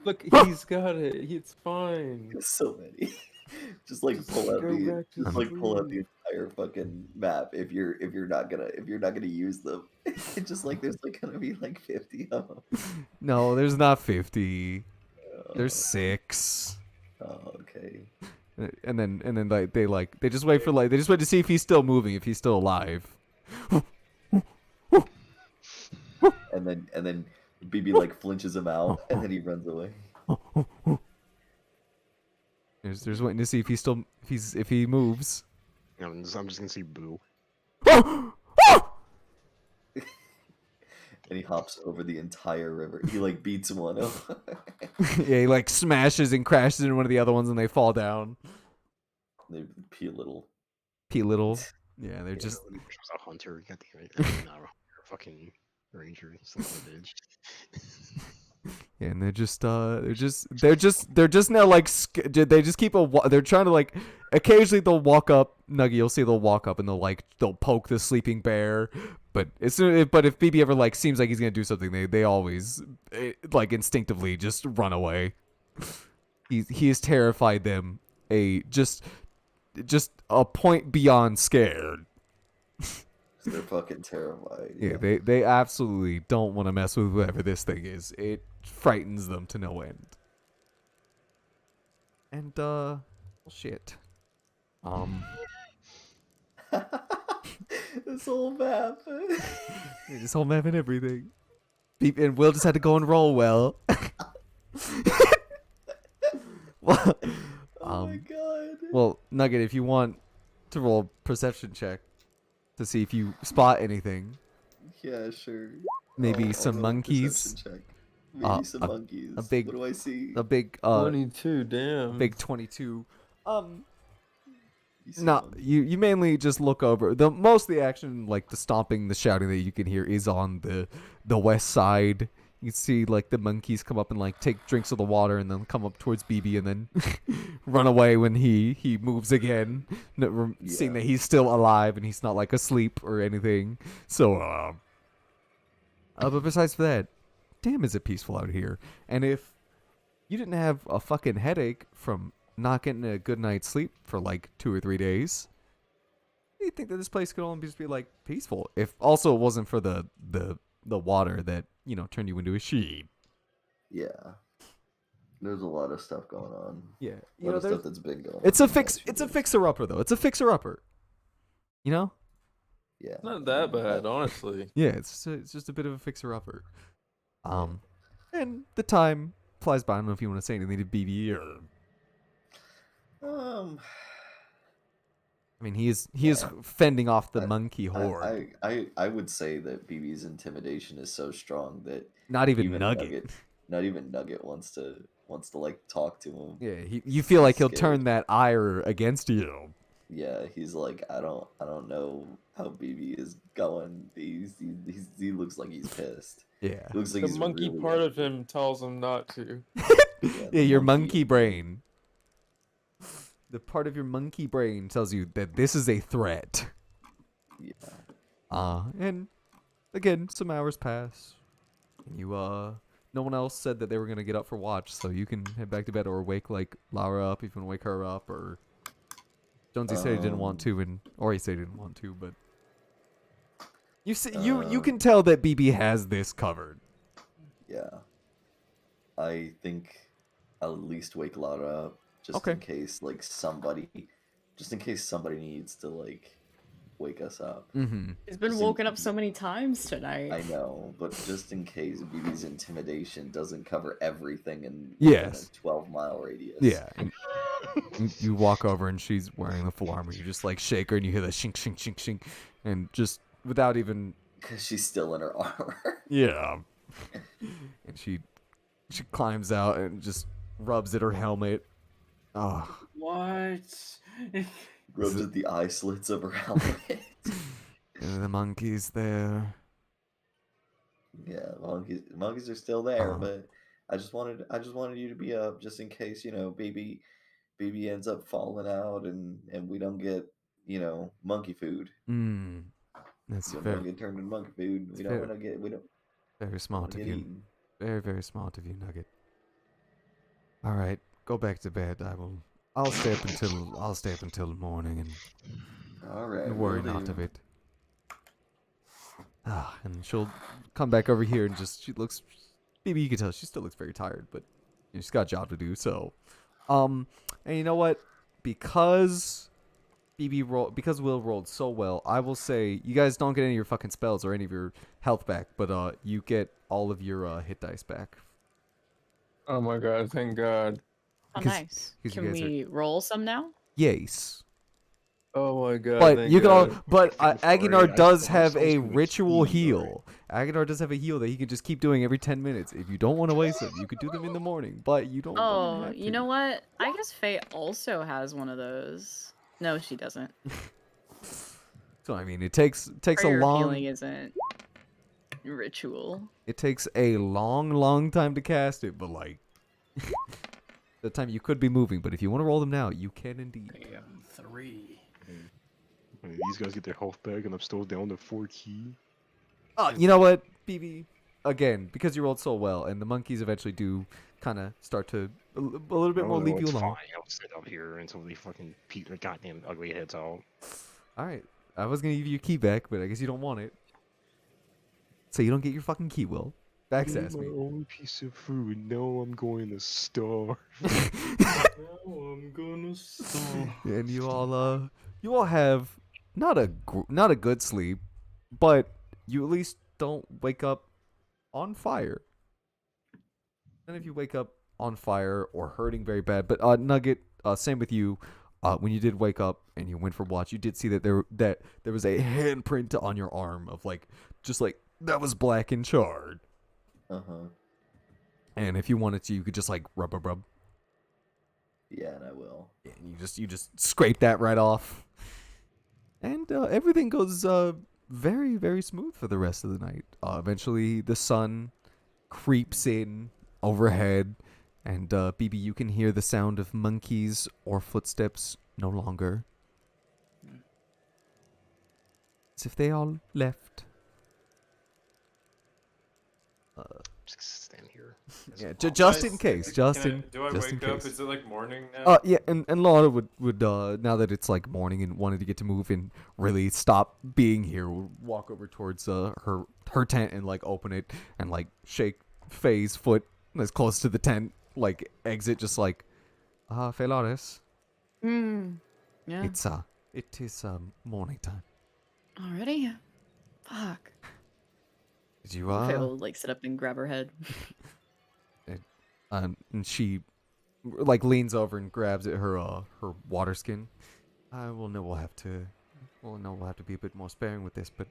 Look, he's got it. It's fine. So many. Just pull out the entire fucking map if you're not gonna use them. It's just there's gonna be 50 of them. No, there's not 50. There's 6. Oh, okay. And then they just wait for they just wait to see if he's still moving, if he's still alive. and then BB flinches him out and then he runs away. There's waiting to see if if he moves. I'm just gonna see Boo. And he hops over the entire river. He beats one up. Yeah, he smashes and crashes into one of the other ones and they fall down. They pee a little. Yeah, they're just a hunter. God damn it! Not a fucking ranger. Yeah, and they're just now they just keep they're trying to occasionally they'll walk up. Nuggy, you'll see they'll walk up and they'll poke the sleeping bear. But if BB ever seems like he's gonna do something, they always instinctively just run away. He has terrified them just a point beyond scared. They're fucking terrified. Yeah, they absolutely don't want to mess with whatever this thing is. It frightens them to no end. And shit. This whole map. This whole map and everything. And Will just had to go and roll well. Oh my god. Well, Nugget, if you want to roll a perception check to see if you spot anything. Yeah, sure. Maybe some monkeys. Maybe some monkeys. A big. What do I see? A big. 22. Damn. Big 22. No, you mainly just look over. Most of the action, the stomping, the shouting that you can hear, is on the west side. You see the monkeys come up and take drinks of the water and then come up towards BB and then run away when he moves again, seeing that he's still alive and he's not asleep or anything. So but besides that, damn, is it peaceful out here. And if you didn't have a fucking headache from not getting a good night's sleep for 2 or 3 days, you think that this place could only just be peaceful. If also it wasn't for the water that turned you into a sheep. Yeah, there's a lot of stuff going on. Yeah, a lot of stuff that's been going on. It's a fixer upper though. It's a fixer upper. Yeah, it's not that bad, honestly. Yeah, it's just a bit of a fixer upper. And the time flies by. I don't know if you want to say anything to BB or. I mean, he is fending off the monkey horde. I would say that BB's intimidation is so strong that not even Nugget wants to wants to like talk to him. Yeah, you feel like he'll Scared. turn that ire against you. Yeah, he's like, I don't know how BB is going. He looks like he's pissed. Yeah. He looks like The he's monkey really part of angry. him tells him not to. Yeah, your monkey brain. The part of your monkey brain tells you that this is a threat. Yeah. And again, some hours pass. You no one else said that they were gonna get up for watch, so you can head back to bed or wake like Laura up if you want to wake her up, or Jonesy said he didn't want to, and Ori said he didn't want to, but you see, you can tell that BB has this covered. Yeah. I think I'll at least wake Laura up just Okay. in case like somebody needs to like wake us up. Mm-hmm. He's been woken up so many times tonight. I know, but just in case BB's intimidation doesn't cover everything in Yes. a 12-mile radius. Yeah. And you walk over and she's wearing the full armor. You just like shake her and you hear the shink, shink, shink, shink, and just without even. Because she's still in her armor. Yeah. And she climbs out and just rubs at her helmet. Oh. What? Rubs at the eye slits of her helmet. And the monkey's there. Yeah, monkeys are still there, but I just wanted you to be up just in case, BB ends up falling out and we don't get, monkey food. That's We don't very get turned into monkey food. We don't very smart of you. eaten. Very, very smart of you, Nugget. All right, go back to bed. I'll stay up until the morning and All right. worry will not do. of it. And she'll come back over here and she looks. Maybe you can tell she still looks very tired, but she's got a job to do. So, and you know what? Because Will rolled so well, I will say you guys don't get any of your fucking spells or any of your health back, but you get all of your hit dice back. Oh my god! Thank God. Oh, nice. Can we roll some now? Yes. Oh my god! But thank you can all. God. But Aguinar does have a gonna ritual keep heal. Aguinar does have a heal that he can just keep doing every 10 minutes. If you don't want to waste them, you could do them in the morning. But you don't. Oh, have you to. know what? I guess Faye also has one of those. No, she doesn't. So I mean, it takes a Prayer long. healing isn't ritual. It takes a long time to cast it, but like the time you could be moving. But if you want to roll them now, you can indeed. Damn, 3. These guys get their health back, and I'm still down to 4 key. You know what, BB? Again, because you rolled so well, and the monkeys eventually do kind of start to a little bit more leave you alone. Fine. I'll sit up here until they fucking peek their goddamn ugly heads out. All right, I was gonna give you your key back, but I guess you don't want it. So you don't get your fucking key, Will. Backsass My me. only piece of food. Now I'm going to starve. I'm gonna stop. And you all have not a good sleep, but you at least don't wake up on fire. And if you wake up on fire or hurting very bad, but Nugget, same with you. When you did wake up and you went for watch, you did see that there was a handprint on your arm of just that was black and charred. And if you wanted to, you could just rub. Yeah, and I will. Yeah, and you just scrape that right off. And everything goes very, very smooth for the rest of the night. Eventually, the sun creeps in overhead, and BB, you can hear the sound of monkeys or footsteps no longer. As if they all left. Just stand here. Yeah, just in case. Do I Just in wake up? case. Is it morning now? Yeah, and Laura would now that it's morning and wanted to get to move and really stop being here, would walk over towards her tent and open it and shake Faye's foot as close to the tent, exit just Felaris. Yeah. It is morning time. Already? Fuck. Did you Faye will sit up and grab her head. and she leans over and grabs at her water skin. We'll have to be a bit more sparing with this, but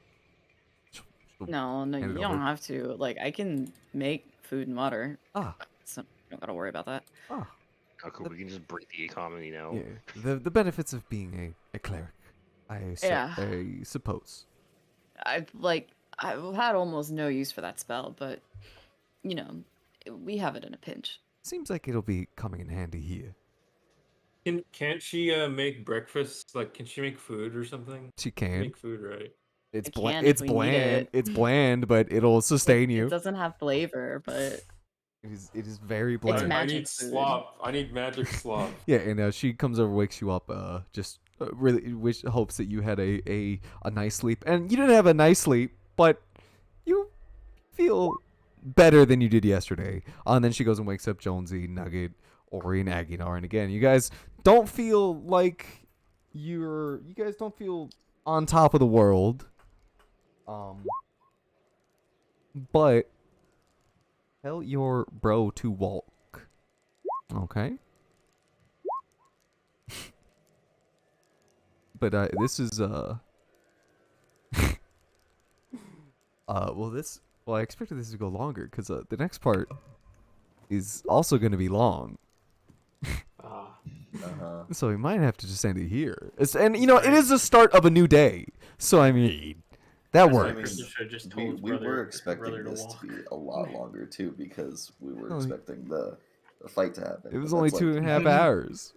No, hand you it don't over. have to. I can make food and water. Ah. So don't gotta worry about that. Oh, cool. We can just break the economy now. yeah. The benefits of being a cleric, I suppose. I've had almost no use for that spell, but you know, we have it in a pinch. Seems like it'll be coming in handy here. Can't she make breakfast? Like, can she make food or something? She can. Make food, right? It's I can It's if we need bland. it. It's bland, but it'll sustain you. It doesn't have flavor, but It is very bland. It's I magic need food. slop. I need magic slop. Yeah, and she comes over, wakes you up, just really hopes that you had a nice sleep, and you didn't have a nice sleep, but you feel better than you did yesterday. And then she goes and wakes up Jonesy, Nugget, Ori, and Aguinar, and again, you guys don't feel like you guys don't feel on top of the world, but tell your bro to walk, okay? But this is well, I expected this to go longer because the next part is also going to be long. So we might have to just end it here. And you know, it is the start of a new day, so I mean, that works. We were expecting this to be a lot longer too, because we were expecting the fight to happen. It was only 2.5 hours.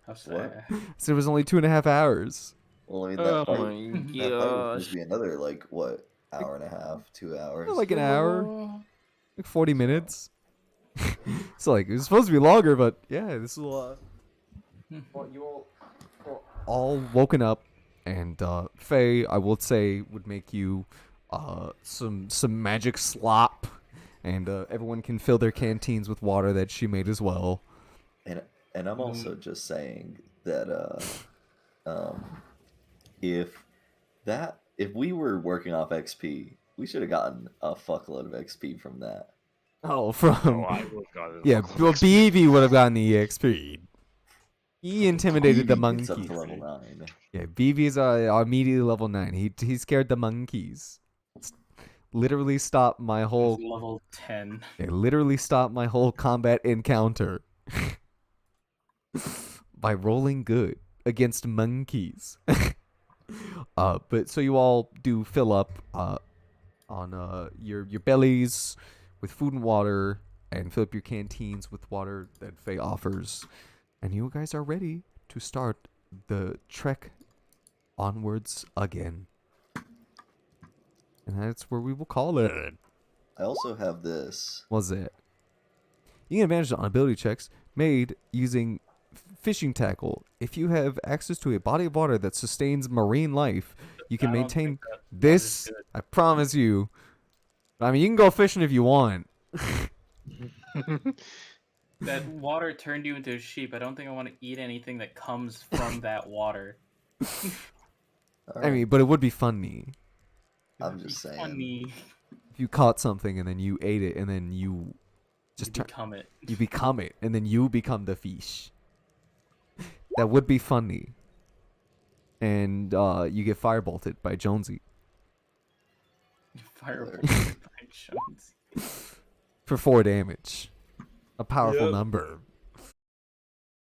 How sad. So it was only 2.5 hours. Well, I mean, that fight would just be another, like, what, hour and a half, 2 hours? Like an hour, like 40 minutes. So like it was supposed to be longer, but yeah, this is a lot. Well, you all woken up, and Faye, I will say, would make you some magic slop, and everyone can fill their canteens with water that she made as well. And I'm also just saying that if we were working off XP, we should have gotten a fuckload of XP from that. Oh, from I would have gotten yeah, well, BB would have gotten the EXP. He intimidated the BB gets monkeys. up to level 9. Yeah, BB's immediately level 9. He scared the monkeys. Literally stopped my whole level 10. Yeah, literally stopped my whole combat encounter by rolling good against monkeys. But so you all do fill up on your bellies with food and water, and fill up your canteens with water that Faye offers, and you guys are ready to start the trek onwards again. And that's where we will call it. I also have this. What's that? You can advantage on ability checks made using fishing tackle. If you have access to a body of water that sustains marine life, you can maintain this. I promise you. I mean, you can go fishing if you want. That water turned you into a sheep. I don't think I want to eat anything that comes from that water. I mean, but it would be funny. I'm just saying. Funny. If you caught something and then you ate it and then you just become it. You become it and then you become the fish. That would be funny. And you get firebolted by Jonesy. Firebolted by Jonesy. For 4 damage. A powerful number.